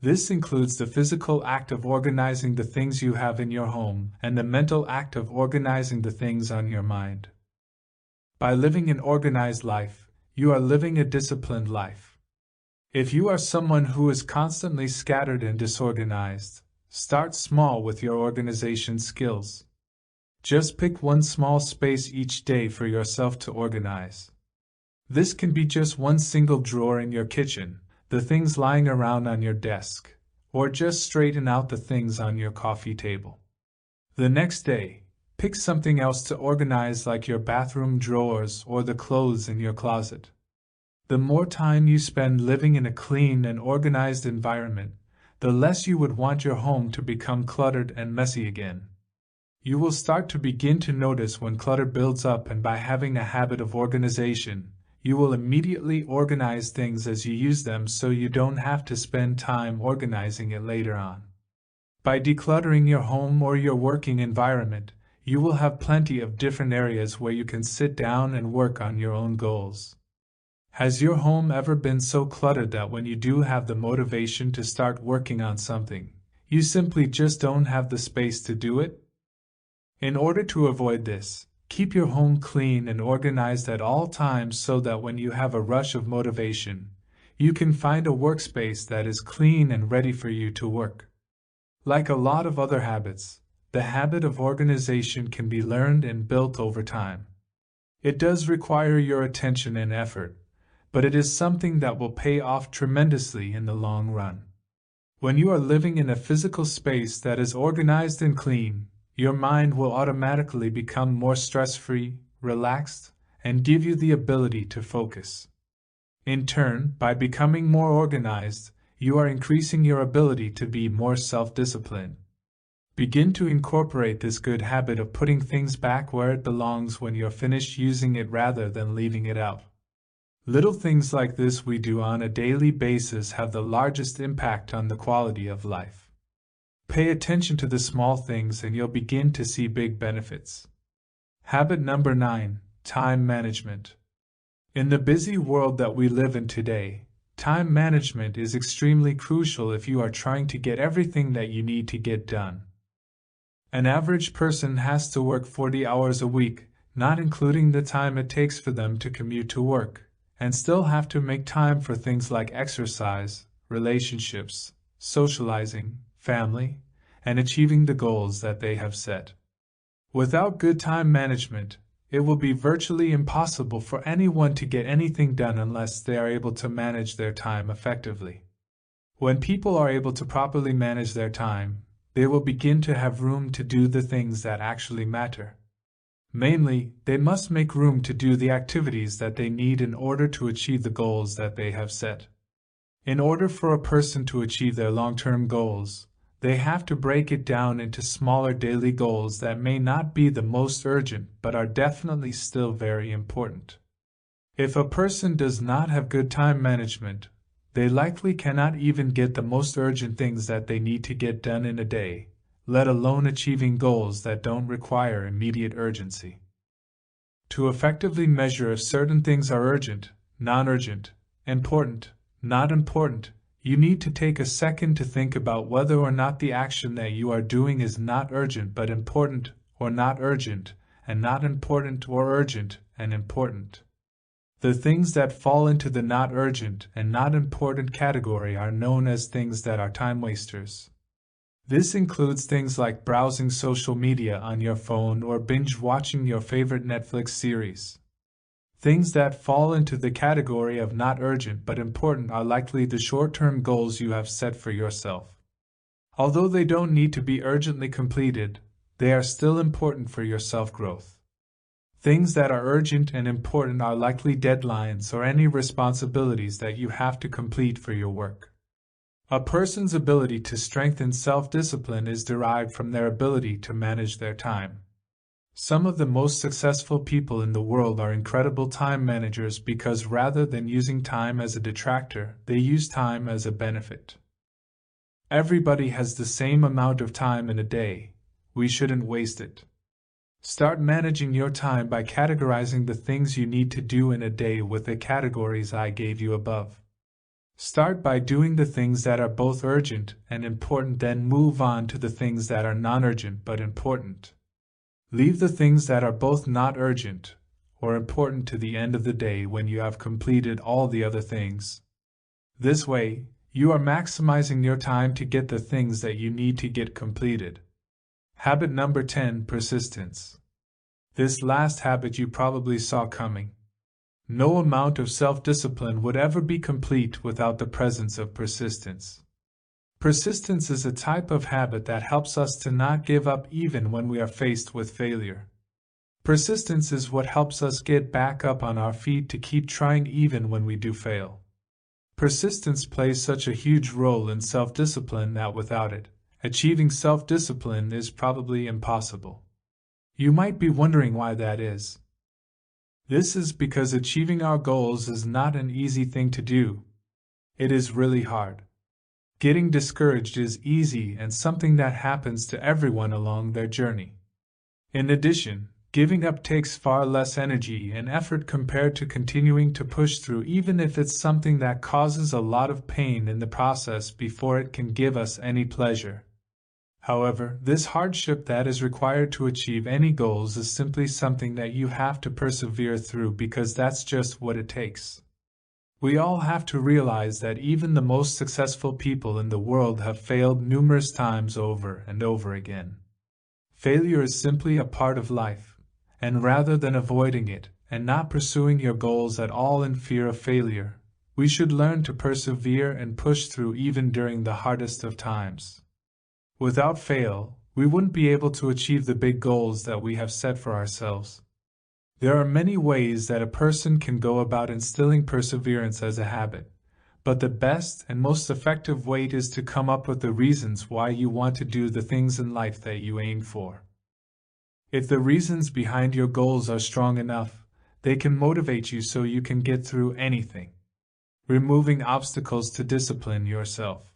This includes the physical act of organizing the things you have in your home and the mental act of organizing the things on your mind. By living an organized life, you are living a disciplined life. If you are someone who is constantly scattered and disorganized, start small with your organization skills. Just pick one small space each day for yourself to organize. This can be just one single drawer in your kitchen, the things lying around on your desk, or just straighten out the things on your coffee table. The next day, pick something else to organize like your bathroom drawers or the clothes in your closet. The more time you spend living in a clean and organized environment, the less you would want your home to become cluttered and messy again. You will start to begin to notice when clutter builds up, and by having a habit of organization, you will immediately organize things as you use them so you don't have to spend time organizing it later on. By decluttering your home or your working environment, you will have plenty of different areas where you can sit down and work on your own goals. Has your home ever been so cluttered that when you do have the motivation to start working on something, you simply just don't have the space to do it? In order to avoid this, keep your home clean and organized at all times so that when you have a rush of motivation, you can find a workspace that is clean and ready for you to work. Like a lot of other habits, the habit of organization can be learned and built over time. It does require your attention and effort, but it is something that will pay off tremendously in the long run. When you are living in a physical space that is organized and clean, your mind will automatically become more stress-free, relaxed, and give you the ability to focus. In turn, by becoming more organized, you are increasing your ability to be more self-disciplined. Begin to incorporate this good habit of putting things back where it belongs when you're finished using it rather than leaving it out. Little things like this we do on a daily basis have the largest impact on the quality of life. Pay attention to the small things and you'll begin to see big benefits. Habit number 9, time management. In the busy world that we live in today, time management is extremely crucial if you are trying to get everything that you need to get done. An average person has to work 40 hours a week, not including the time it takes for them to commute to work, and still have to make time for things like exercise, relationships, socializing, family, and achieving the goals that they have set. Without good time management, it will be virtually impossible for anyone to get anything done unless they are able to manage their time effectively. When people are able to properly manage their time, they will begin to have room to do the things that actually matter. Mainly, they must make room to do the activities that they need in order to achieve the goals that they have set. In order for a person to achieve their long-term goals, they have to break it down into smaller daily goals that may not be the most urgent but are definitely still very important. If a person does not have good time management, they likely cannot even get the most urgent things that they need to get done in a day, let alone achieving goals that don't require immediate urgency. To effectively measure if certain things are urgent, non-urgent, important, not important, you need to take a second to think about whether or not the action that you are doing is not urgent but important, or not urgent and not important, or urgent and important. The things that fall into the not urgent and not important category are known as things that are time wasters. This includes things like browsing social media on your phone or binge watching your favorite Netflix series. Things that fall into the category of not urgent but important are likely the short-term goals you have set for yourself. Although they don't need to be urgently completed, they are still important for your self-growth. Things that are urgent and important are likely deadlines or any responsibilities that you have to complete for your work. A person's ability to strengthen self-discipline is derived from their ability to manage their time. Some of the most successful people in the world are incredible time managers because rather than using time as a detractor, they use time as a benefit. Everybody has the same amount of time in a day. We shouldn't waste it. Start managing your time by categorizing the things you need to do in a day with the categories I gave you above. Start by doing the things that are both urgent and important, then move on to the things that are non-urgent but important. Leave the things that are both not urgent or important to the end of the day when you have completed all the other things. This way, you are maximizing your time to get the things that you need to get completed. Habit number 10, persistence. This last habit you probably saw coming. No amount of self-discipline would ever be complete without the presence of persistence. Persistence is a type of habit that helps us to not give up even when we are faced with failure. Persistence is what helps us get back up on our feet to keep trying even when we do fail. Persistence plays such a huge role in self-discipline that without it, achieving self-discipline is probably impossible. You might be wondering why that is. This is because achieving our goals is not an easy thing to do. It is really hard. Getting discouraged is easy and something that happens to everyone along their journey. In addition, giving up takes far less energy and effort compared to continuing to push through, even if it's something that causes a lot of pain in the process before it can give us any pleasure. However, this hardship that is required to achieve any goals is simply something that you have to persevere through because that's just what it takes. We all have to realize that even the most successful people in the world have failed numerous times over and over again. Failure is simply a part of life, and rather than avoiding it, and not pursuing your goals at all in fear of failure, we should learn to persevere and push through even during the hardest of times. Without fail, we wouldn't be able to achieve the big goals that we have set for ourselves. There are many ways that a person can go about instilling perseverance as a habit, but the best and most effective way is to come up with the reasons why you want to do the things in life that you aim for. If the reasons behind your goals are strong enough, they can motivate you so you can get through anything. Removing obstacles to discipline yourself.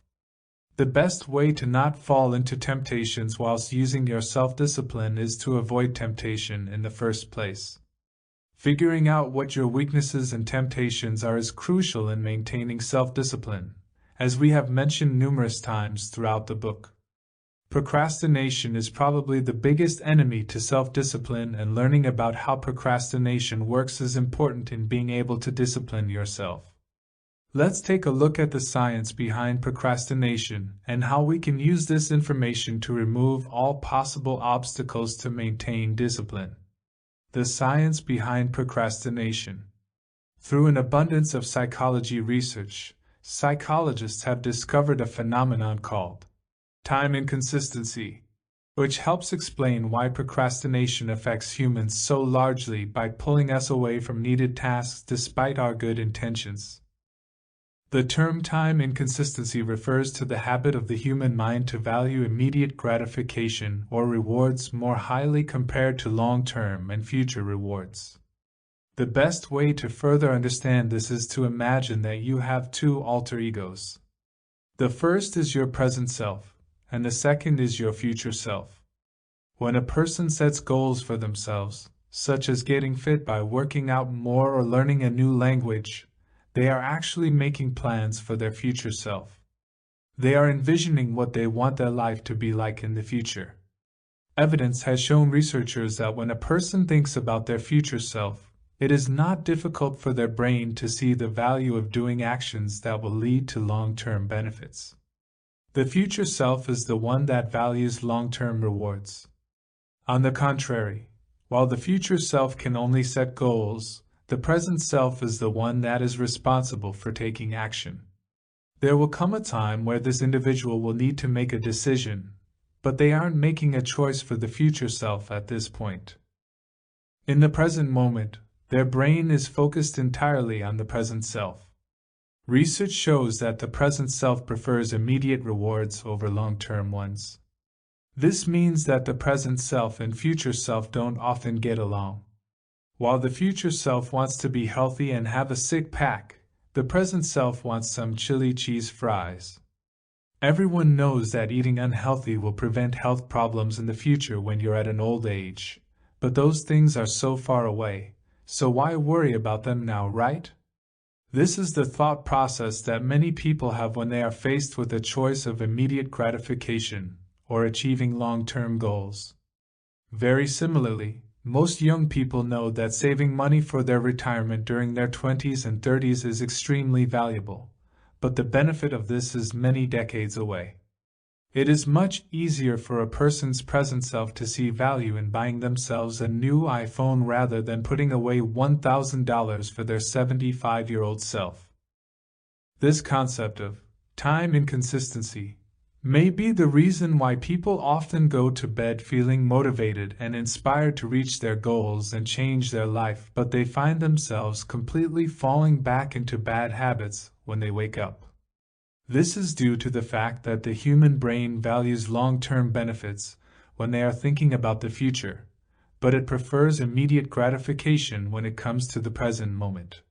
The best way to not fall into temptations whilst using your self-discipline is to avoid temptation in the first place. Figuring out what your weaknesses and temptations are is crucial in maintaining self-discipline, as we have mentioned numerous times throughout the book. Procrastination is probably the biggest enemy to self-discipline, and learning about how procrastination works is important in being able to discipline yourself. Let's take a look at the science behind procrastination and how we can use this information to remove all possible obstacles to maintain discipline. The science behind procrastination. Through an abundance of psychology research, psychologists have discovered a phenomenon called time inconsistency, which helps explain why procrastination affects humans so largely by pulling us away from needed tasks despite our good intentions. The term time inconsistency refers to the habit of the human mind to value immediate gratification or rewards more highly compared to long-term and future rewards. The best way to further understand this is to imagine that you have two alter egos. The first is your present self, and the second is your future self. When a person sets goals for themselves, such as getting fit by working out more or learning a new language, they are actually making plans for their future self. They are envisioning what they want their life to be like in the future. Evidence has shown researchers that when a person thinks about their future self, it is not difficult for their brain to see the value of doing actions that will lead to long-term benefits. The future self is the one that values long-term rewards. On the contrary, while the future self can only set goals, the present self is the one that is responsible for taking action. There will come a time where this individual will need to make a decision, but they aren't making a choice for the future self at this point. In the present moment, their brain is focused entirely on the present self. Research shows that the present self prefers immediate rewards over long-term ones. This means that the present self and future self don't often get along. While the future self wants to be healthy and have a six-pack, the present self wants some chili cheese fries. Everyone knows that eating unhealthy will prevent health problems in the future when you're at an old age, but those things are so far away, so why worry about them now, right? This is the thought process that many people have when they are faced with a choice of immediate gratification or achieving long-term goals. Very similarly, most young people know that saving money for their retirement during their 20s and 30s is extremely valuable, but the benefit of this is many decades away. It is much easier for a person's present self to see value in buying themselves a new iPhone rather than putting away $1,000 for their 75-year-old self. This concept of time inconsistency may be the reason why people often go to bed feeling motivated and inspired to reach their goals and change their life, but they find themselves completely falling back into bad habits when they wake up. This is due to the fact that the human brain values long-term benefits when they are thinking about the future, but it prefers immediate gratification when it comes to the present moment.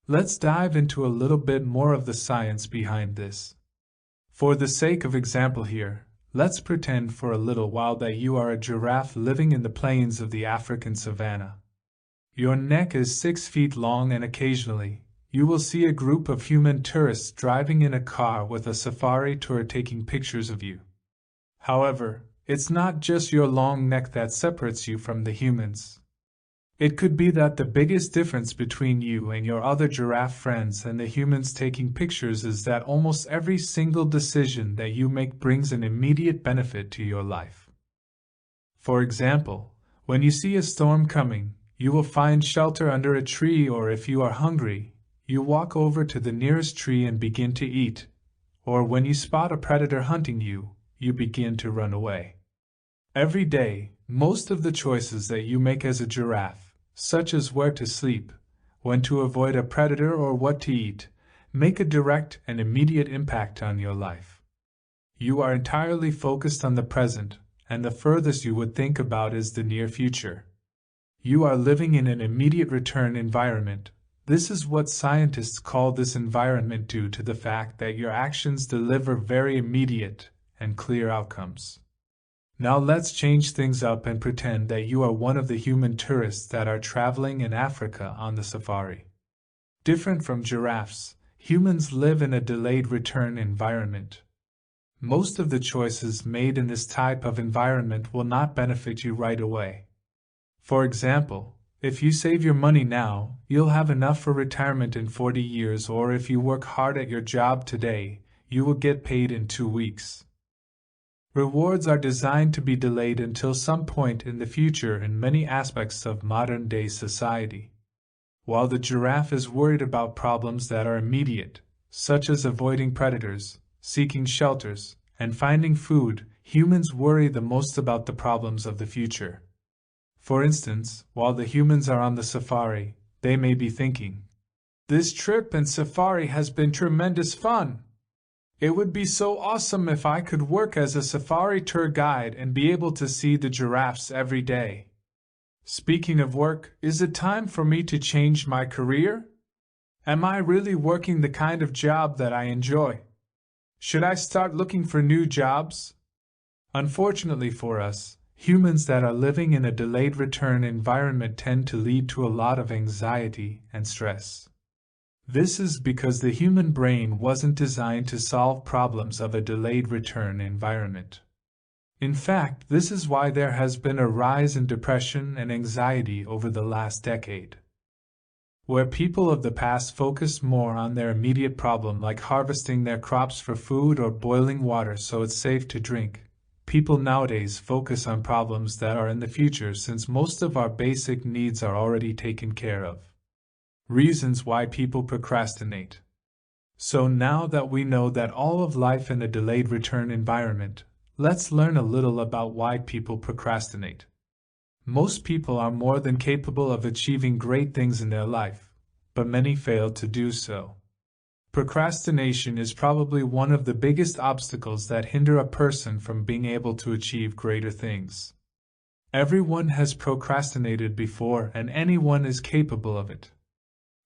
Let's dive into a little bit more of the science behind this. For the sake of example here, let's pretend for a little while that you are a giraffe living in the plains of the African savanna. Your neck is 6 feet long, and occasionally, you will see a group of human tourists driving in a car with a safari tour taking pictures of you. However, it's not just your long neck that separates you from the humans. It could be that the biggest difference between you and your other giraffe friends and the humans taking pictures is that almost every single decision that you make brings an immediate benefit to your life. For example, when you see a storm coming, you will find shelter under a tree, or if you are hungry, you walk over to the nearest tree and begin to eat, or when you spot a predator hunting you, you begin to run away. Every day, most of the choices that you make as a giraffe, such as where to sleep, when to avoid a predator, or what to eat, make a direct and immediate impact on your life. You are entirely focused on the present, and the furthest you would think about is the near future. You are living in an immediate return environment. This is what scientists call this environment due to the fact that your actions deliver very immediate and clear outcomes. Now let's change things up and pretend that you are one of the human tourists that are traveling in Africa on the safari. Different from giraffes, humans live in a delayed return environment. Most of the choices made in this type of environment will not benefit you right away. For example, if you save your money now, you'll have enough for retirement in 40 years, or if you work hard at your job today, you will get paid in 2 weeks. Rewards are designed to be delayed until some point in the future in many aspects of modern-day society. While the giraffe is worried about problems that are immediate, such as avoiding predators, seeking shelters, and finding food, humans worry the most about the problems of the future. For instance, while the humans are on the safari, they may be thinking, "This trip and safari has been tremendous fun. It would be so awesome if I could work as a safari tour guide and be able to see the giraffes every day. Speaking of work, is it time for me to change my career? Am I really working the kind of job that I enjoy? Should I start looking for new jobs?" Unfortunately for us, humans that are living in a delayed return environment tend to lead to a lot of anxiety and stress. This is because the human brain wasn't designed to solve problems of a delayed return environment. In fact, this is why there has been a rise in depression and anxiety over the last decade. Where people of the past focused more on their immediate problem, like harvesting their crops for food or boiling water so it's safe to drink, people nowadays focus on problems that are in the future, since most of our basic needs are already taken care of. Reasons why people procrastinate. So now that we know that all of life in a delayed return environment, let's learn a little about why people procrastinate. Most people are more than capable of achieving great things in their life, but many fail to do so. Procrastination is probably one of the biggest obstacles that hinder a person from being able to achieve greater things. Everyone has procrastinated before, and anyone is capable of it.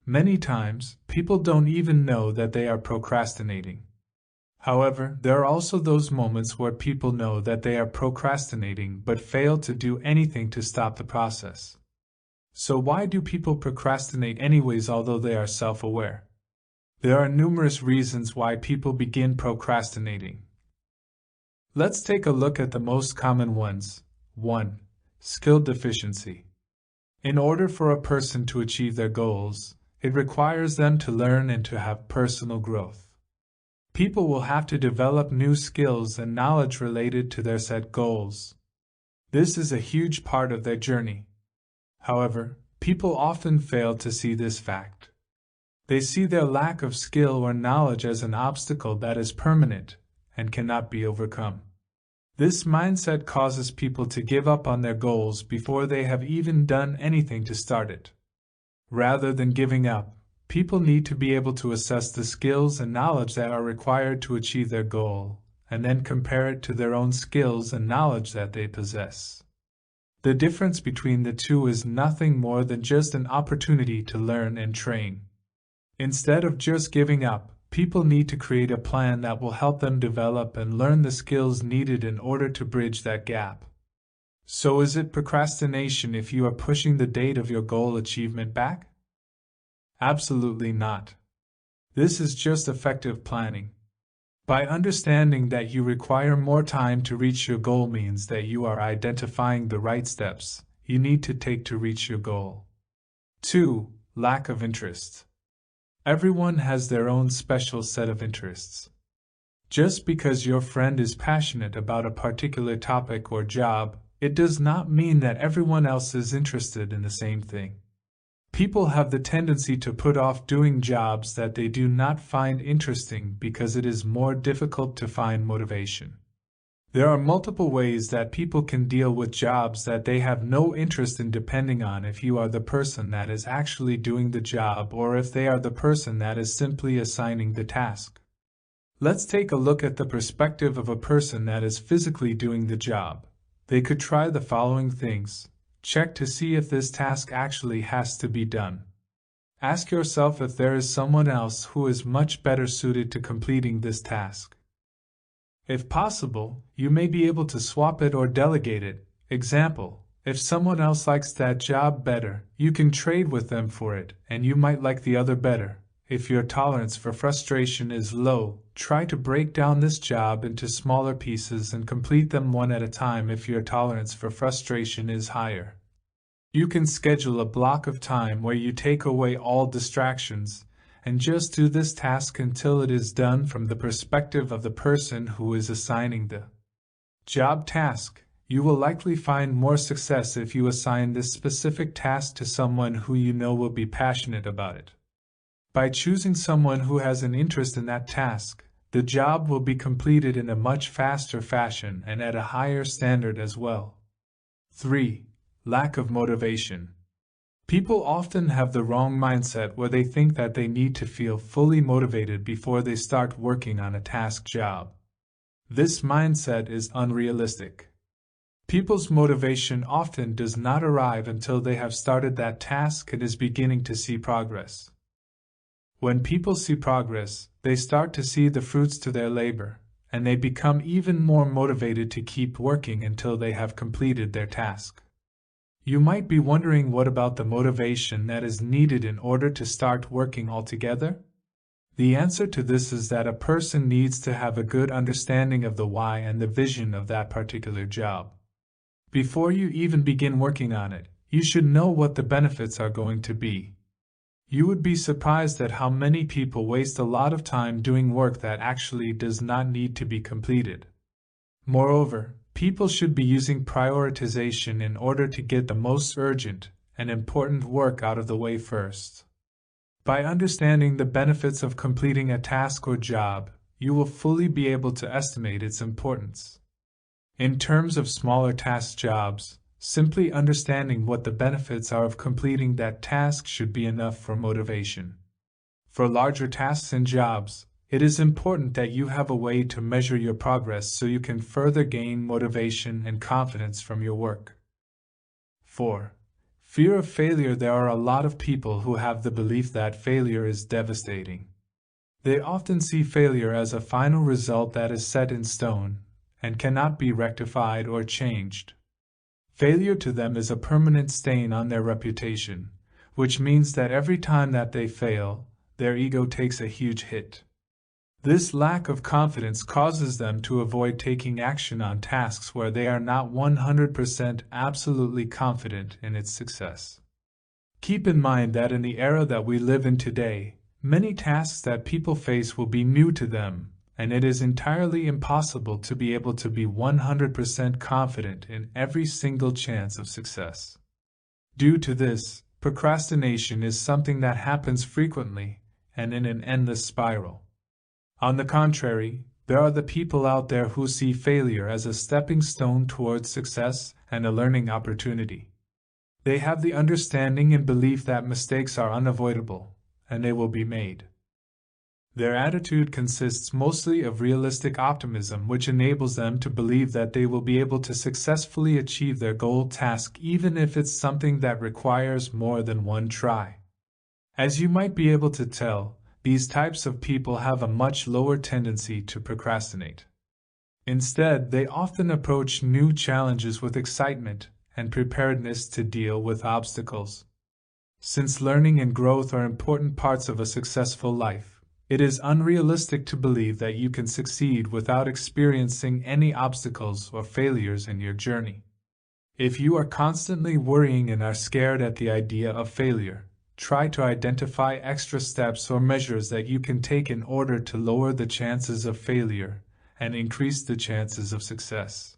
Many times, people don't even know that they are procrastinating. However, there are also those moments where people know that they are procrastinating but fail to do anything to stop the process. So why do people procrastinate anyways, although they are self-aware? There are numerous reasons why people begin procrastinating. Let's take a look at the most common ones. 1. Skill deficiency. In order for a person to achieve their goals, it requires them to learn and to have personal growth. People will have to develop new skills and knowledge related to their set goals. This is a huge part of their journey. However, people often fail to see this fact. They see their lack of skill or knowledge as an obstacle that is permanent and cannot be overcome. This mindset causes people to give up on their goals before they have even done anything to start it. Rather than giving up, people need to be able to assess the skills and knowledge that are required to achieve their goal, and then compare it to their own skills and knowledge that they possess. The difference between the two is nothing more than just an opportunity to learn and train. Instead of just giving up, people need to create a plan that will help them develop and learn the skills needed in order to bridge that gap. So is it procrastination if you are pushing the date of your goal achievement back? Absolutely not. This is just effective planning. By understanding that you require more time to reach your goal means that you are identifying the right steps you need to take to reach your goal. 2. Lack of interest. Everyone has their own special set of interests. Just because your friend is passionate about a particular topic or job It does not mean that everyone else is interested in the same thing. People have the tendency to put off doing jobs that they do not find interesting because it is more difficult to find motivation. There are multiple ways that people can deal with jobs that they have no interest in, depending on if you are the person that is actually doing the job or if they are the person that is simply assigning the task. Let's take a look at the perspective of a person that is physically doing the job. They could try the following things. Check to see if this task actually has to be done. Ask yourself if there is someone else who is much better suited to completing this task. If possible, you may be able to swap it or delegate it. Example, if someone else likes that job better, you can trade with them for it, and you might like the other better. If your tolerance for frustration is low, try to break down this job into smaller pieces and complete them one at a time if your tolerance for frustration is higher. You can schedule a block of time where you take away all distractions and just do this task until it is done from the perspective of the person who is assigning the job task. You will likely find more success if you assign this specific task to someone who you know will be passionate about it. By choosing someone who has an interest in that task, the job will be completed in a much faster fashion and at a higher standard as well. 3. Lack of motivation. People often have the wrong mindset where they think that they need to feel fully motivated before they start working on a task job. This mindset is unrealistic. People's motivation often does not arrive until they have started that task and is beginning to see progress. When people see progress, they start to see the fruits to their labor, and they become even more motivated to keep working until they have completed their task. You might be wondering, what about the motivation that is needed in order to start working altogether? The answer to this is that a person needs to have a good understanding of the why and the vision of that particular job. Before you even begin working on it, you should know what the benefits are going to be. You would be surprised at how many people waste a lot of time doing work that actually does not need to be completed. Moreover, people should be using prioritization in order to get the most urgent and important work out of the way first. By understanding the benefits of completing a task or job, you will fully be able to estimate its importance. In terms of smaller task jobs, simply understanding what the benefits are of completing that task should be enough for motivation. For larger tasks and jobs, it is important that you have a way to measure your progress so you can further gain motivation and confidence from your work. 4. Fear of failure. There are a lot of people who have the belief that failure is devastating. They often see failure as a final result that is set in stone and cannot be rectified or changed. Failure to them is a permanent stain on their reputation, which means that every time that they fail, their ego takes a huge hit. This lack of confidence causes them to avoid taking action on tasks where they are not 100% absolutely confident in its success. Keep in mind that in the era that we live in today, many tasks that people face will be new to them, and it is entirely impossible to be able to be 100% confident in every single chance of success. Due to this, procrastination is something that happens frequently and in an endless spiral. On the contrary, there are the people out there who see failure as a stepping stone towards success and a learning opportunity. They have the understanding and belief that mistakes are unavoidable, and they will be made. Their attitude consists mostly of realistic optimism, which enables them to believe that they will be able to successfully achieve their goal task even if it's something that requires more than one try. As you might be able to tell, these types of people have a much lower tendency to procrastinate. Instead, they often approach new challenges with excitement and preparedness to deal with obstacles. Since learning and growth are important parts of a successful life, it is unrealistic to believe that you can succeed without experiencing any obstacles or failures in your journey. If you are constantly worrying and are scared at the idea of failure, try to identify extra steps or measures that you can take in order to lower the chances of failure and increase the chances of success.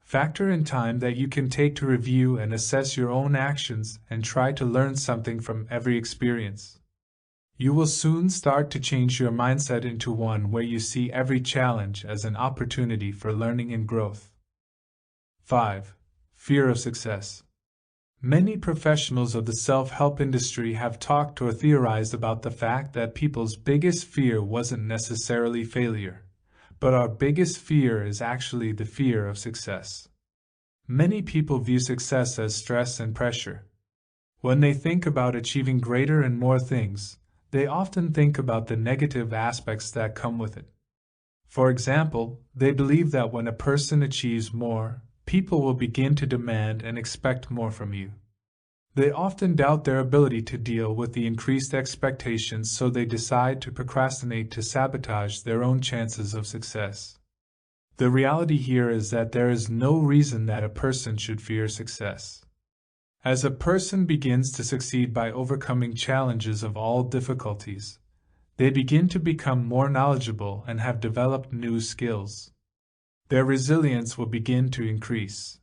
Factor in time that you can take to review and assess your own actions and try to learn something from every experience. You will soon start to change your mindset into one where you see every challenge as an opportunity for learning and growth. 5. Fear of success. Many professionals of the self-help industry have talked or theorized about the fact that people's biggest fear wasn't necessarily failure, but our biggest fear is actually the fear of success. Many people view success as stress and pressure. When they think about achieving greater and more things, they often think about the negative aspects that come with it. For example, they believe that when a person achieves more, people will begin to demand and expect more from you. They often doubt their ability to deal with the increased expectations, so they decide to procrastinate to sabotage their own chances of success. The reality here is that there is no reason that a person should fear success. As a person begins to succeed by overcoming challenges of all difficulties, they begin to become more knowledgeable and have developed new skills. Their resilience will begin to increase.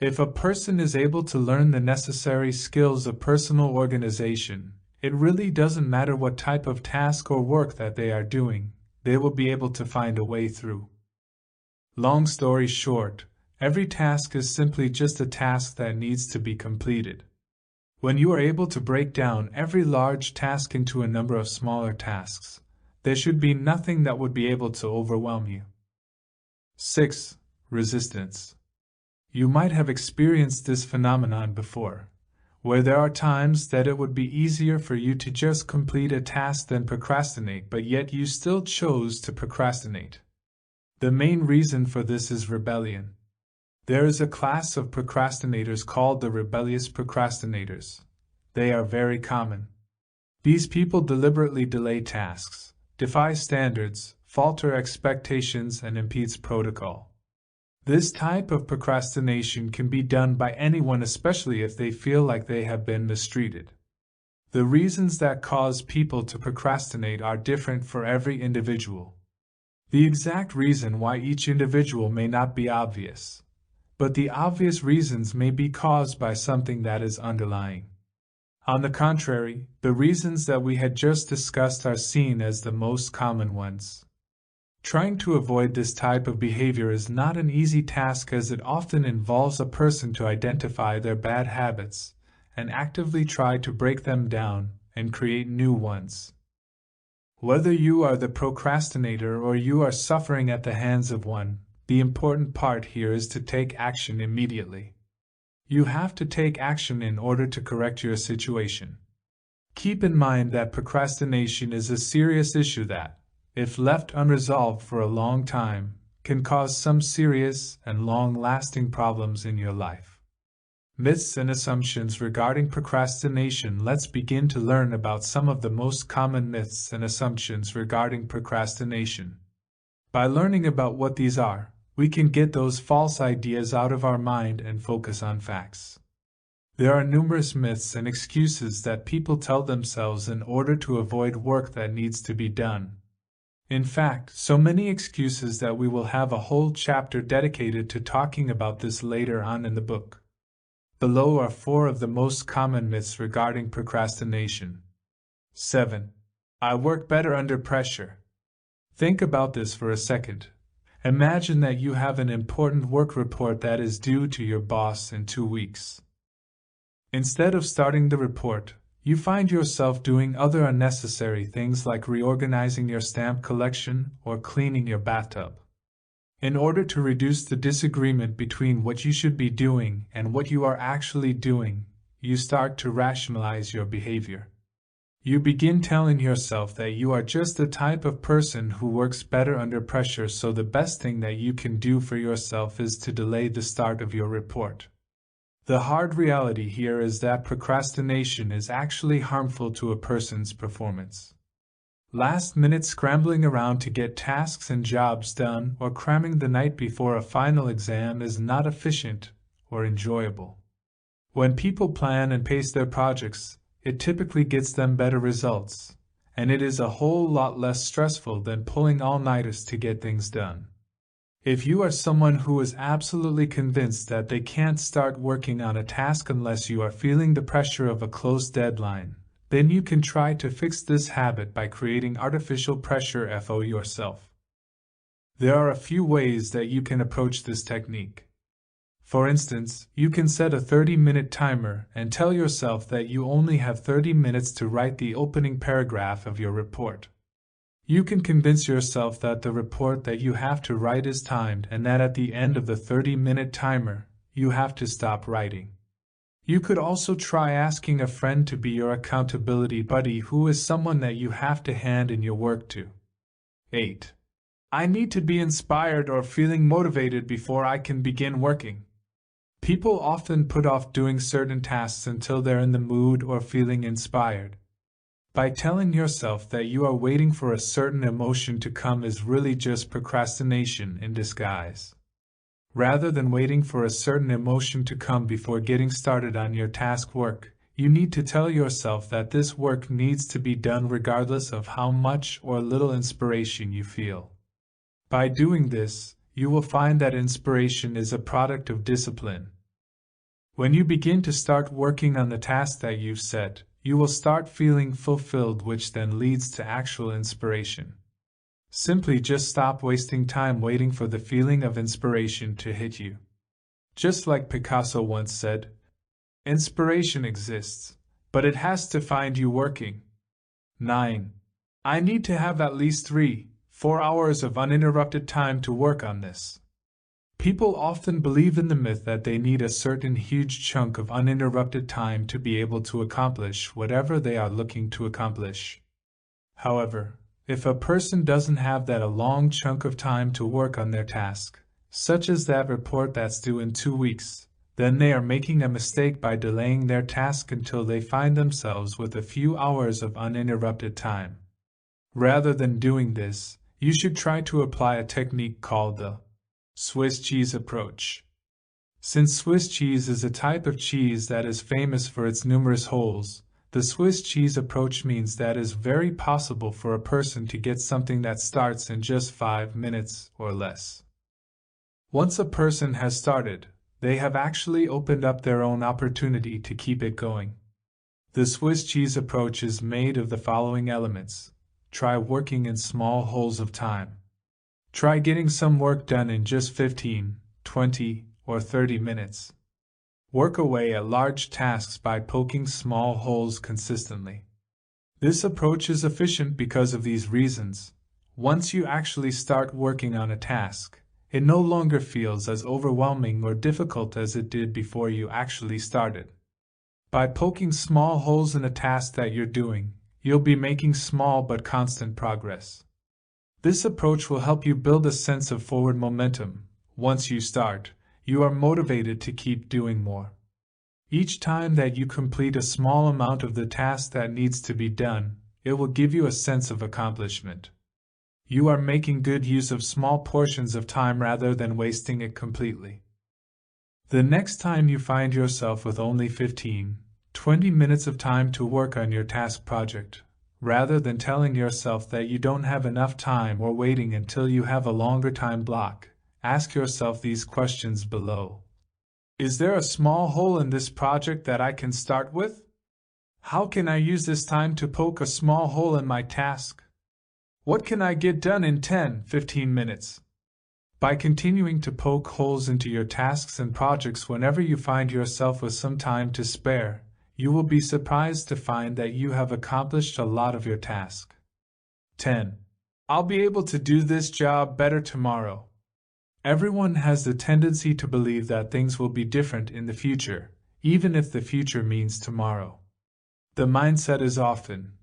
If a person is able to learn the necessary skills of personal organization, it really doesn't matter what type of task or work that they are doing, they will be able to find a way through. Long story short, every task is simply just a task that needs to be completed. When you are able to break down every large task into a number of smaller tasks, there should be nothing that would be able to overwhelm you. 6. Resistance. You might have experienced this phenomenon before, where there are times that it would be easier for you to just complete a task than procrastinate, but yet you still chose to procrastinate. The main reason for this is rebellion. There is a class of procrastinators called the rebellious procrastinators. They are very common. These people deliberately delay tasks, defy standards, falter expectations, and impedes protocol. This type of procrastination can be done by anyone, especially if they feel like they have been mistreated. The reasons that cause people to procrastinate are different for every individual. The exact reason why each individual may not be obvious, but the obvious reasons may be caused by something that is underlying. On the contrary, the reasons that we had just discussed are seen as the most common ones. Trying to avoid this type of behavior is not an easy task, as it often involves a person to identify their bad habits and actively try to break them down and create new ones. Whether you are the procrastinator or you are suffering at the hands of one, the important part here is to take action immediately. You have to take action in order to correct your situation. Keep in mind that procrastination is a serious issue that, if left unresolved for a long time, can cause some serious and long-lasting problems in your life. Myths and assumptions regarding procrastination. Let's begin to learn about some of the most common myths and assumptions regarding procrastination. By learning about what these are, we can get those false ideas out of our mind and focus on facts. There are numerous myths and excuses that people tell themselves in order to avoid work that needs to be done. In fact, so many excuses that we will have a whole chapter dedicated to talking about this later on in the book. Below are 4 of the most common myths regarding procrastination. 7. I work better under pressure. Think about this for a second. Imagine that you have an important work report that is due to your boss in 2 weeks. Instead of starting the report, you find yourself doing other unnecessary things like reorganizing your stamp collection or cleaning your bathtub. In order to reduce the disagreement between what you should be doing and what you are actually doing, you start to rationalize your behavior. You begin telling yourself that you are just the type of person who works better under pressure, so the best thing that you can do for yourself is to delay the start of your report. The hard reality here is that procrastination is actually harmful to a person's performance. Last-minute scrambling around to get tasks and jobs done or cramming the night before a final exam is not efficient or enjoyable. When people plan and pace their projects, it typically gets them better results, and it is a whole lot less stressful than pulling all-nighters to get things done. If you are someone who is absolutely convinced that they can't start working on a task unless you are feeling the pressure of a close deadline, then you can try to fix this habit by creating artificial pressure for yourself. There are a few ways that you can approach this technique. For instance, you can set a 30-minute timer and tell yourself that you only have 30 minutes to write the opening paragraph of your report. You can convince yourself that the report that you have to write is timed and that at the end of the 30-minute timer, you have to stop writing. You could also try asking a friend to be your accountability buddy, who is someone that you have to hand in your work to. 8. I need to be inspired or feeling motivated before I can begin working. People often put off doing certain tasks until they're in the mood or feeling inspired. By telling yourself that you are waiting for a certain emotion to come is really just procrastination in disguise. Rather than waiting for a certain emotion to come before getting started on your task work, you need to tell yourself that this work needs to be done regardless of how much or little inspiration you feel. By doing this, you will find that inspiration is a product of discipline. When you begin to start working on the task that you've set, you will start feeling fulfilled, which then leads to actual inspiration. Simply just stop wasting time waiting for the feeling of inspiration to hit you. Just like Picasso once said, inspiration exists, but it has to find you working. 9. I need to have at least 3-4 hours of uninterrupted time to work on this. People often believe in the myth that they need a certain huge chunk of uninterrupted time to be able to accomplish whatever they are looking to accomplish. However, if a person doesn't have that a long chunk of time to work on their task, such as that report that's due in 2 weeks, then they are making a mistake by delaying their task until they find themselves with a few hours of uninterrupted time. Rather than doing this, you should try to apply a technique called the Swiss cheese approach. Since Swiss cheese is a type of cheese that is famous for its numerous holes, the Swiss cheese approach means that it is very possible for a person to get something that starts in just 5 minutes or less. Once a person has started, they have actually opened up their own opportunity to keep it going. The Swiss cheese approach is made of the following elements. Try working in small holes of time. Try getting some work done in just 15, 20, or 30 minutes. Work away at large tasks by poking small holes consistently. This approach is efficient because of these reasons. Once you actually start working on a task, it no longer feels as overwhelming or difficult as it did before you actually started. By poking small holes in a task that you're doing, you'll be making small but constant progress. This approach will help you build a sense of forward momentum. Once you start, you are motivated to keep doing more. Each time that you complete a small amount of the task that needs to be done, it will give you a sense of accomplishment. You are making good use of small portions of time rather than wasting it completely. The next time you find yourself with only 15-20 minutes of time to work on your task project, rather than telling yourself that you don't have enough time or waiting until you have a longer time block, ask yourself these questions below. Is there a small hole in this project that I can start with? How can I use this time to poke a small hole in my task? What can I get done in 10-15 minutes? By continuing to poke holes into your tasks and projects whenever you find yourself with some time to spare, you will be surprised to find that you have accomplished a lot of your task. 10. I'll be able to do this job better tomorrow. Everyone has the tendency to believe that things will be different in the future, even if the future means tomorrow. The mindset is often,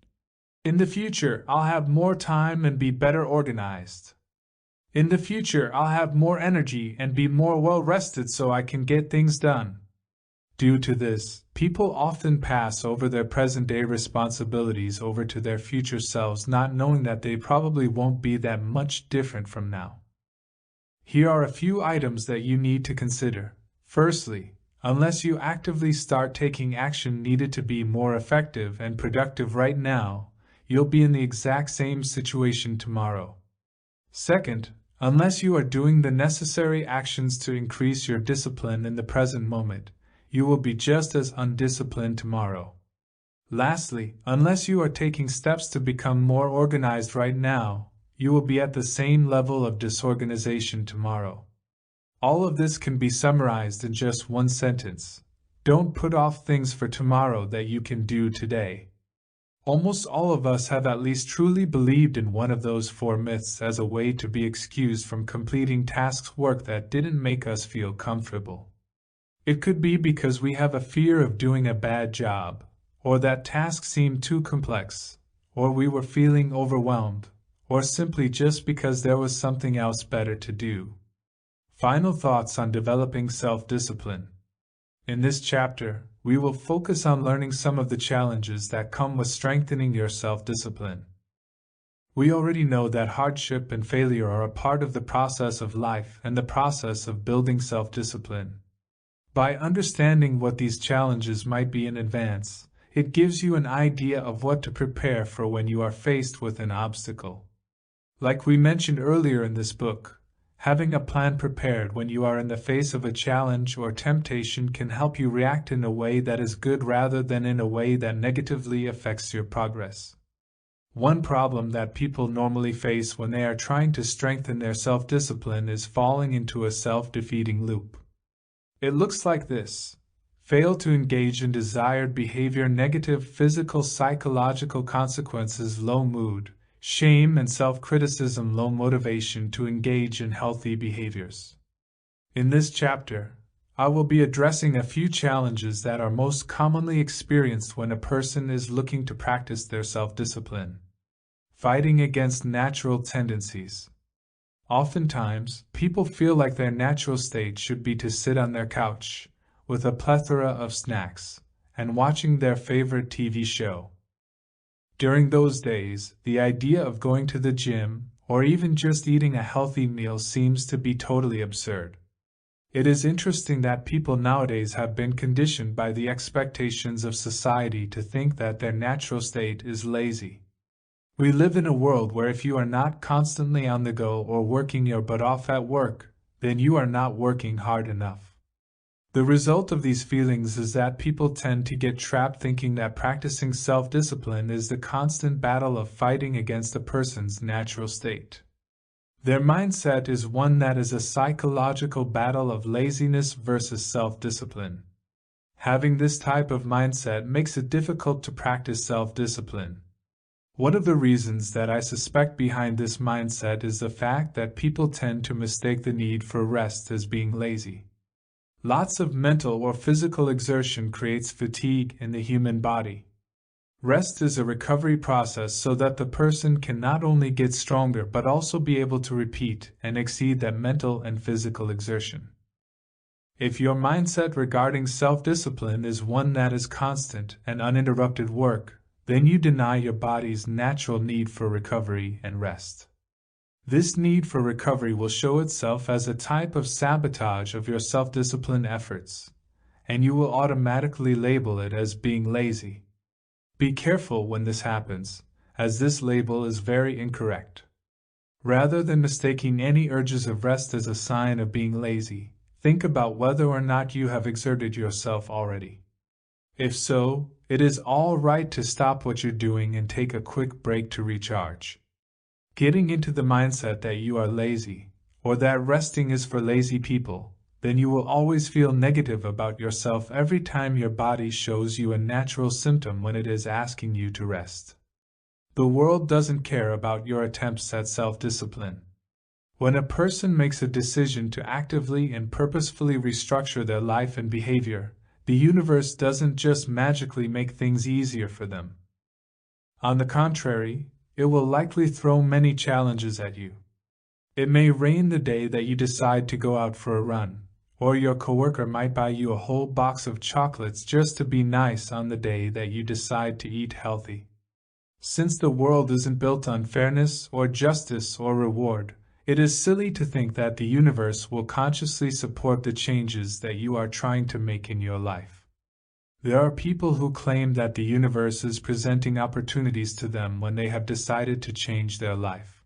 in the future, I'll have more time and be better organized. In the future, I'll have more energy and be more well-rested so I can get things done. Due to this, people often pass over their present-day responsibilities over to their future selves, not knowing that they probably won't be that much different from now. Here are a few items that you need to consider. Firstly, unless you actively start taking action needed to be more effective and productive right now, you'll be in the exact same situation tomorrow. Second, Unless you are doing the necessary actions to increase your discipline in the present moment, you will be just as undisciplined tomorrow. Lastly, unless you are taking steps to become more organized right now, you will be at the same level of disorganization tomorrow. All of this can be summarized in just one sentence. Don't put off things for tomorrow that you can do today. Almost all of us have at least truly believed in one of those 4 myths as a way to be excused from completing work that didn't make us feel comfortable. It could be because we have a fear of doing a bad job, or that tasks seemed too complex, or we were feeling overwhelmed, or simply just because there was something else better to do. Final thoughts on developing self-discipline. In this chapter, we will focus on learning some of the challenges that come with strengthening your self-discipline. We already know that hardship and failure are a part of the process of life and the process of building self-discipline. By understanding what these challenges might be in advance, it gives you an idea of what to prepare for when you are faced with an obstacle. Like we mentioned earlier in this book, having a plan prepared when you are in the face of a challenge or temptation can help you react in a way that is good rather than in a way that negatively affects your progress. One problem that people normally face when they are trying to strengthen their self-discipline is falling into a self-defeating loop. It looks like this: fail to engage in desired behavior, negative physical, psychological consequences, low mood, shame and self-criticism, low motivation to engage in healthy behaviors. In this chapter, I will be addressing a few challenges that are most commonly experienced when a person is looking to practice their self-discipline. Fighting against natural tendencies. Oftentimes, people feel like their natural state should be to sit on their couch, with a plethora of snacks, and watching their favorite TV show. During those days, the idea of going to the gym, or even just eating a healthy meal, seems to be totally absurd. It is interesting that people nowadays have been conditioned by the expectations of society to think that their natural state is lazy. We live in a world where if you are not constantly on the go or working your butt off at work, then you are not working hard enough. The result of these feelings is that people tend to get trapped thinking that practicing self-discipline is the constant battle of fighting against a person's natural state. Their mindset is one that is a psychological battle of laziness versus self-discipline. Having this type of mindset makes it difficult to practice self-discipline. One of the reasons that I suspect behind this mindset is the fact that people tend to mistake the need for rest as being lazy. Lots of mental or physical exertion creates fatigue in the human body. Rest is a recovery process so that the person can not only get stronger but also be able to repeat and exceed that mental and physical exertion. If your mindset regarding self-discipline is one that is constant and uninterrupted work, then you deny your body's natural need for recovery and rest. This need for recovery will show itself as a type of sabotage of your self-discipline efforts, and you will automatically label it as being lazy. Be careful when this happens, as this label is very incorrect. Rather than mistaking any urges of rest as a sign of being lazy, think about whether or not you have exerted yourself already. If so, it is all right to stop what you're doing and take a quick break to recharge. Getting into the mindset that you are lazy, or that resting is for lazy people, then you will always feel negative about yourself every time your body shows you a natural symptom when it is asking you to rest. The world doesn't care about your attempts at self-discipline. When a person makes a decision to actively and purposefully restructure their life and behavior, the universe doesn't just magically make things easier for them. On the contrary, it will likely throw many challenges at you. It may rain the day that you decide to go out for a run, or your coworker might buy you a whole box of chocolates just to be nice on the day that you decide to eat healthy. Since the world isn't built on fairness or justice or reward, it is silly to think that the universe will consciously support the changes that you are trying to make in your life. There are people who claim that the universe is presenting opportunities to them when they have decided to change their life.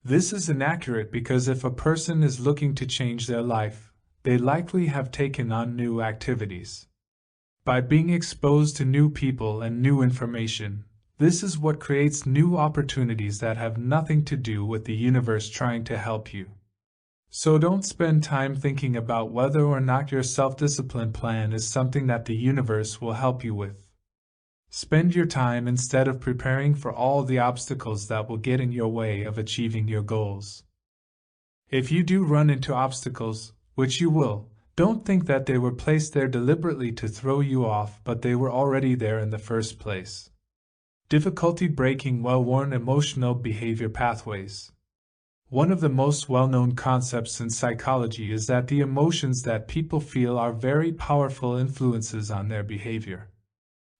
This is inaccurate because if a person is looking to change their life, they likely have taken on new activities. By being exposed to new people and new information, this is what creates new opportunities that have nothing to do with the universe trying to help you. So don't spend time thinking about whether or not your self-discipline plan is something that the universe will help you with. Spend your time instead of preparing for all the obstacles that will get in your way of achieving your goals. If you do run into obstacles, which you will, don't think that they were placed there deliberately to throw you off, but they were already there in the first place. Difficulty breaking well-worn emotional behavior pathways. One of the most well-known concepts in psychology is that the emotions that people feel are very powerful influences on their behavior.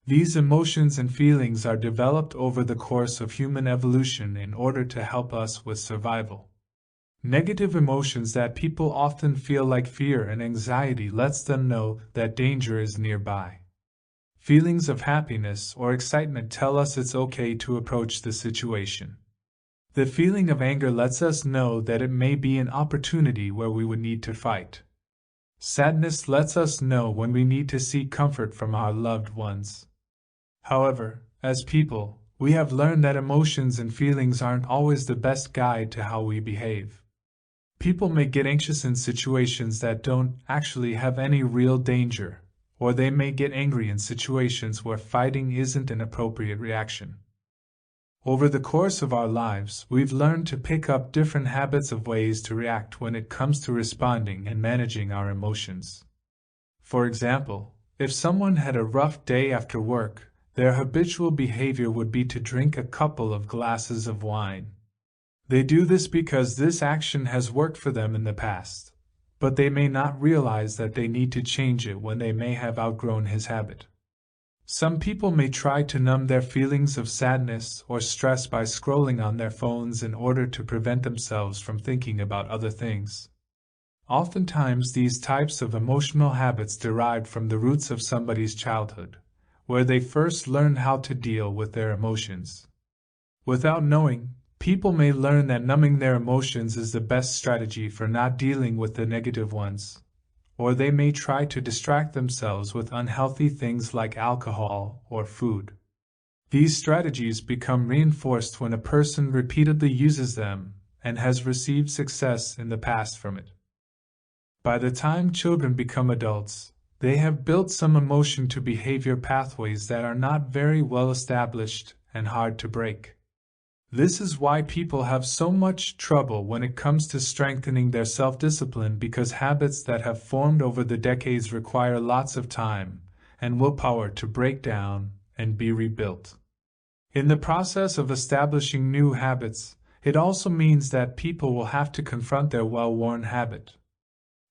These emotions and feelings are developed over the course of human evolution in order to help us with survival. Negative emotions that people often feel like fear and anxiety lets them know that danger is nearby. Feelings of happiness or excitement tell us it's okay to approach the situation. The feeling of anger lets us know that it may be an opportunity where we would need to fight. Sadness lets us know when we need to seek comfort from our loved ones. However, as people, we have learned that emotions and feelings aren't always the best guide to how we behave. People may get anxious in situations that don't actually have any real danger, or they may get angry in situations where fighting isn't an appropriate reaction. Over the course of our lives, we've learned to pick up different habits of ways to react when it comes to responding and managing our emotions. For example, if someone had a rough day after work, their habitual behavior would be to drink a couple of glasses of wine. They do this because this action has worked for them in the past, but they may not realize that they need to change it when they may have outgrown his habit. Some people may try to numb their feelings of sadness or stress by scrolling on their phones in order to prevent themselves from thinking about other things. Oftentimes, these types of emotional habits derive from the roots of somebody's childhood, where they first learned how to deal with their emotions. Without knowing, people may learn that numbing their emotions is the best strategy for not dealing with the negative ones, or they may try to distract themselves with unhealthy things like alcohol or food. These strategies become reinforced when a person repeatedly uses them and has received success in the past from it. By the time children become adults, they have built some emotion to behavior pathways that are not very well established and hard to break. This is why people have so much trouble when it comes to strengthening their self-discipline, because habits that have formed over the decades require lots of time and willpower to break down and be rebuilt. In the process of establishing new habits, it also means that people will have to confront their well-worn habit.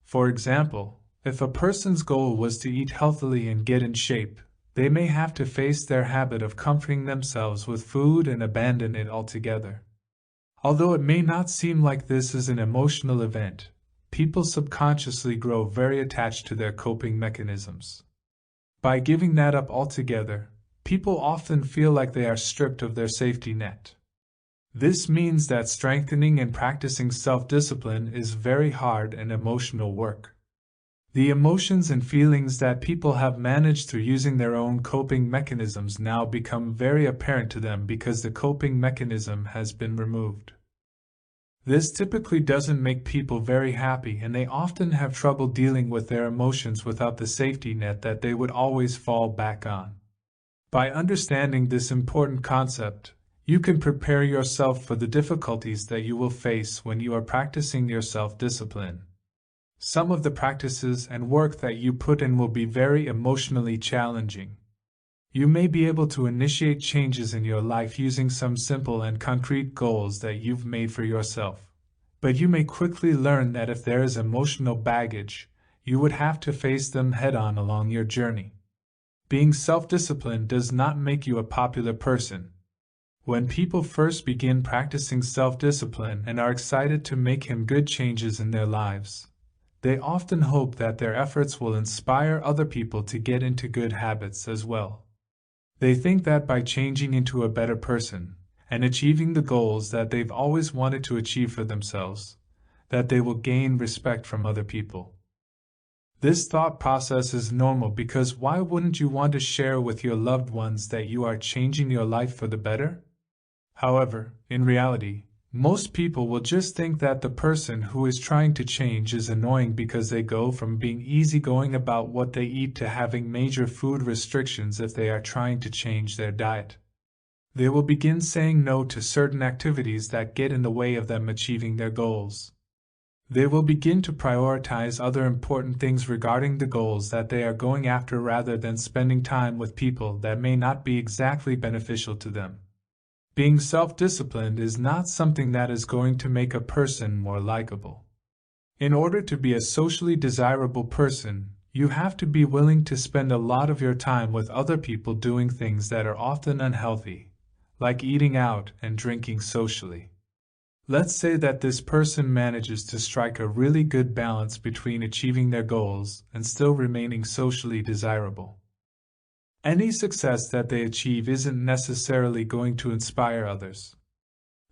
For example, if a person's goal was to eat healthily and get in shape, they may have to face their habit of comforting themselves with food and abandon it altogether. Although it may not seem like this is an emotional event, people subconsciously grow very attached to their coping mechanisms. By giving that up altogether, people often feel like they are stripped of their safety net. This means that strengthening and practicing self-discipline is very hard and emotional work. The emotions and feelings that people have managed through using their own coping mechanisms now become very apparent to them because the coping mechanism has been removed. This typically doesn't make people very happy, and they often have trouble dealing with their emotions without the safety net that they would always fall back on. By understanding this important concept, you can prepare yourself for the difficulties that you will face when you are practicing your self-discipline. Some of the practices and work that you put in will be very emotionally challenging. You may be able to initiate changes in your life using some simple and concrete goals that you've made for yourself, but you may quickly learn that if there is emotional baggage, you would have to face them head-on along your journey. Being self-disciplined does not make you a popular person. When people first begin practicing self-discipline and are excited to make good changes in their lives, they often hope that their efforts will inspire other people to get into good habits as well. They think that by changing into a better person and achieving the goals that they've always wanted to achieve for themselves, that they will gain respect from other people. This thought process is normal because why wouldn't you want to share with your loved ones that you are changing your life for the better? However, in reality, most people will just think that the person who is trying to change is annoying because they go from being easygoing about what they eat to having major food restrictions if they are trying to change their diet. They will begin saying no to certain activities that get in the way of them achieving their goals. They will begin to prioritize other important things regarding the goals that they are going after rather than spending time with people that may not be exactly beneficial to them. Being self-disciplined is not something that is going to make a person more likable. In order to be a socially desirable person, you have to be willing to spend a lot of your time with other people doing things that are often unhealthy, like eating out and drinking socially. Let's say that this person manages to strike a really good balance between achieving their goals and still remaining socially desirable. Any success that they achieve isn't necessarily going to inspire others.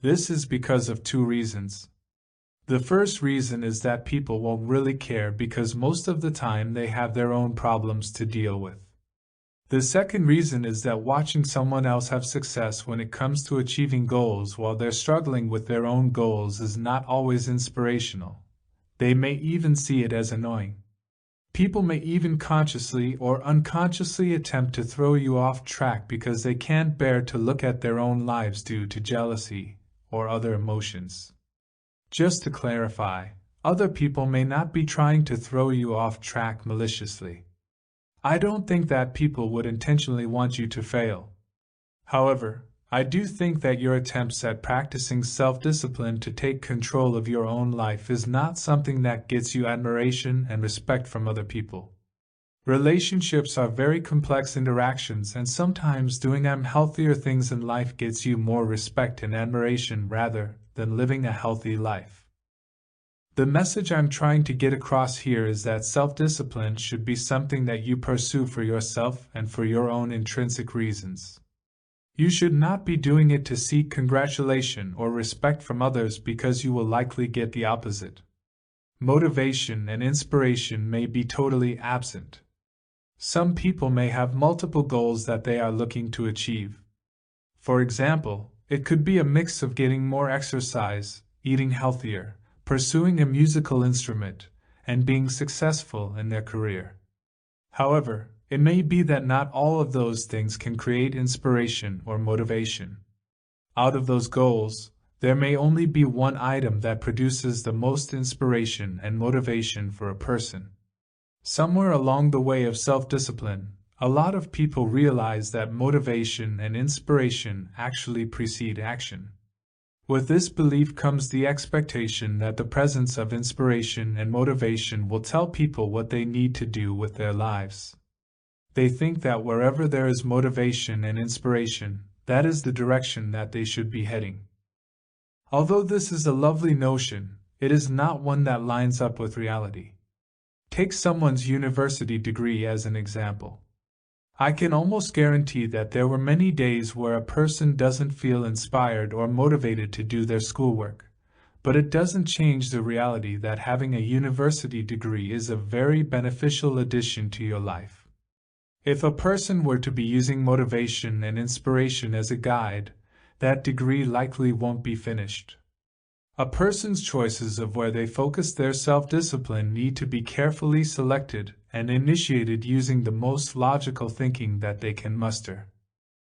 This is because of two reasons. The first reason is that people won't really care because most of the time they have their own problems to deal with. The second reason is that watching someone else have success when it comes to achieving goals while they're struggling with their own goals is not always inspirational. They may even see it as annoying. People may even consciously or unconsciously attempt to throw you off track because they can't bear to look at their own lives due to jealousy or other emotions. Just to clarify, other people may not be trying to throw you off track maliciously. I don't think that people would intentionally want you to fail. However, I do think that your attempts at practicing self-discipline to take control of your own life is not something that gets you admiration and respect from other people. Relationships are very complex interactions, and sometimes doing unhealthier things in life gets you more respect and admiration rather than living a healthy life. The message I'm trying to get across here is that self-discipline should be something that you pursue for yourself and for your own intrinsic reasons. You should not be doing it to seek congratulation or respect from others because you will likely get the opposite. Motivation and inspiration may be totally absent. Some people may have multiple goals that they are looking to achieve. For example, it could be a mix of getting more exercise, eating healthier, pursuing a musical instrument, and being successful in their career. However, it may be that not all of those things can create inspiration or motivation. Out of those goals, there may only be one item that produces the most inspiration and motivation for a person. Somewhere along the way of self-discipline, a lot of people realize that motivation and inspiration actually precede action. With this belief comes the expectation that the presence of inspiration and motivation will tell people what they need to do with their lives. They think that wherever there is motivation and inspiration, that is the direction that they should be heading. Although this is a lovely notion, it is not one that lines up with reality. Take someone's university degree as an example. I can almost guarantee that there were many days where a person doesn't feel inspired or motivated to do their schoolwork, but it doesn't change the reality that having a university degree is a very beneficial addition to your life. If a person were to be using motivation and inspiration as a guide, that degree likely won't be finished. A person's choices of where they focus their self-discipline need to be carefully selected and initiated using the most logical thinking that they can muster.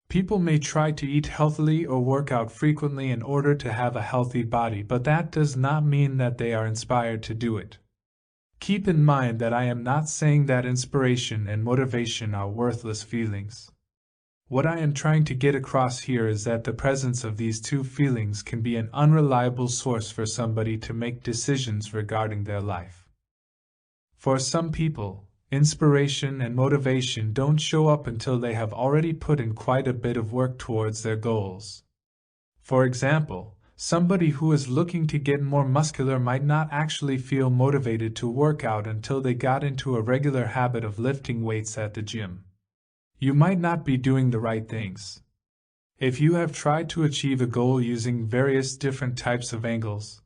People may try to eat healthily or work out frequently in order to have a healthy body, but that does not mean that they are inspired to do it. Keep in mind that I am not saying that inspiration and motivation are worthless feelings. What I am trying to get across here is that the presence of these two feelings can be an unreliable source for somebody to make decisions regarding their life. For some people, inspiration and motivation don't show up until they have already put in quite a bit of work towards their goals. For example, somebody who is looking to get more muscular might not actually feel motivated to work out until they got into a regular habit of lifting weights at the gym. You might not be doing the right things. If you have tried to achieve a goal using various different types of angles,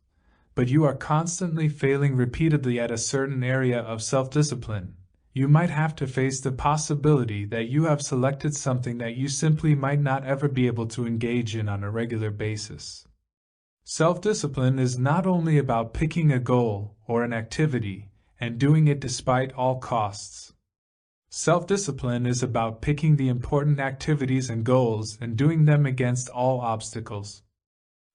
but you are constantly failing repeatedly at a certain area of self-discipline, you might have to face the possibility that you have selected something that you simply might not ever be able to engage in on a regular basis. Self-discipline is not only about picking a goal or an activity and doing it despite all costs. Self-discipline is about picking the important activities and goals and doing them against all obstacles.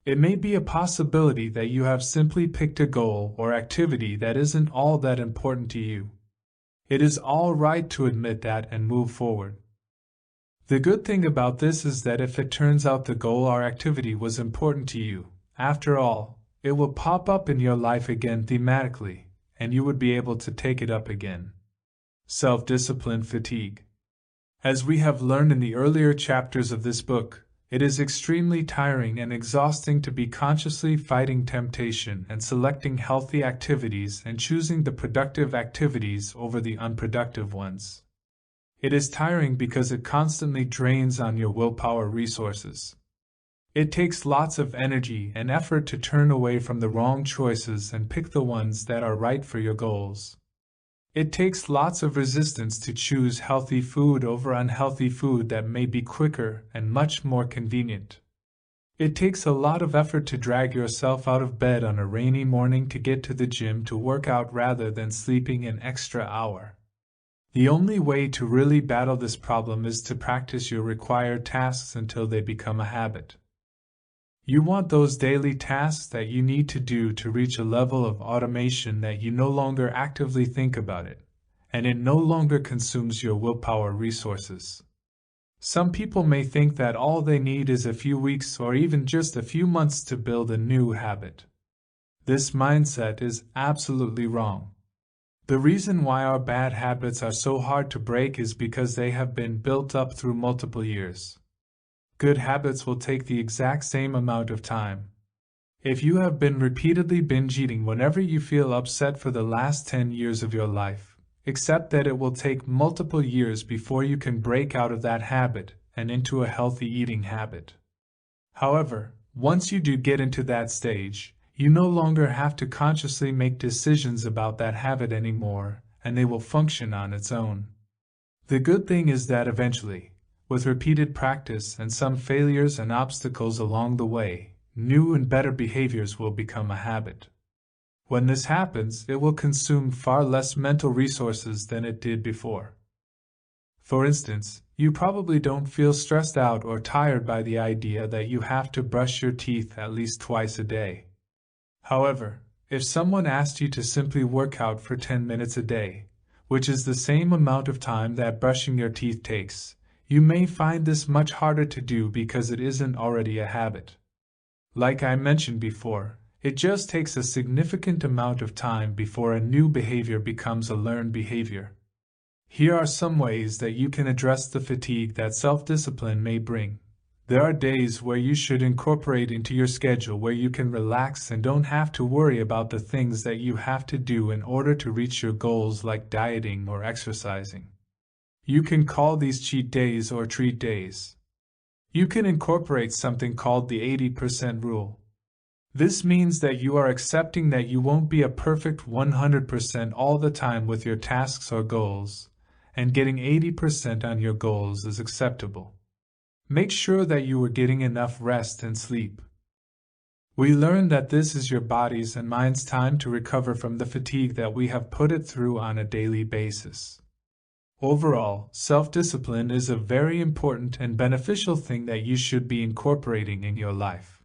It may be a possibility that you have simply picked a goal or activity that isn't all that important to you. It is all right to admit that and move forward. The good thing about this is that if it turns out the goal or activity was important to you, after all, it will pop up in your life again thematically, and you would be able to take it up again. Self-discipline fatigue. As we have learned in the earlier chapters of this book, it is extremely tiring and exhausting to be consciously fighting temptation and selecting healthy activities and choosing the productive activities over the unproductive ones. It is tiring because it constantly drains on your willpower resources. It takes lots of energy and effort to turn away from the wrong choices and pick the ones that are right for your goals. It takes lots of resistance to choose healthy food over unhealthy food that may be quicker and much more convenient. It takes a lot of effort to drag yourself out of bed on a rainy morning to get to the gym to work out rather than sleeping an extra hour. The only way to really battle this problem is to practice your required tasks until they become a habit. You want those daily tasks that you need to do to reach a level of automation that you no longer actively think about it, and it no longer consumes your willpower resources. Some people may think that all they need is a few weeks or even just a few months to build a new habit. This mindset is absolutely wrong. The reason why our bad habits are so hard to break is because they have been built up through multiple years. Good habits will take the exact same amount of time. If you have been repeatedly binge eating whenever you feel upset for the last 10 years of your life, accept that it will take multiple years before you can break out of that habit and into a healthy eating habit. However, once you do get into that stage, you no longer have to consciously make decisions about that habit anymore, and they will function on its own. The good thing is that eventually, with repeated practice and some failures and obstacles along the way, new and better behaviors will become a habit. When this happens, it will consume far less mental resources than it did before. For instance, you probably don't feel stressed out or tired by the idea that you have to brush your teeth at least twice a day. However, if someone asked you to simply work out for 10 minutes a day, which is the same amount of time that brushing your teeth takes, you may find this much harder to do because it isn't already a habit. Like I mentioned before, it just takes a significant amount of time before a new behavior becomes a learned behavior. Here are some ways that you can address the fatigue that self-discipline may bring. There are days where you should incorporate into your schedule where you can relax and don't have to worry about the things that you have to do in order to reach your goals like dieting or exercising. You can call these cheat days or treat days. You can incorporate something called the 80% rule. This means that you are accepting that you won't be a perfect 100% all the time with your tasks or goals, and getting 80% on your goals is acceptable. Make sure that you are getting enough rest and sleep. We learned that this is your body's and mind's time to recover from the fatigue that we have put it through on a daily basis. Overall, self-discipline is a very important and beneficial thing that you should be incorporating in your life.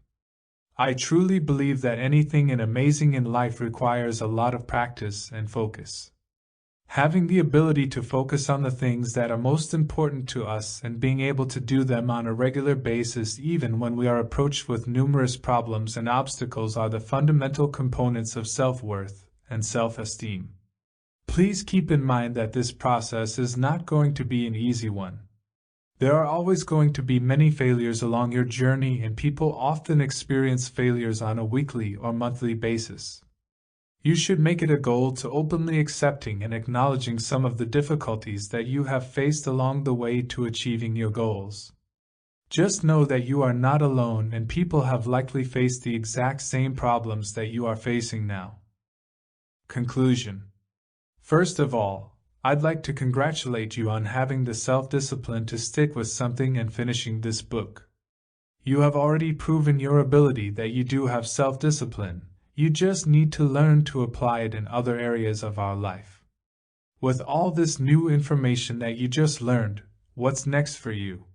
I truly believe that anything amazing in life requires a lot of practice and focus. Having the ability to focus on the things that are most important to us and being able to do them on a regular basis even when we are approached with numerous problems and obstacles are the fundamental components of self-worth and self-esteem. Please keep in mind that this process is not going to be an easy one. There are always going to be many failures along your journey, and people often experience failures on a weekly or monthly basis. You should make it a goal to openly accepting and acknowledging some of the difficulties that you have faced along the way to achieving your goals. Just know that you are not alone and people have likely faced the exact same problems that you are facing now. Conclusion. First of all, I'd like to congratulate you on having the self-discipline to stick with something and finishing this book. You have already proven your ability that you do have self-discipline, you just need to learn to apply it in other areas of our life. With all this new information that you just learned, what's next for you?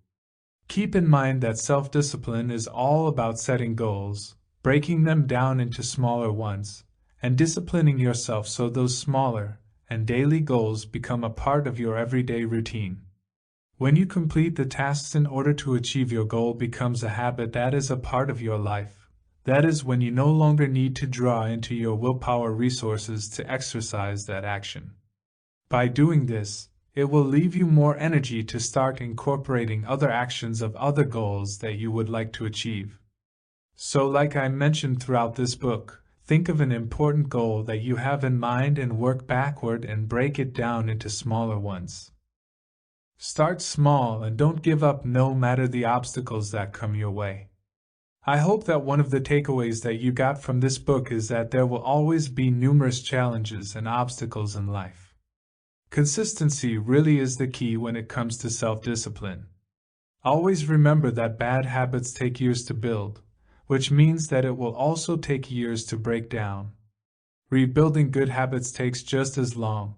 Keep in mind that self-discipline is all about setting goals, breaking them down into smaller ones, and disciplining yourself so those smaller and daily goals become a part of your everyday routine. When you complete the tasks in order to achieve your goal becomes a habit that is a part of your life. That is when you no longer need to draw into your willpower resources to exercise that action. By doing this, it will leave you more energy to start incorporating other actions of other goals that you would like to achieve. So, like I mentioned throughout this book, think of an important goal that you have in mind and work backward and break it down into smaller ones. Start small and don't give up no matter the obstacles that come your way. I hope that one of the takeaways that you got from this book is that there will always be numerous challenges and obstacles in life. Consistency really is the key when it comes to self-discipline. Always remember that bad habits take years to build, which means that it will also take years to break down. Rebuilding good habits takes just as long.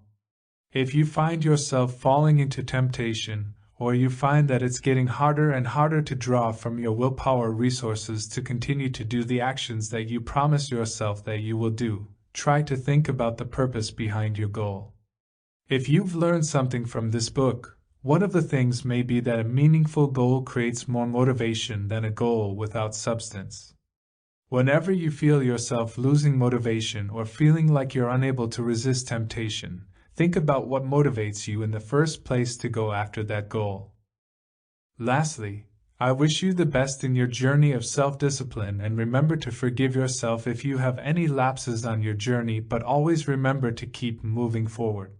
If you find yourself falling into temptation, or you find that it's getting harder and harder to draw from your willpower resources to continue to do the actions that you promise yourself that you will do, try to think about the purpose behind your goal. If you've learned something from this book, one of the things may be that a meaningful goal creates more motivation than a goal without substance. Whenever you feel yourself losing motivation or feeling like you're unable to resist temptation, think about what motivates you in the first place to go after that goal. Lastly, I wish you the best in your journey of self-discipline and remember to forgive yourself if you have any lapses on your journey, but always remember to keep moving forward.